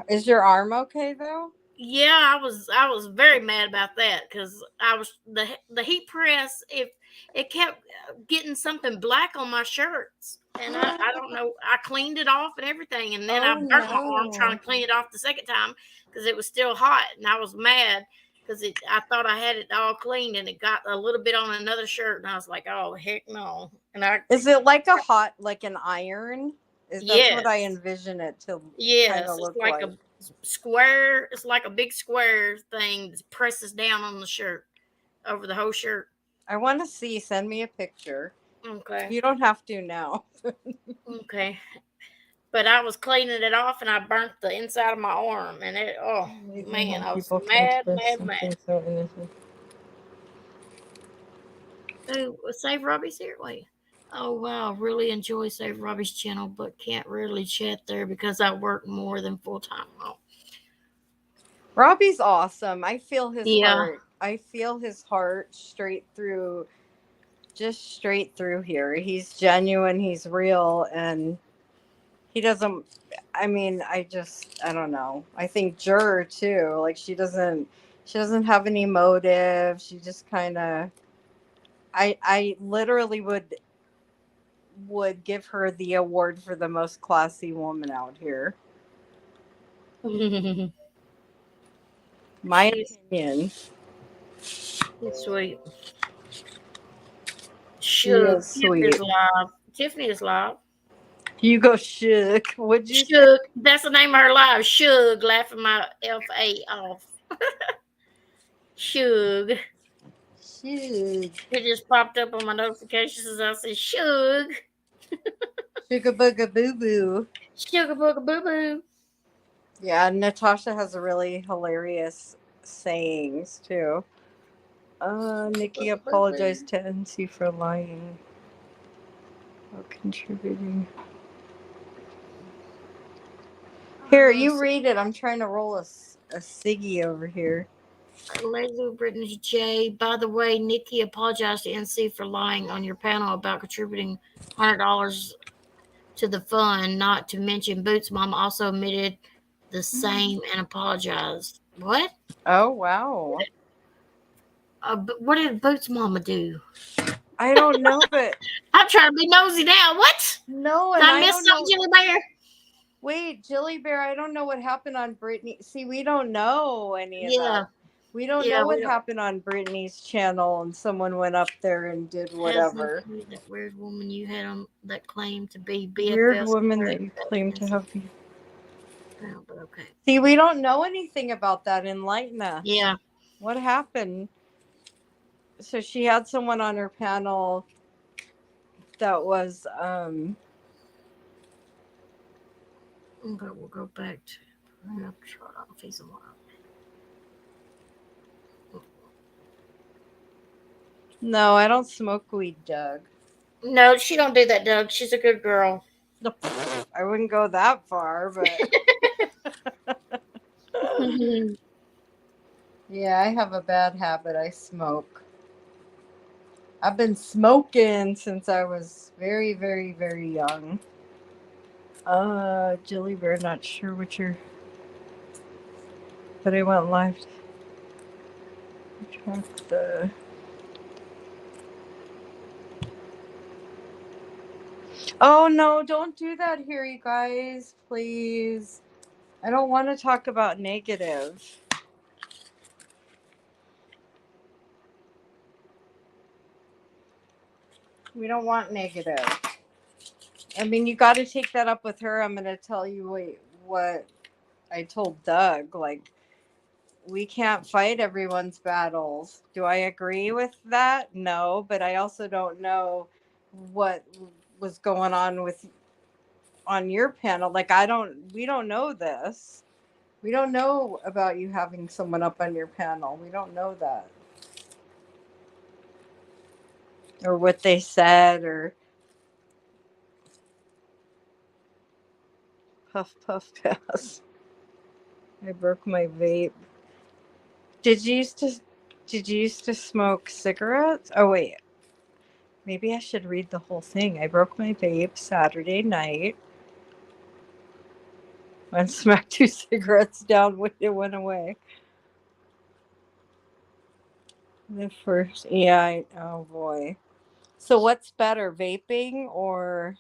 Is your arm okay though? Yeah, I was very mad about that because I was the heat press. If it kept getting something black on my shirts, and I don't know. I cleaned it off and everything, and then I burnt my arm trying to clean it off the second time because it was still hot, and I was mad because I thought I had it all cleaned, and it got a little bit on another shirt, and I was like, oh heck no! And is it like a hot, like an iron? That's what I envision it to kind of look like. A square. It's like a big square thing that presses down on the shirt over the whole shirt. I want to see. Send me a picture. Okay. You don't have to now. Okay. But I was cleaning it off and I burnt the inside of my arm, and it. Oh man, I was mad. So innocent. Oh, Save Robbie's here. Wait. Oh wow, really enjoy Save Robbie's channel, but can't really chat there because I work more than full time. Oh. Robbie's awesome. I feel his heart. I feel his heart straight through, just straight through here. He's genuine. He's real, and he doesn't. I mean, I don't know. I think Jur too. Like she doesn't have any motive. She just kind of. I literally would give her the award for the most classy woman out here. My opinion. It's sweet. Shook. Tiffany is live. You go shook. Would you? Shook. That's the name of her live. Shook. Laughing my FA off. Shook. It just popped up on my notifications as I said, Shug. Sugar booga boo boo. Sugar booga boo boo. Yeah, Natasha has really hilarious sayings too. Nikki apologized to NC for lying. Or contributing. Here, you read it. I'm trying to roll a ciggy over here. Lazy Brittany J. By the way, Nikki apologized to NC for lying on your panel about contributing $100 to the fund. Not to mention, Boots Mom also admitted the same and apologized. What? Oh wow! What did Boots Mama do? I don't know, but I'm trying to be nosy now. What? No, and I missed something, Jelly Bear. Wait, Jilly Bear, I don't know what happened on Brittany. See, we don't know any of Yeah, that. We don't yeah, know we what don't. happened on Brittany's channel and someone went up there and did Has nothing whatever. to do with that weird woman you had on that claimed to be Weird BFFs with woman her that you claim to have. now, but okay. See, we don't know anything about that. Enlighten us. Yeah. What happened? So she had someone on her panel that was Okay, we'll go back to. I'm gonna shut off. He's a lot. no, I don't smoke weed, Doug. No, she don't do that, Doug. She's a good girl. I wouldn't go that far, but yeah, I have a bad habit. I smoke. I've been smoking since I was very, very, very young. Jilly Bear, not sure what you're, but I went live. Track the. Oh no, don't do that here, you guys, please. I don't want to talk about negative. We don't want negative. I mean, you got to take that up with her. I'm going to tell you what I told Doug. Like, we can't fight everyone's battles. Do I agree with that? No, but I also don't know what was going on your panel. Like, we don't know this. We don't know about you having someone up on your panel. We don't know that. Or what they said, or puff, puff, pass. I broke my vape. Did you used to smoke cigarettes? Oh wait. Maybe I should read the whole thing. I broke my vape Saturday night. And smacked 2 cigarettes down when it went away. The first, yeah, oh boy. So what's better, vaping or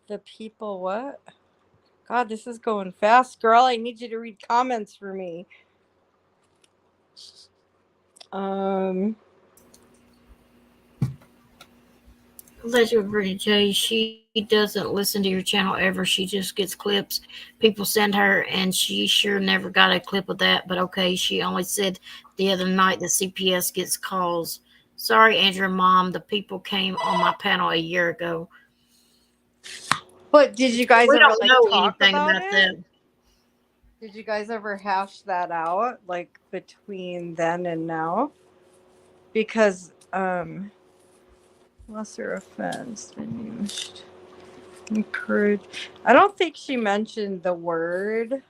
the people? What? God, this is going fast, girl. I need you to read comments for me. Um, Legend Pretty J, she doesn't listen to your channel ever. She just gets clips people send her, and she sure never got a clip of that. But okay, she only said the other night that CPS gets calls. Sorry, Andrew, Mom, the people came on my panel a year ago. but did you guys We ever don't like know talk anything about about it? that. Did you guys ever hash that out, like between then and now? Because lesser offense been used. Encourage. I don't think she mentioned the word.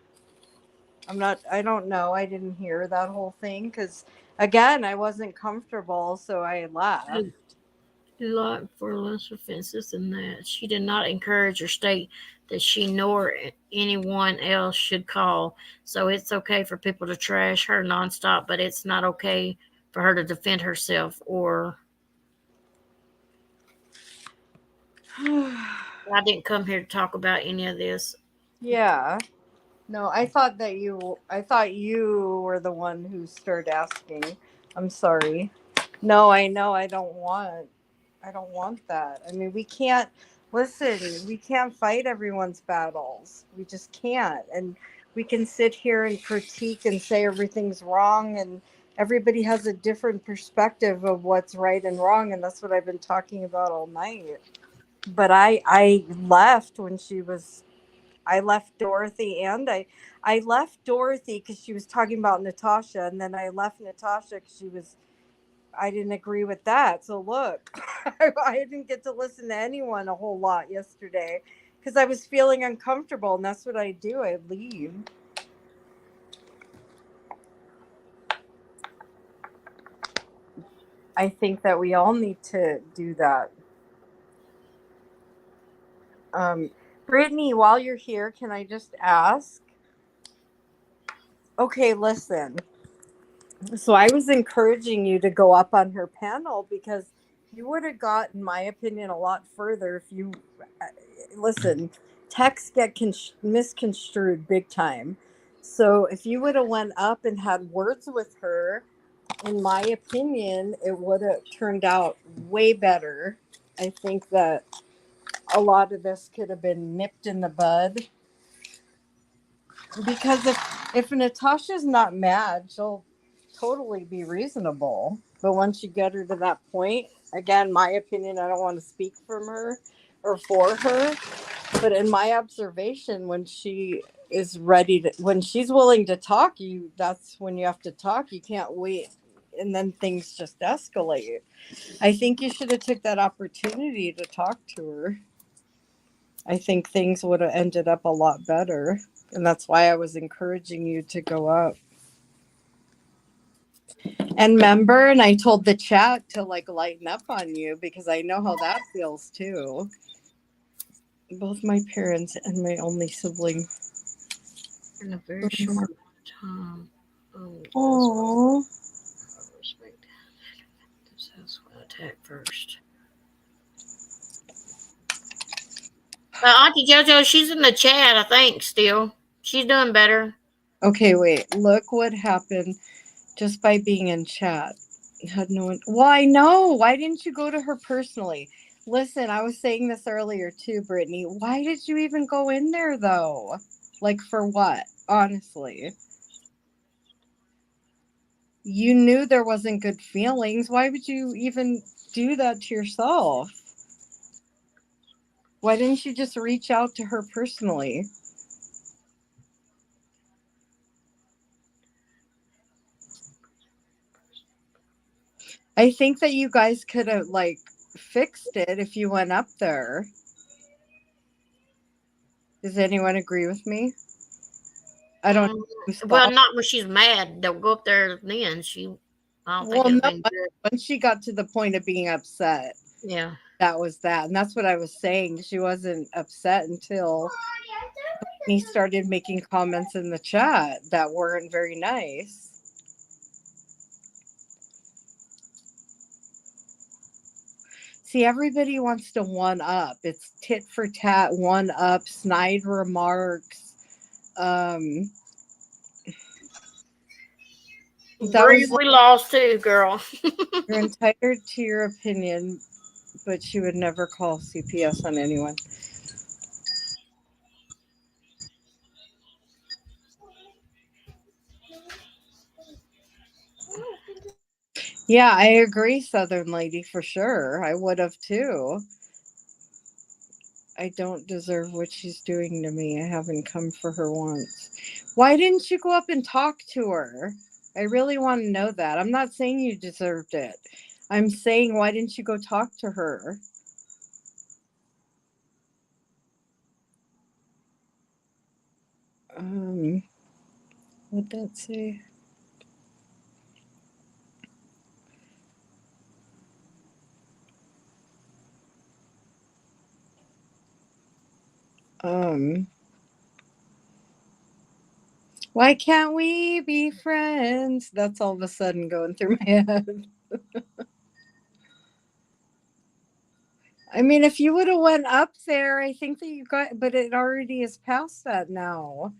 I don't know. I didn't hear that whole thing because, again, I wasn't comfortable, so I left. A lot for less offenses than that. She did not encourage or state that she nor anyone else should call. So it's okay for people to trash her nonstop, but it's not okay for her to defend herself or I didn't come here to talk about any of this. Yeah. No, I thought you were the one who started asking. I'm sorry. No, I know I don't want that. I mean, we can't listen, we can't fight everyone's battles. We just can't. And we can sit here and critique and say everything's wrong and everybody has a different perspective of what's right and wrong, and that's what I've been talking about all night. But I left when she was I left Dorothy and I left Dorothy because she was talking about Natasha, and then I left Natasha because I didn't agree with that. So look, I didn't get to listen to anyone a whole lot yesterday because I was feeling uncomfortable, and that's what I do. I leave. I think that we all need to do that. Um, Brittany, while you're here, can I just ask? Okay, listen. So I was encouraging you to go up on her panel because you would have got, in my opinion, a lot further if you listen. texts get misconstrued big time. So if you would have went up and had words with her, in my opinion, it would have turned out way better. I think that a lot of this could have been nipped in the bud, because if Natasha's not mad, she'll totally be reasonable. But once you get her to that point, again, my opinion, I don't want to speak from her or for her, but in my observation, when she is ready to, when she's willing to talk, that's when you have to talk. You can't wait, and then things just escalate. I think you should have took that opportunity to talk to her. I think things would have ended up a lot better. And that's why I was encouraging you to go up. And remember, and I told the chat to like lighten up on you, because I know how that feels too. Both my parents and my only sibling. In a very short time. Oh. This house will attack first. Auntie JoJo, she's in the chat, I think, still. She's doing better. Okay, wait. Look what happened just by being in chat. Had no one. Well, I know. Why didn't you go to her personally? Listen, I was saying this earlier too, Brittany. Why did you even go in there though? Like for what? Honestly. You knew there wasn't good feelings. Why would you even do that to yourself? Why didn't you just reach out to her personally? I think that you guys could have like fixed it if you went up there. Does anyone agree with me? I don't know. Well, not when she's mad. They'll go up there then. I don't think it'd been good. Once she got to the point of being upset. Yeah. That was that. And that's what I was saying. She wasn't upset until he started making comments in the chat that weren't very nice. See, everybody wants to one up. It's tit for tat, one up, snide remarks. We lost too, girl. You're entitled to your opinion, but she would never call CPS on anyone. Yeah, I agree, Southern Lady, for sure. I would have too. I don't deserve what she's doing to me. I haven't come for her once. Why didn't you go up and talk to her? I really want to know that. I'm not saying you deserved it. I'm saying, why didn't you go talk to her? What'd that say? Why can't we be friends? That's all of a sudden going through my head. I mean, if you would have went up there, I think that you got, but it already is past that now.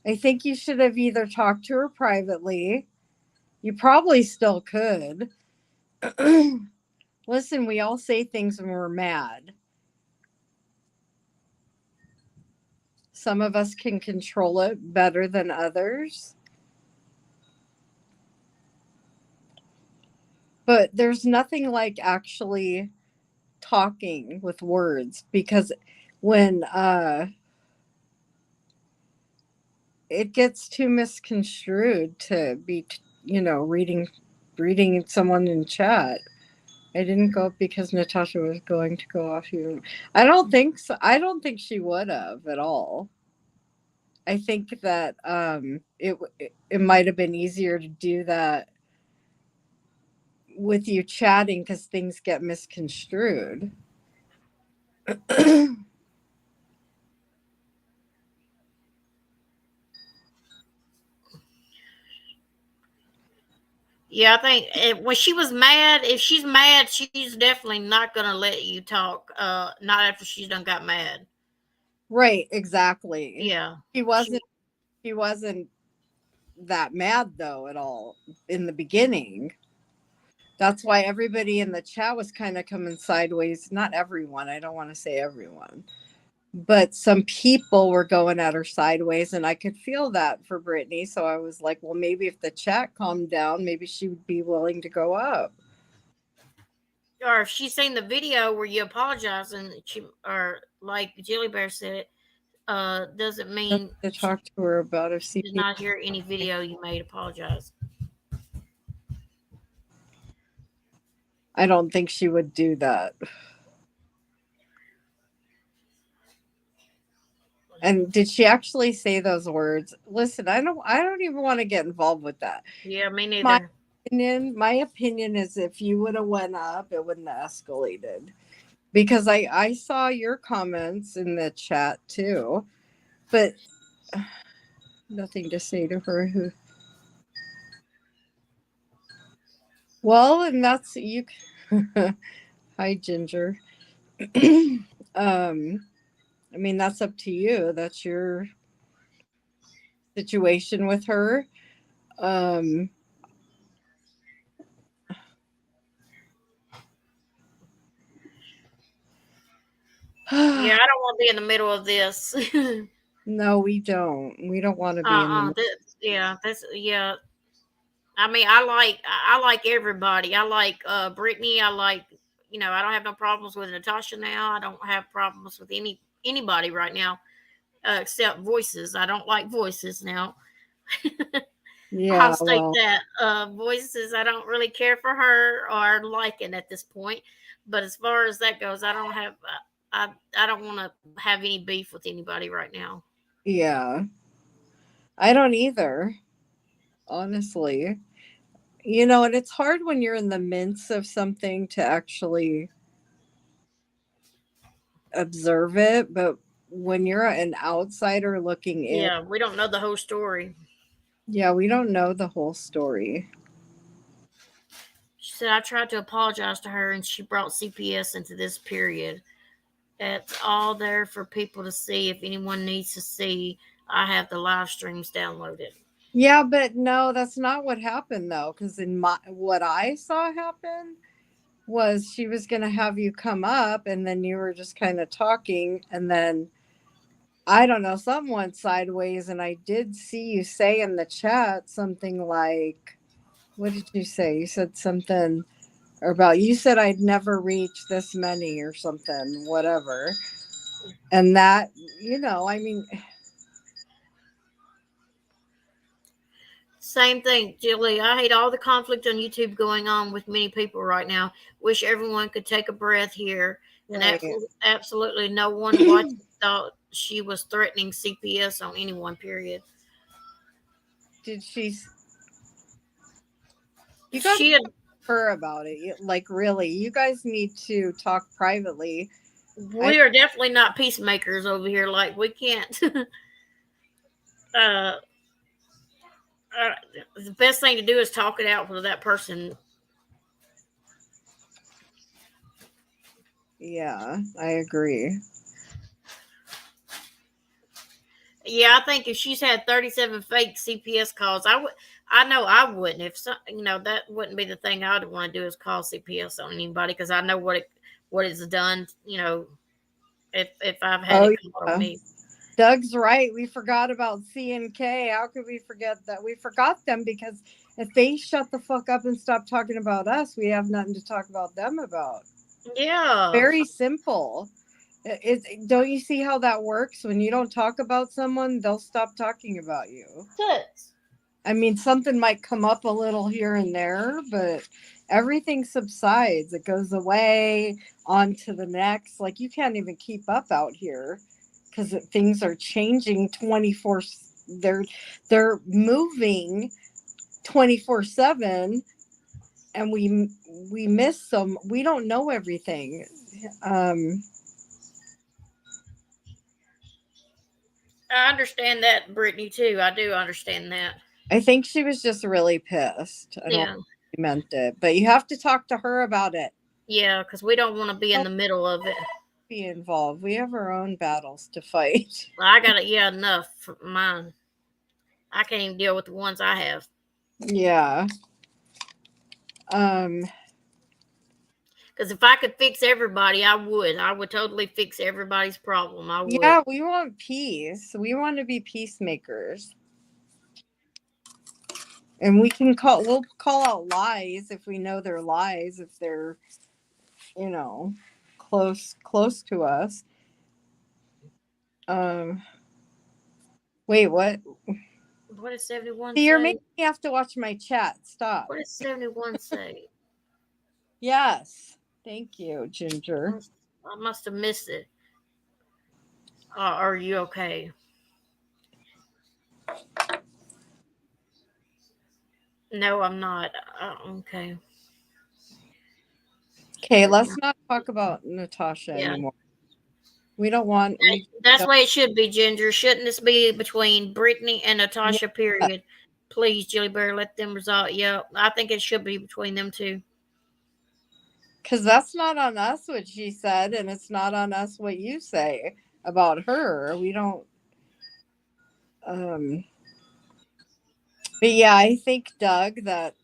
I think you should have either talked to her privately. You probably still could. Listen, we all say things when we're mad. Some of us can control it better than others. But there's nothing like actually talking with words, because when it gets too misconstrued to be, reading someone in chat. I didn't go up because Natasha was going to go off you. I don't think so. I don't think she would have at all. I think that it might have been easier to do that with you chatting, because things get misconstrued. Yeah, I think when she was mad, if she's mad, she's definitely not going to let you talk. Not after she's done got mad. Right, exactly. Yeah. He She, wasn't that mad though at all in the beginning. That's why everybody in the chat was kind of coming sideways. Not everyone, I don't want to say everyone, but some people were going at her sideways, and I could feel that for Brittany. So I was like, well, maybe if the chat calmed down, maybe she would be willing to go up. or if she's seen the video where you apologize and she, or like Jelly Bear said, doesn't mean To she talk to her about if did CP. not hear any video you made apologize. I don't think she would do that. And did she actually say those words? Listen, I don't even want to get involved with that. Yeah, me My neither. opinion is if you would have went up, it wouldn't have escalated. Because I saw your comments in the chat too, but nothing to say to her who. Well, and that's you. Hi, Ginger. I mean, that's up to you. That's your situation with her. Um, Yeah, I don't want to be in the middle of this. no, we don't. We don't want to be in the. Yeah, that's yeah. I mean, I like everybody. I like Brittany. I like, I don't have no problems with Natasha now. I don't have problems with anybody right now, except voices. I don't like voices now. I'll Yeah, state well, that voices. I don't really care for her or liking at this point. But as far as that goes, I don't have. I don't want to have any beef with anybody right now. yeah. I don't either, honestly. And it's hard when you're in the midst of something to actually observe it, but when you're an outsider looking in, Yeah, we don't know the whole story. yeah, we don't know the whole story. She said, I tried to apologize to her and she brought CPS into this period. It's all there for people to see. If anyone needs to see, I have the live streams downloaded. Yeah, but no, that's not what happened though, because in my what I saw happen was she was going to have you come up, and then you were just kind of talking, and then I don't know, something went sideways, and I did see you say in the chat something like, what did you say? You said something about, you said I'd never reach this many or something, whatever. And that, I mean, Same thing, Julie. I hate all the conflict on YouTube going on with many people right now. Wish everyone could take a breath here. And right. absolutely no one watching thought she was threatening CPS on anyone, period. Did she, you got to She had, talk to her about it. Like, really, you guys need to talk privately. I, we are definitely not peacemakers over here. Like, we can't. uh, uh, the best thing to do is talk it out with that person. yeah, I agree. Yeah, I think if she's had 37 fake CPS calls, I would. I know I wouldn't. If that wouldn't be the thing I would want to do is call CPS on anybody because I know what it's done. If I've had Oh, it called on yeah. me. Doug's right. We forgot about C and K. How could we forget that? We forgot them because if they shut the fuck up and stop talking about us, we have nothing to talk about them about. Yeah. Very simple. Don't you see how that works? When you don't talk about someone, they'll stop talking about you. Toots. I mean, something might come up a little here and there, but everything subsides. It goes away on to the next. Like, you can't even keep up out here because things are changing 24. They're moving 24/7, and we miss some. We don't know everything. Um, I understand that, Brittany, too. I do understand that. I think she was just really pissed. I don't Yeah. think she meant it, but you have to talk to her about it. Yeah, because we don't want to be in the middle of it. be involved. We have our own battles to fight. I got enough for mine. I can't even deal with the ones I have. Yeah. Because if I could fix everybody, I would. I would totally fix everybody's problem. I would. Yeah, we want peace. We want to be peacemakers. And we'll call out lies if we know they're lies, if they're, close to us. Wait, what? What does 71 You're say? making me have to watch my chat. Stop. What does 71 say? Yes. Thank you, Ginger. I must have missed it. Are you okay? No, I'm not. Okay. Okay, let's not talk about Natasha anymore. We don't want. That's the way it should be, Ginger. Shouldn't this be between Brittany and Natasha? Period. Please, Jilly Bear, let them resolve. Yeah, I think it should be between them two. Because that's not on us what she said, and it's not on us what you say about her. We don't. But yeah, I think, Doug, that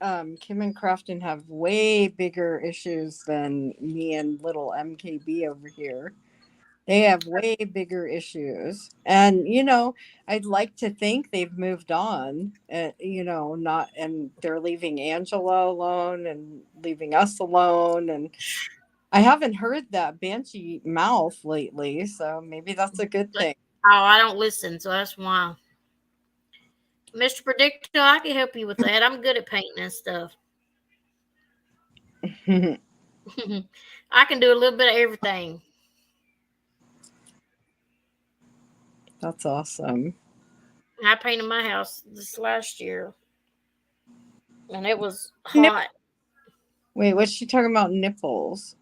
Kim and Crofton have way bigger issues than me and little MKB over here. They have way bigger issues. And, I'd like to think they've moved on, and they're leaving Angela alone and leaving us alone. And I haven't heard that banshee mouth lately, so maybe that's a good thing. Oh, I don't listen, so that's why. Mr. Predictor, I can help you with that. I'm good at painting and stuff. I can do a little bit of everything. That's awesome. I painted my house this last year, and it was hot. Wait, what's she talking about? Nipples?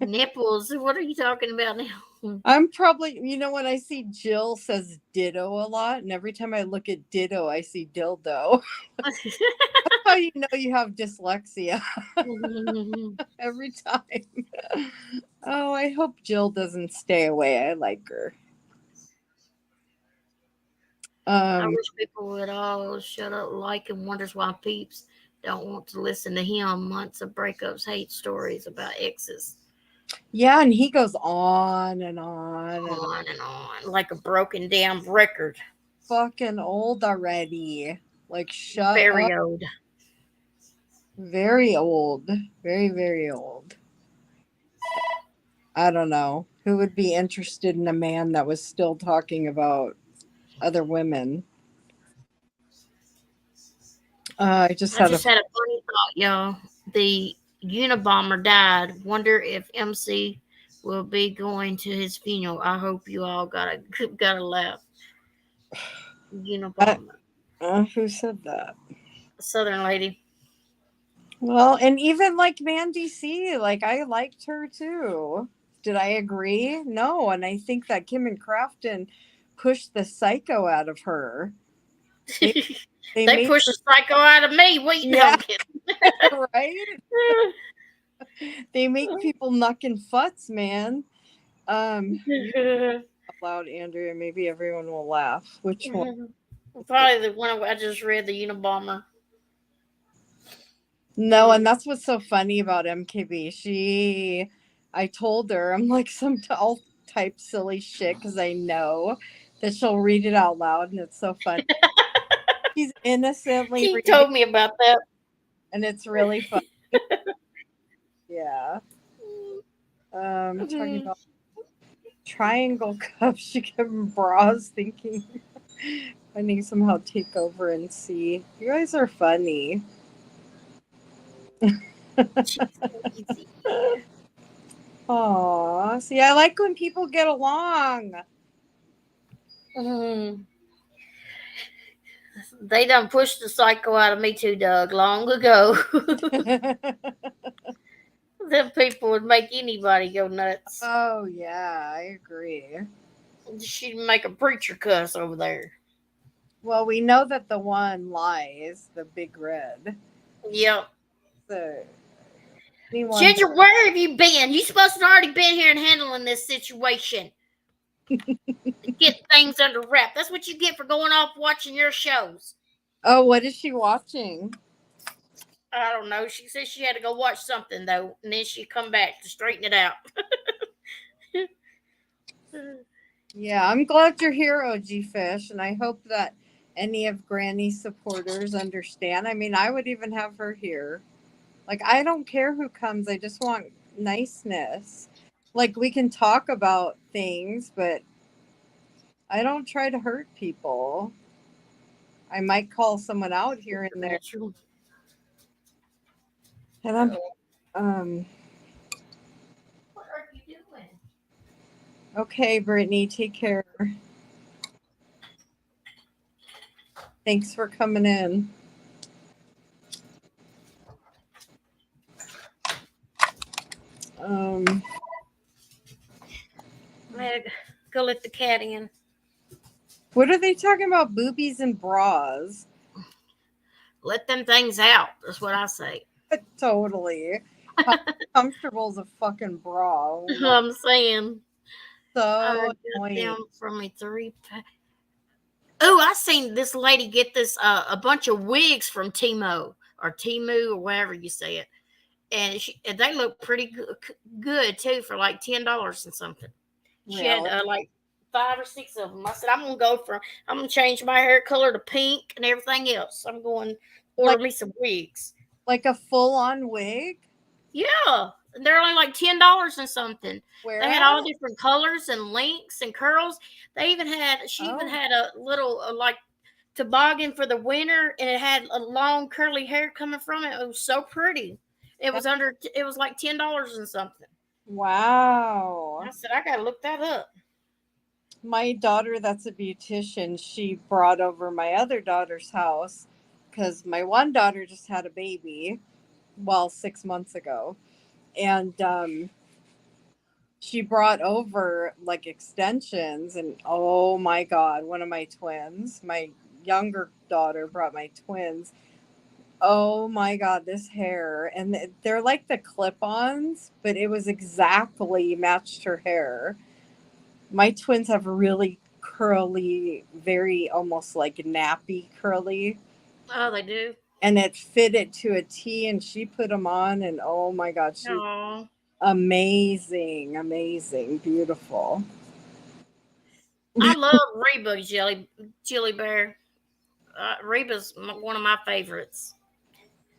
Nipples? What are you talking about now? I'm probably, when I see Jill says ditto a lot, and every time I look at ditto, I see dildo. That's how you know you have dyslexia. Every time. Oh, I hope Jill doesn't stay away. I like her. I wish people would all shut up like and wonders why peeps don't want to listen to him. Months of breakups, hate stories about exes. Yeah, and he goes on and on and on like a broken down record. Fucking old already. Like, shut Very up. old. Very old. Very, very old. I don't know. Who would be interested in a man that was still talking about other women? I just had a funny thought, y'all. The Unabomber died. Wonder if MC will be going to his funeral. I hope you all got a laugh. Unabomber. Who said that? A Southern lady. Well, and even like Mandy C, like, I liked her too. Did I agree? No, and I think that Kim and Crofton pushed the psycho out of her. They pushed the psycho out of me. What you know? Right? They make people knucking futs, man. Loud, Andrea. Maybe everyone will laugh. Which one? Probably the one I just read, the Unabomber. No, and that's what's so funny about MKB. I told her, I'm like, I'll type silly shit because I know that she'll read it out loud, and it's so funny. She's innocently. He told me about that, and it's really funny. Yeah. Talking about triangle cups. She kept bras, thinking I need somehow take over and see. You guys are funny. Aw, see, I like when people get along. They done pushed the psycho out of me too, Doug, long ago. Them people would make anybody go nuts. Oh, yeah, I agree. She'd make a preacher cuss over there. Well, we know that the one lies, the big red. Yep. So, Anyone. Ginger, where have you been? You supposed to have already been here and handling this situation. Get things under wrap. That's what you get for going off watching your shows. Oh, what is she watching? I don't know. She said she had to go watch something though, and then she come back to straighten it out. Yeah, I'm glad you're here, OG Fish, and I hope that any of Granny's supporters understand. I mean, I would even have her here. Like, I don't care who comes. I just want niceness. Like, we can talk about things, but I don't try to hurt people. I might call someone out here and there. And What are you doing? okay, Brittany, take care. Thanks for coming in. I'm gonna go let the cat in. What are they talking about? Boobies and bras? Let them things out. That's what I say. Totally. How comfortable is a fucking bra? Oh my- I'm saying. so I got annoying. them from me 3 Oh, I seen this lady get this a bunch of wigs from Timo or Timu or whatever you say it, and they look pretty good too for like $10 and something. She had Really? like 5 or 6 of them. I said I'm gonna change my hair color to pink and everything else. I'm going order me some wigs. Like a full-on wig? Yeah, they're only like $10 and something. Where They had all different colors and lengths and curls. She even had a little like toboggan for the winter, and it had a long curly hair coming from it. It was so pretty. It was like $10 and something. Wow. I said I gotta look that up. My daughter, that's a beautician, she brought over my other daughter's house because my one daughter just had a baby, well, 6 months ago. And she brought over like extensions, and oh my God, one of my twins, my younger daughter brought my twins. Oh my God, this hair. And they're like the clip ons, but it was exactly matched her hair. My twins have really curly, very almost like nappy curly. Oh, they do. And it fitted to a T, and she put them on, and oh my God, she's Oh, amazing, amazing, beautiful. I love Reba Chili Bear. Reba's one of my favorites.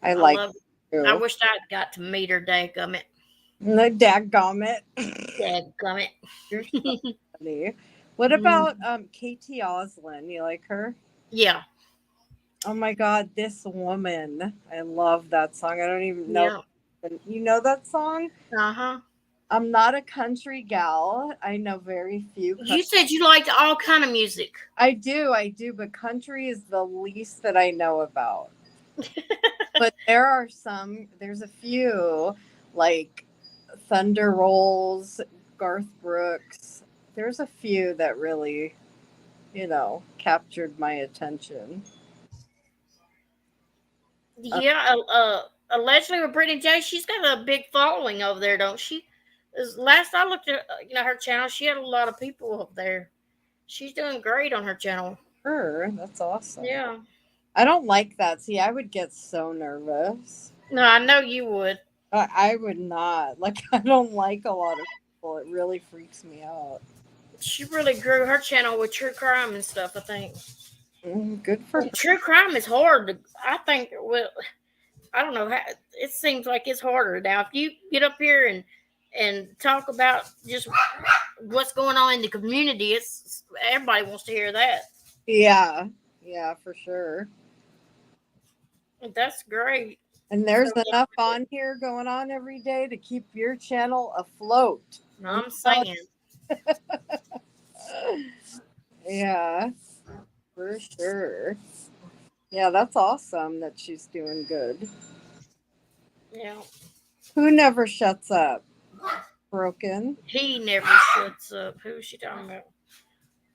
I I like love. it I too. wished I got to meet her. Dadgummit. No, dadgummit. Dadgummit. You're so funny. What Mm, about Katie Oslin? You like her? yeah. Oh my God, this woman. I love that song. I don't even know. Yeah. You know that song? Uh-huh. I'm not a country gal. I know very few. You said you liked all kind of music. I do, but country is the least that I know about. But there's a few, like Thunder Rolls, Garth Brooks. There's a few that really, captured my attention. Yeah, allegedly with Brittany J, she's got a big following over there, don't she? Last I looked at her channel, she had a lot of people up there. She's doing great on her channel. Sure, that's awesome. Yeah. I don't like that. See, I would get so nervous. No, I know you would. I would not. Like, I don't like a lot of people. It really freaks me out. She really grew her channel with true crime and stuff, I think. Good for her. True crime is hard. I think, well, I don't know how, it seems like it's harder now. If you get up here and talk about just what's going on in the community, it's everybody wants to hear that. Yeah, for sure. That's great. And there's enough on here going on every day to keep your channel afloat. I'm saying. Yeah, for sure. Yeah, that's awesome that she's doing good. Yeah. Who never shuts up? Broken. He never shuts up. Who is she talking about?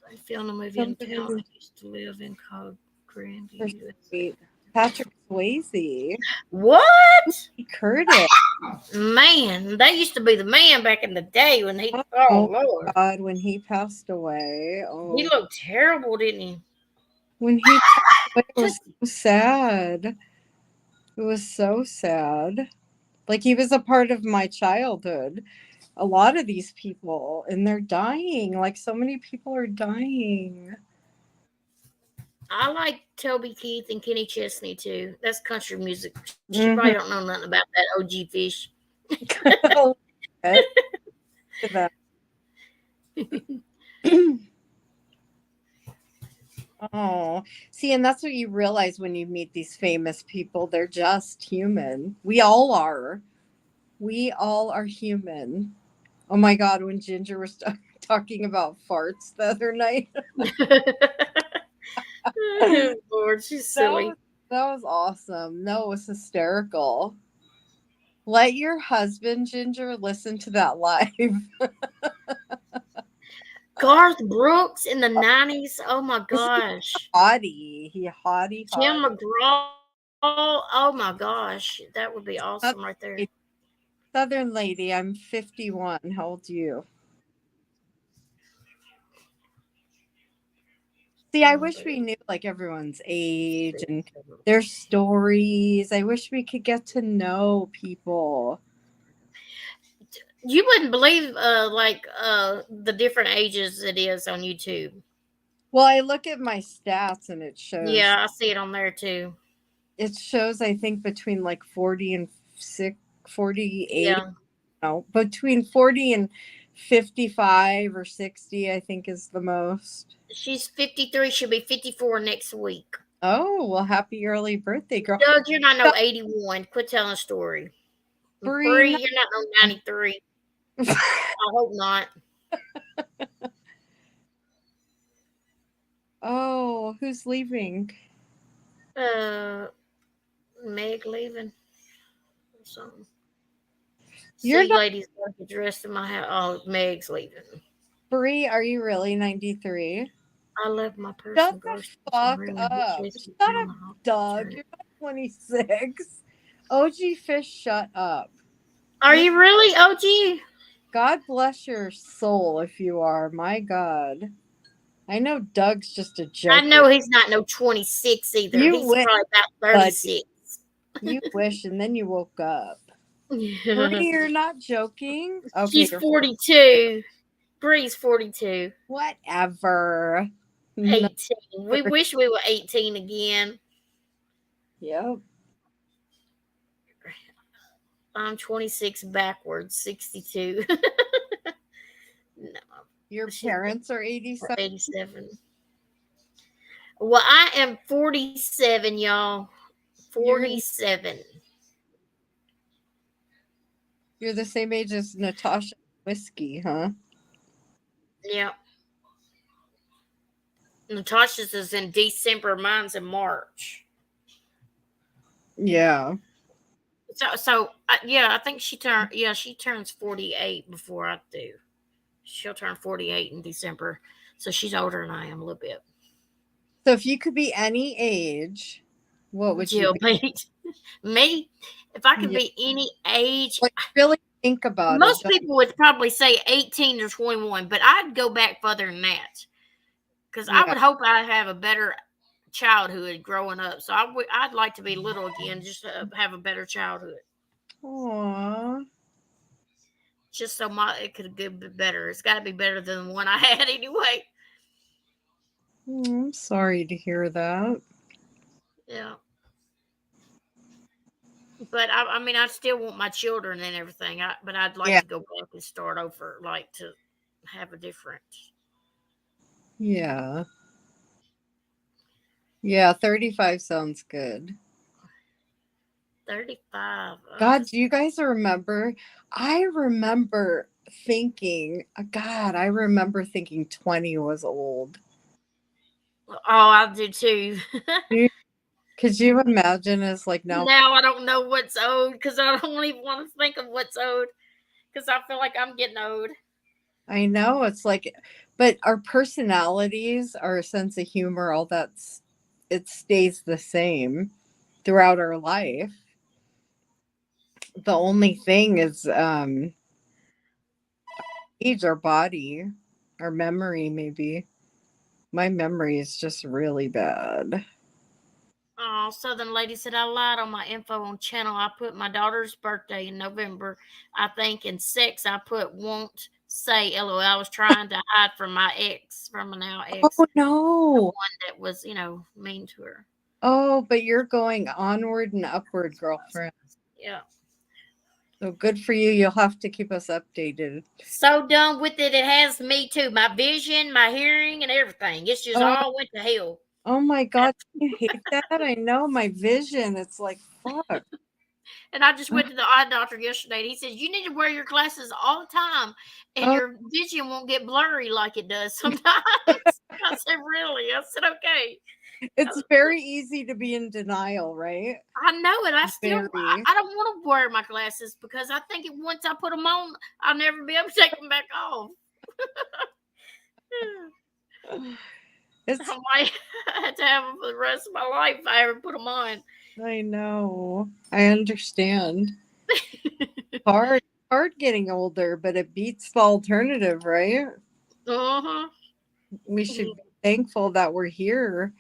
They filmed a movie in town. I used to live in called Granby. Sweet. Patrick Swayze. What? Curtis. Man, they used to be the man back in the day when he. Oh Oh Lord, God, when he passed away. he Oh, looked terrible, didn't he? when he passed away, it was Just so sad. It was so sad. Like he was a part of my childhood. A lot of these people, and they're dying. Like so many people are dying. I like Toby Keith and Kenny Chesney too. That's country music. She probably Mm-hmm. don't know nothing about that OG Fish. Oh, see, and that's what you realize when you meet these famous people. They're just human. We all are. We all are human. Oh my God, when Ginger was talking about farts the other night, Oh, Lord, she's that silly. was that was awesome. No, it was hysterical. Let your husband, Ginger, listen to that live. Garth Brooks in the 90s. Oh my Is he gosh. hottie? He hottie Tim hottie. McGraw. Oh my gosh. That would be Southern awesome right there. lady, Southern lady, I'm 51. How old are you? See, I wish we knew like everyone's age and their stories. I wish we could get to know people. You wouldn't believe the different ages it is on YouTube. Well, I look at my stats and Yeah, I see it on there too. it shows I think between like 40 and 6 48. Yeah. No, between 40 and 55 or 60 I think is the most. She's 53. She'll be 54 next week. Oh, well, happy early birthday, girl. Doug, you're not no 81. Quit telling a story. Bree, Bree. you're not no 93. I hope not. Oh, who's leaving? Uh, Meg leaving or something. You're See, not ladies, got to get dressed in my house. Oh, Meg's leaving. Bree, are you really 93? I left my Shut person the groceries and fuck ring and up. chased me Shut down up, the hall. Doug. You're not 26. OG Fish, shut up. Are you really, OG? God bless your soul if you are. My God. I know Doug's just a I joker. know he's not no 26 either. You He's wish, probably about buddy. 36. You wish, and then you woke up. Bree, you're not joking? Okay, She's you're 42. Bree's 42. whatever. No. 18. We wish we were 18 again. Yep. I'm 26 backwards, 62. No, Your she's parents are 87. 87. Well, I am 47, y'all. You're 47. you're the same age as Natasha Whiskey, huh? Yeah. Natasha's is in December. Mine's in March. Yeah. Yeah, I think she turns 48 before I do. She'll turn 48 in December. So she's older than I am a little bit. So if you could be any age, what would you Jill be? Pete. Me? If I could Yeah. be any age, Like really think about it. most people would probably say 18 or 21, but I'd go back further than that. Because I Yeah. would hope I have a better childhood growing up. So I'd like to be little again, just to have a better childhood. Aww. Just so it could get better. It's got to be better than the one I had anyway. I'm sorry to hear that. Yeah. But I mean, I still want my children and everything. But I'd like Yeah. to go back and start over, like to have a different. Yeah. Yeah, 35 sounds good. 35. God, do you guys remember? I remember thinking 20 was old. Oh, I do too. Could you imagine us like now? Now I don't know what's old because I don't even want to think of what's old because I feel like I'm getting old. I know it's like, but our personalities, our sense of humor, all it stays the same. throughout our life. The only thing is age, our body, our memory maybe. My memory is just really bad. Oh, Southern Lady said I lied on my info on channel. I put my daughter's birthday in November. I think in sex I put won't say LOL. I was trying to hide from my ex, from a now ex, Oh the no. one that was, mean to her. Oh, but you're going onward and upward, girlfriend. Yeah. So good for you. You'll have to keep us updated. So done with it. It has me too. My vision, my hearing, and everything. It's just Oh, all went to hell. oh my God. You hate that? I know my vision. It's like, fuck. And I just went to the eye doctor yesterday, and he says you need to wear your glasses all the time, and Oh, your vision won't get blurry like it does sometimes. I said, really? I said, okay. it's very easy to be in denial, right? I know it. Very. I don't want to wear my glasses because I think once I put them on, I'll never be able to take them back off. It's, I might have to have them for the rest of my life if I ever put them on. I know. I understand. Hard getting older, but it beats the alternative, right? Uh-huh. We should be thankful that we're here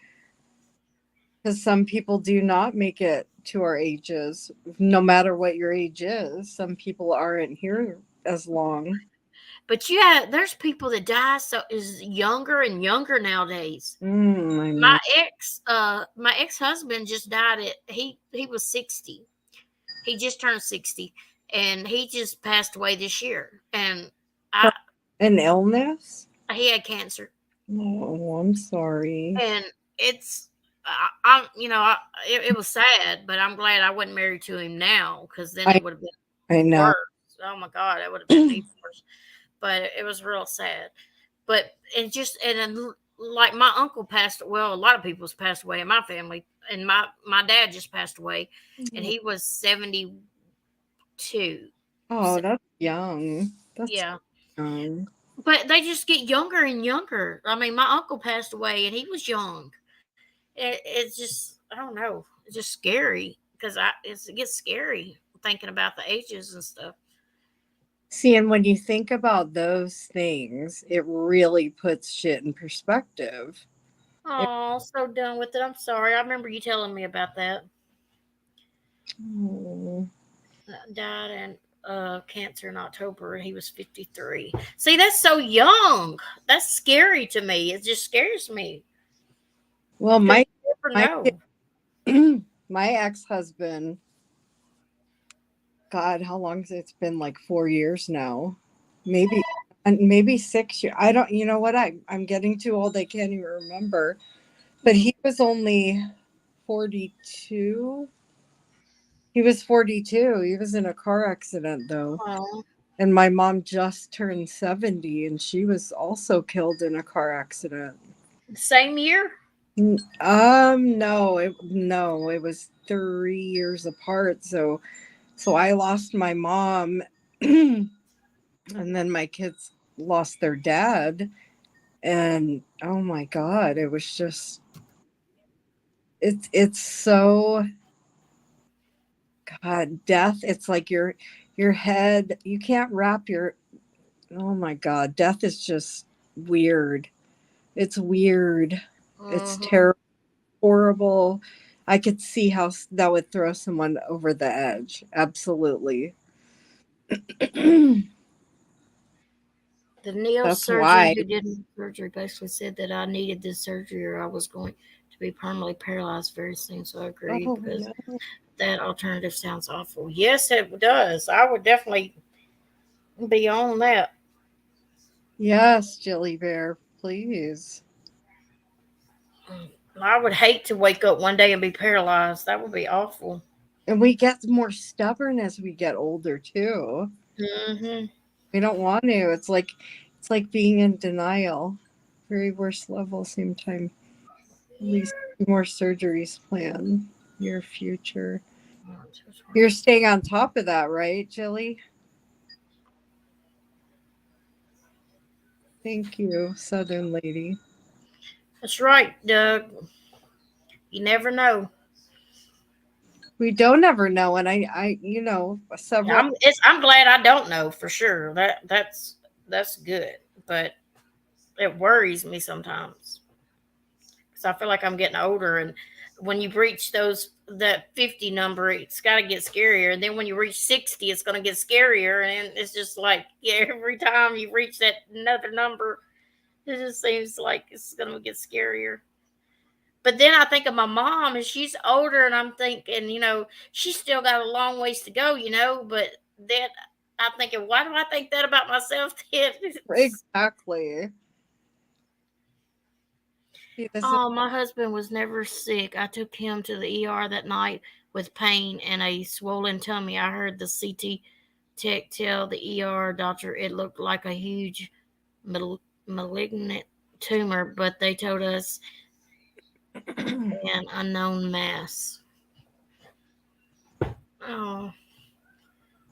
because some people do not make it to our ages, no matter what your age is. Some people aren't here as long. But yeah, there's people that die so is younger and younger nowadays. I know. My ex-husband just died at he was 60. He just turned 60 and he just passed away this year. And I An illness? he had cancer. Oh, I'm sorry. And it's I'm it was sad, but I'm glad I wasn't married to him now because then I it would have I been know. worse. Oh my God, that would have been even worse. But it was real sad. But and then like my uncle passed. Well, a lot of people's passed away in my family, and my dad just passed away, and he was 72. Oh, So, that's young. That's yeah, young. but they just get younger and younger. I mean, my uncle passed away, and he was young. It's just I don't know. It's just scary because it gets scary thinking about the ages and stuff. See, and when you think about those things, it really puts shit in perspective. It, Oh, so done with it. I'm sorry. I remember you telling me about that. oh, Died in cancer in October, and he was 53. See, that's so young. That's scary to me. It just scares me well, because my you never my know. my ex-husband, God, how long has it's been? Like 4 years now, maybe, and maybe 6 years. I don't. You know what? I'm getting too old. I can't even remember. But he was only 42. He was 42. He was in a car accident though. Oh, And my mom just turned 70 and she was also killed in a car accident. same year. No, it was 3 years apart. So I lost my mom and then my kids lost their dad. And oh my God, it was just it's so God, death. It's like your head, you can't wrap your oh my God, death is just weird. It's weird. It's Hmm. terrible, horrible. I could see how that would throw someone over the edge. Absolutely. The That's neurosurgeon why. who did the surgery basically said that I needed this surgery or I was going to be permanently paralyzed very soon. So I agreed Oh because no. that alternative sounds awful. Yes, it does. I would definitely be on that. Yes, Jelly Bear, please. I would hate to wake up one day and be paralyzed. That would be awful. And we get more stubborn as we get older too. Hmm. We don't want to. It's like being in denial. Very worst level, same time. At least more surgeries planned. Your future. You're staying on top of that, right, Jilly? Thank you, Southern Lady. That's right, Doug. You never know. We don't ever know. And Yeah, several. I'm glad I don't know for sure. That's good, but it worries me sometimes because I feel like I'm getting older, and when you reach that 50 number, it's got to get scarier, and then when you reach 60, it's going to get scarier, and it's just like, yeah, every time you reach that another number, it just seems like it's going to get scarier. But then I think of my mom, and she's older, and I'm thinking, she's still got a long ways to go, but then I'm thinking, why do I think that about myself? Exactly. See, this is. Oh, my husband was never sick. I took him to the ER that night with pain and a swollen tummy. I heard the CT tech tell the ER doctor it looked like a huge malignant tumor, but they told us an unknown mass. Oh,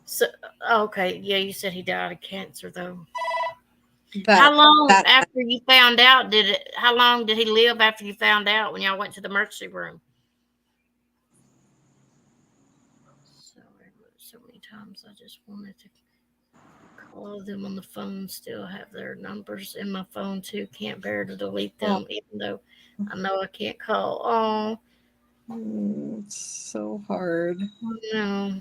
so okay, yeah, you said he died of cancer though. How that long that after you found out did it? How long did he live after you found out when y'all went to the emergency room? So many times I just wanted to call them on the phone. Still have their numbers in my phone too. Can't bear to delete oh, them, even though I know I can't call. Oh it's so hard. no,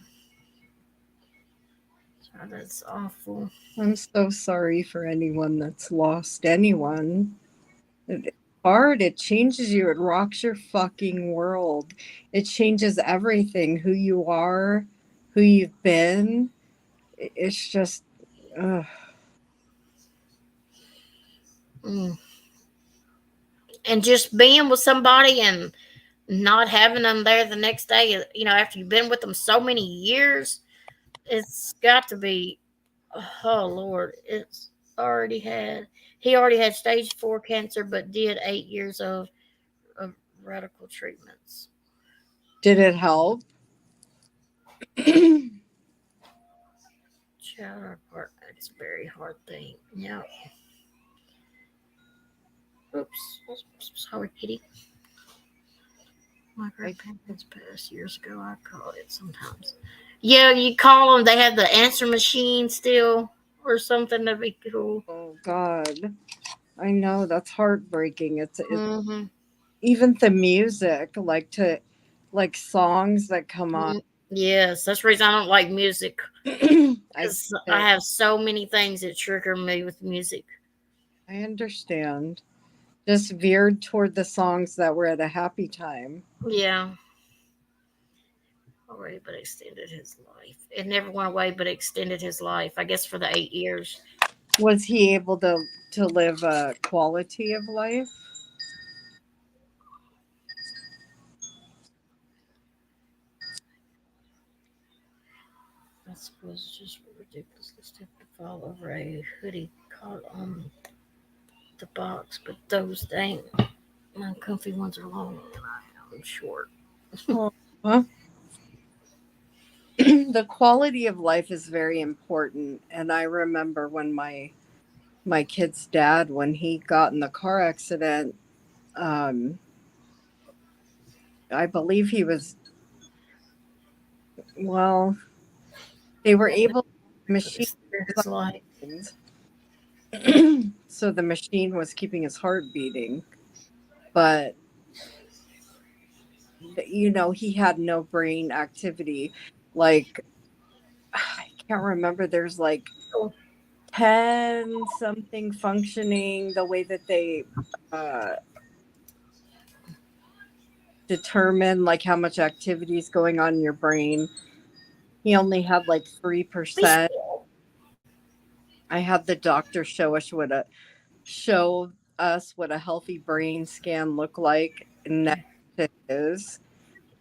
that's awful. I'm so sorry for anyone that's lost anyone. It's hard. It changes you. It rocks your fucking world. It changes everything. Who you are, who you've been. It's just. Ugh. Mm. And just being with somebody and not having them there the next day, after you've been with them so many years, it's got to be, oh Lord, he already had stage 4 cancer, but did 8 years of radical treatments. Did it help? Child partner, it's a very hard thing. Yeah. Oops. Sorry, kitty. My grandparents passed years ago. I call it sometimes. Yeah, you call them. They have the answer machine still or something. That'd be cool. Oh God, I know that's heartbreaking. It's Mm-hmm. even the music, like songs that come on. Mm, yes, that's the reason I don't like music. I Because I get it. have so many things that trigger me with music. I understand. Just veered toward the songs that were at a happy time. Yeah. Already, but extended his life. It never went away, but extended his life. I guess for the 8 years. Was he able to live a quality of life? I suppose it's just ridiculously stupid to fall over a hoodie caught on the box, but those dang my comfy ones are long and I'm short. Oh, huh? The quality of life is very important, and I remember when my kid's dad, when he got in the car accident, um I believe he was, well, they were able to But machine it's his his life. organs. So the machine was keeping his heart beating, but he had no brain activity. Like, I can't remember, there's like Oh, 10 something functioning the way that they uh determine like how much activity is going on in your brain. He only had like be 3%. still. I had the doctor show us what a healthy brain scan looked like next to his.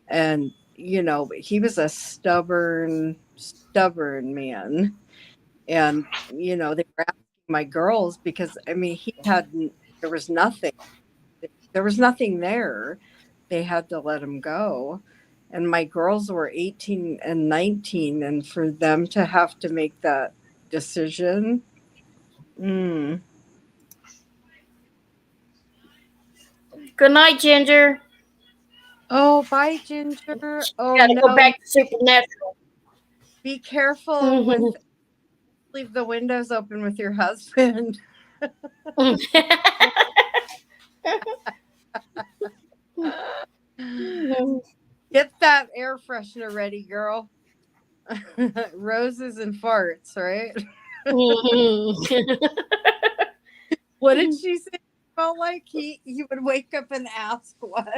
And he was a stubborn man. And they were asking my girls, because I mean, there was nothing, there. They had to let him go. And my girls were 18 and 19, and for them to have to make that decision. mm, Good night, Ginger. Oh, bye, Ginger. Oh Got to go no. back to supernatural. Be careful with leave the windows open with your husband. Get that air freshener ready, girl. Roses and farts, right? What did she say? It smell like he would wake up and ask what?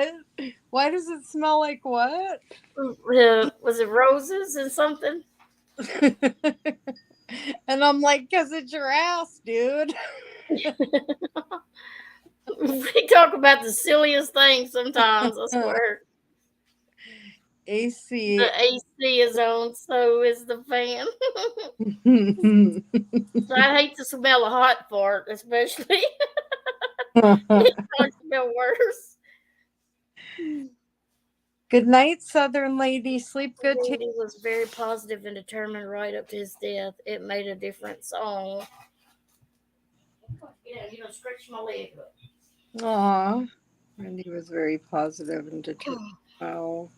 Why does it smell like what? Was it roses and something? And I'm like, because it's your ass, dude. We talk about the silliest things sometimes, I swear. AC. The AC is on, so is the fan. So I hate to smell a hot fart, especially. It probably smell worse. Good night, Southern lady. Sleep good. Randy was very positive and determined right up to his death. It made a different song. Yeah, stretch my leg up. Aw. Randy was very positive and determined. Oh.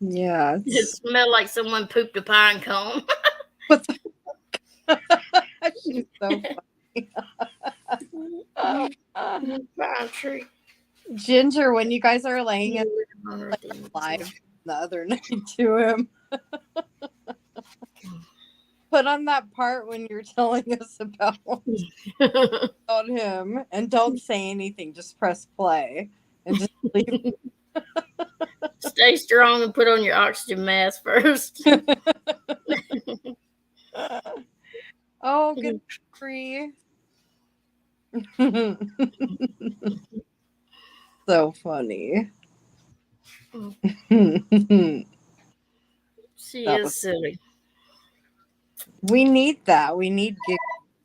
Yeah. It smelled like someone pooped a pine cone. What the She's so funny. Pine tree. Ginger, when you guys are laying in live the other night to him, put on that part when you're telling us about him and don't say anything. Just press play and just leave. Stay strong and put on your oxygen mask first. Oh, good free. So funny. She is silly. We need that. We need giggles.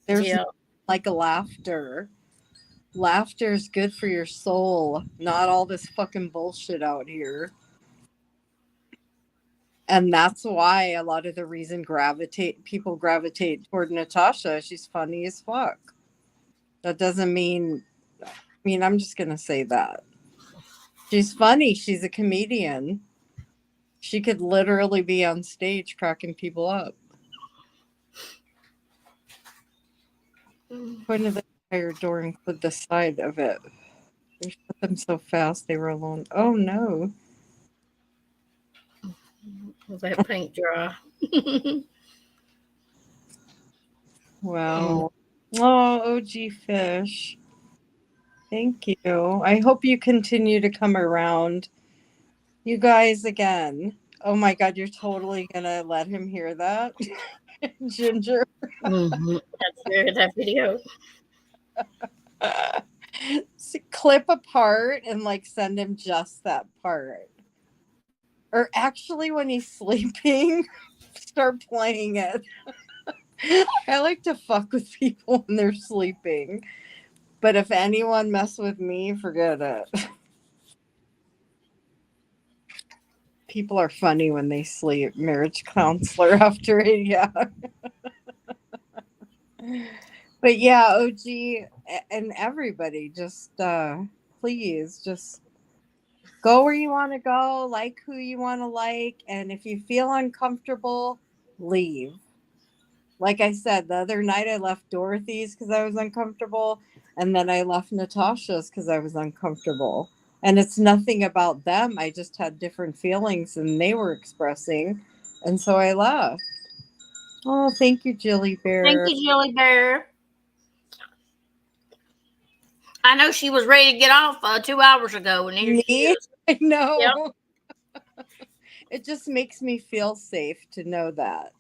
There's Yeah. like a laughter. Laughter is good for your soul, not all this fucking bullshit out here. And that's why a lot of the reason people gravitate toward Natasha. She's funny as fuck. That doesn't mean, I'm just gonna say that. She's funny. She's a comedian. She could literally be on stage cracking people up. Point of the entire door include the side of it. They shut them so fast they were alone. Oh no. That paint dry. Wow. Oh, OG Fish. Thank you. I hope you continue to come around. You guys, again. Oh my God, you're totally going to let him hear that? Ginger. That's there, that video. Clip a part and send him just that part. Or actually, when he's sleeping, start playing it. I like to fuck with people when they're sleeping. But if anyone mess with me, forget it. People are funny when they sleep. Marriage counselor after it, yeah. But yeah, OG and everybody, just please, just go where you want to go, like who you want to like, and if you feel uncomfortable, leave. Like I said, the other night I left Dorothy's because I was uncomfortable, and then I left Natasha's because I was uncomfortable. And it's nothing about them. I just had different feelings than they were expressing, and so I left. Oh, thank you, Jilly Bear. Thank you, Jilly Bear. I know she was ready to get off 2 hours ago, and here she is. I know. Yep. It just makes me feel safe to know that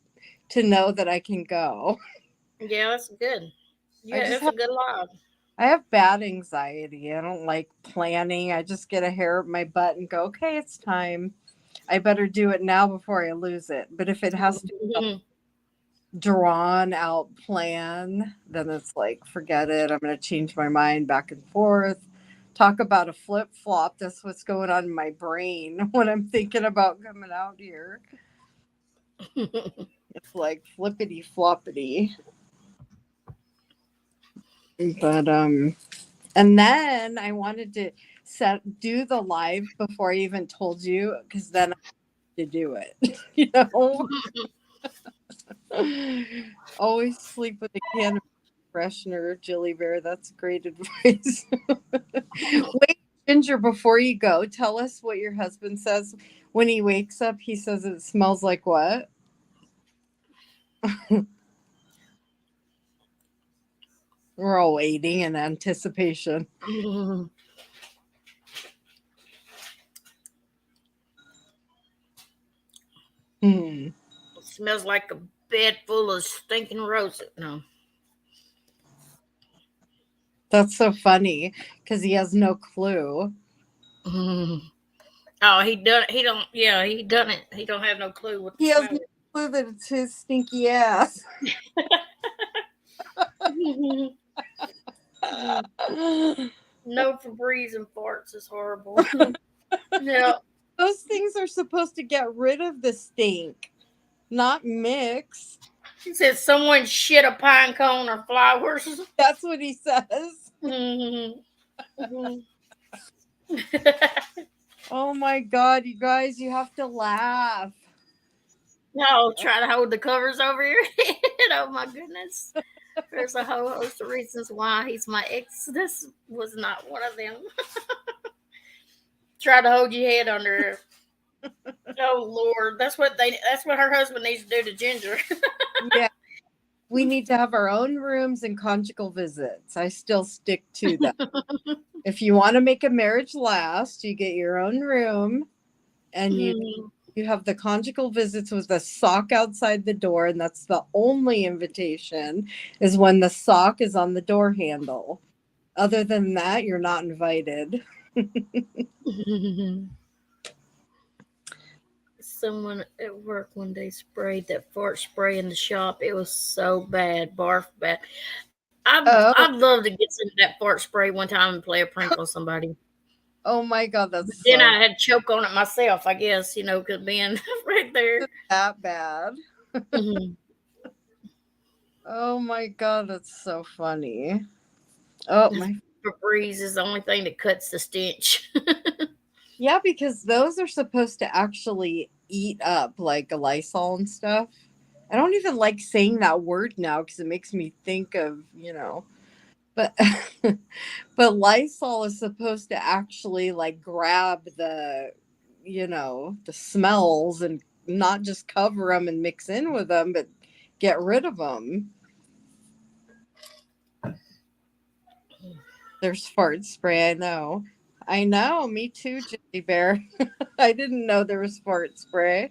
I can go. Yeah, that's good. Yeah, that's a good life. I have bad anxiety. I don't like planning. I just get a hair up my butt and go, okay, it's time. I better do it now before I lose it. But if it has to be a drawn out plan, then it's like, forget it. I'm going to change my mind back and forth. Talk about a flip flop. That's what's going on in my brain when I'm thinking about coming out here. It's like flippity floppity. But and then I wanted to do the live before I even told you, because then I have to do it. You know, always sleep with a can of freshener, Jilly Bear. That's great advice. Wait, Ginger, before you go, tell us what your husband says when he wakes up. He says it smells like what? We're all waiting in anticipation. It smells like a bed full of stinking roses. No. That's so funny because he has no clue. Oh, he done. He don't. Yeah, he done it. He don't have no clue what the He has smell no clue that it's his stinky ass. is. No Febreze and farts is horrible. Yeah. Those things are supposed to get rid of the stink, not mix. He said someone shit a pine cone or flowers. That's what he says. Oh my God, you guys, you have to laugh. No, try to hold the covers over your head. Oh my goodness. There's a whole host of reasons why he's my ex. This was not one of them. Try to hold your head under. Oh Lord, that's what her husband needs to do to Ginger. Yeah. We need to have our own rooms and conjugal visits. I still stick to that. If you want to make a marriage last, you get your own room and you have the conjugal visits with the sock outside the door, and that's the only invitation is when the sock is on the door handle. Other than that, you're not invited. Someone at work one day sprayed that fart spray in the shop. It was so bad, barf bad. I'd love to get some of that fart spray one time and play a prank on somebody. Oh my God, that's Then I had to choke on it myself, I guess, because being right there. That bad. Mhm. Oh my God, that's so funny. Oh my. Febreze is the only thing that cuts the stench. Yeah, because those are supposed to actually eat up like a Lysol and stuff. I don't even like saying that word now because it makes me think of, but but Lysol is supposed to actually like grab the smells and not just cover them and mix in with them, but get rid of them. There's fart spray. I know. Me too, Jilly Bear. I didn't know there was fart spray.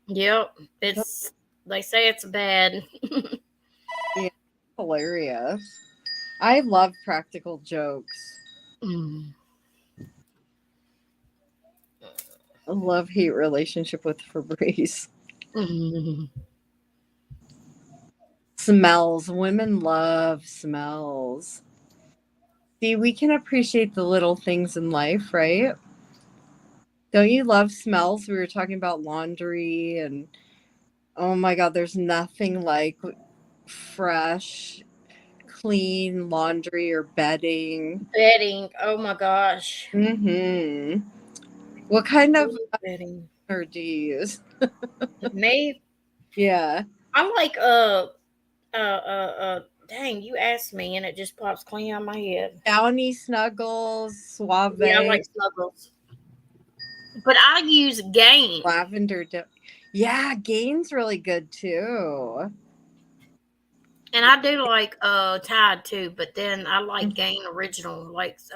Yep, they say it's bad. Yeah, hilarious. I love practical jokes. A love-hate relationship with Febreze. Smells. Women love smells. See, we can appreciate the little things in life, right? Don't you love smells? We were talking about laundry and oh my God, there's nothing like fresh, clean laundry or bedding. Bedding. Oh my gosh. Mm-hmm. What kind of Bedding. or do you use? Me? Yeah. I'm like dang, you asked me and it just pops clean out of my head. Downy Snuggles, Suave, Yeah, I like Snuggles. But I use Gain. Lavender. Yeah, Gain's really good too. And I do like Tide too, but then I like Gain Original. I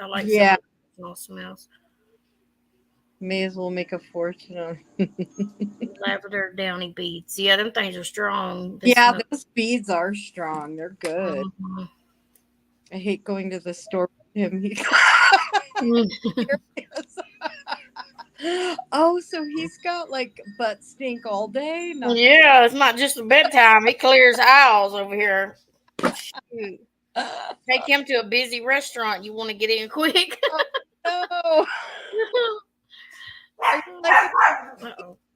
like Yeah. some original smells. May as well make a fortune on. Lavender Downy beads. Yeah, them things are strong. Yeah, those beads are strong. They're good. Mm-hmm. I hate going to the store with him. Oh, so he's got like butt stink all day? Yeah, it's not just a bedtime. He clears aisles over here. Shoot. Take him to a busy restaurant. You want to get in quick? Oh, no. Are you like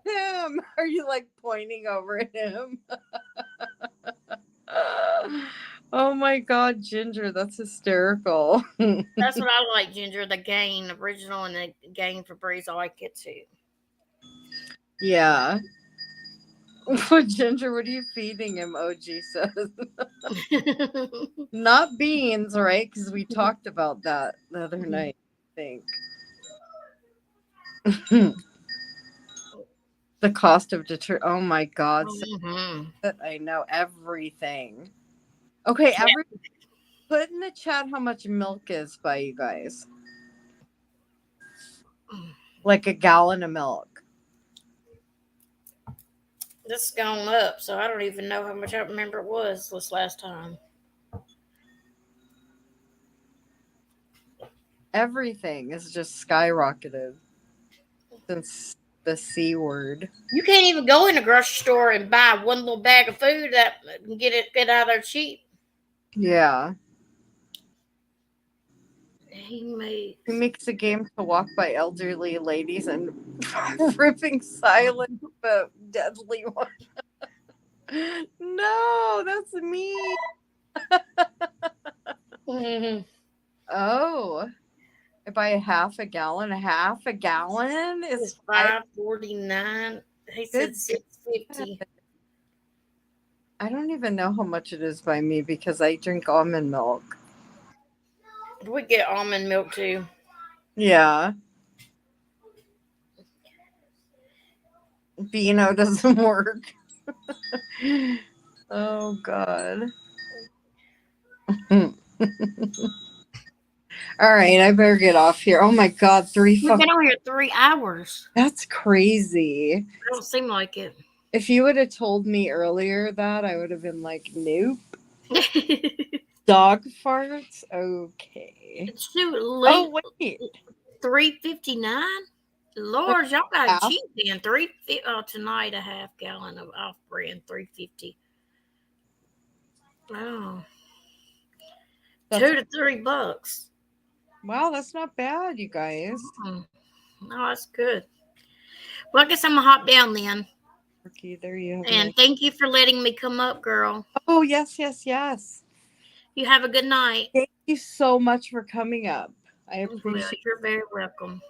him? Are you like pointing over at him? Oh my God, Ginger, that's hysterical. That's what I like, Ginger. The Gain original and the Gain Febreze. I like it too. Yeah. What Ginger, what are you feeding him? OG says. Not beans, right? Because we talked about that the other night, I think. The cost of deter. Oh my God. Mm-hmm. I know everything. Okay, Yeah. put in the chat how much milk is by you guys. Like a gallon of milk. This has gone up, so I don't even know how much I remember it was this last time. Everything is just skyrocketed since the C word. You can't even go in a grocery store and buy one little bag of food that and get out of there cheap. Yeah. He He makes a game to walk by elderly ladies and ripping silent but deadly one. No, that's me. Mm-hmm. Oh, I buy half a gallon. Half a gallon is It's $5.49. He said good. $6.50. I don't even know how much it is by me because I drink almond milk. We get almond milk too. Yeah. Beano doesn't work. Oh God. All right, I better get off here. Oh my God, We've been on here 3 hours. That's crazy. It don't seem like it. If you would have told me earlier that, I would have been like, nope. Dog farts? Okay. Shoot, Oh, wait. $3.59. Lord, y'all got Half? cheap then. Tonight a half gallon of off brand $3.50. Oh, That's, $2 to $3. wow, that's not bad, you guys. No, that's good. Well, I guess I'm gonna hop down then. Okay, there you have And thank you for letting me come up, girl. Oh, yes, yes, yes. You have a good night. Thank you so much for coming up. I appreciate You're very welcome.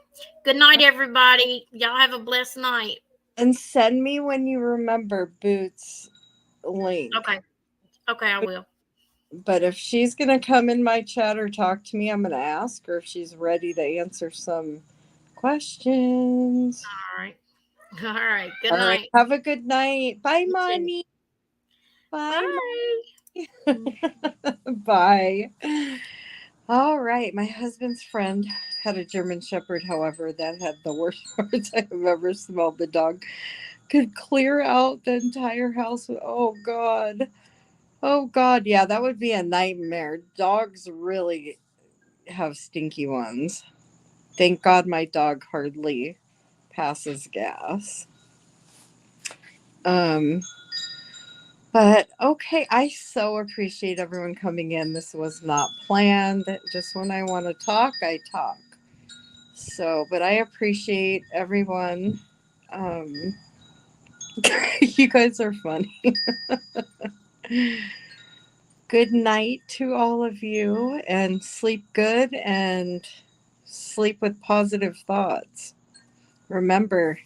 Good night, everybody. Y'all have a blessed night. And send me when you remember Boots' link. Okay, I will. But if she's going to come in my chat or talk to me, I'm going to ask her if she's ready to answer some questions. All right. All right. Good All night. right. Have a good night. Bye, You too. Mommy. Bye. Bye. Bye. All right. My husband's friend had a German Shepherd, however, that had the worst farts I have ever smelled. The dog could clear out the entire house. Oh, God. Oh, God. Yeah, that would be a nightmare. Dogs really have stinky ones. Thank God my dog hardly passes gas. But okay, I so appreciate everyone coming in. This was not planned. Just when I want to talk, I talk. So, but I appreciate everyone. You guys are funny. Good night to all of you, and sleep good and sleep with positive thoughts. Remember,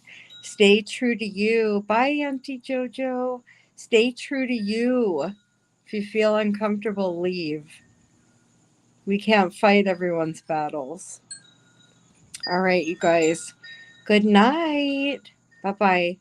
stay true to you. Bye, Auntie JoJo. Stay true to you. If you feel uncomfortable, leave. We can't fight everyone's battles. All right, you guys. Good night. Bye bye.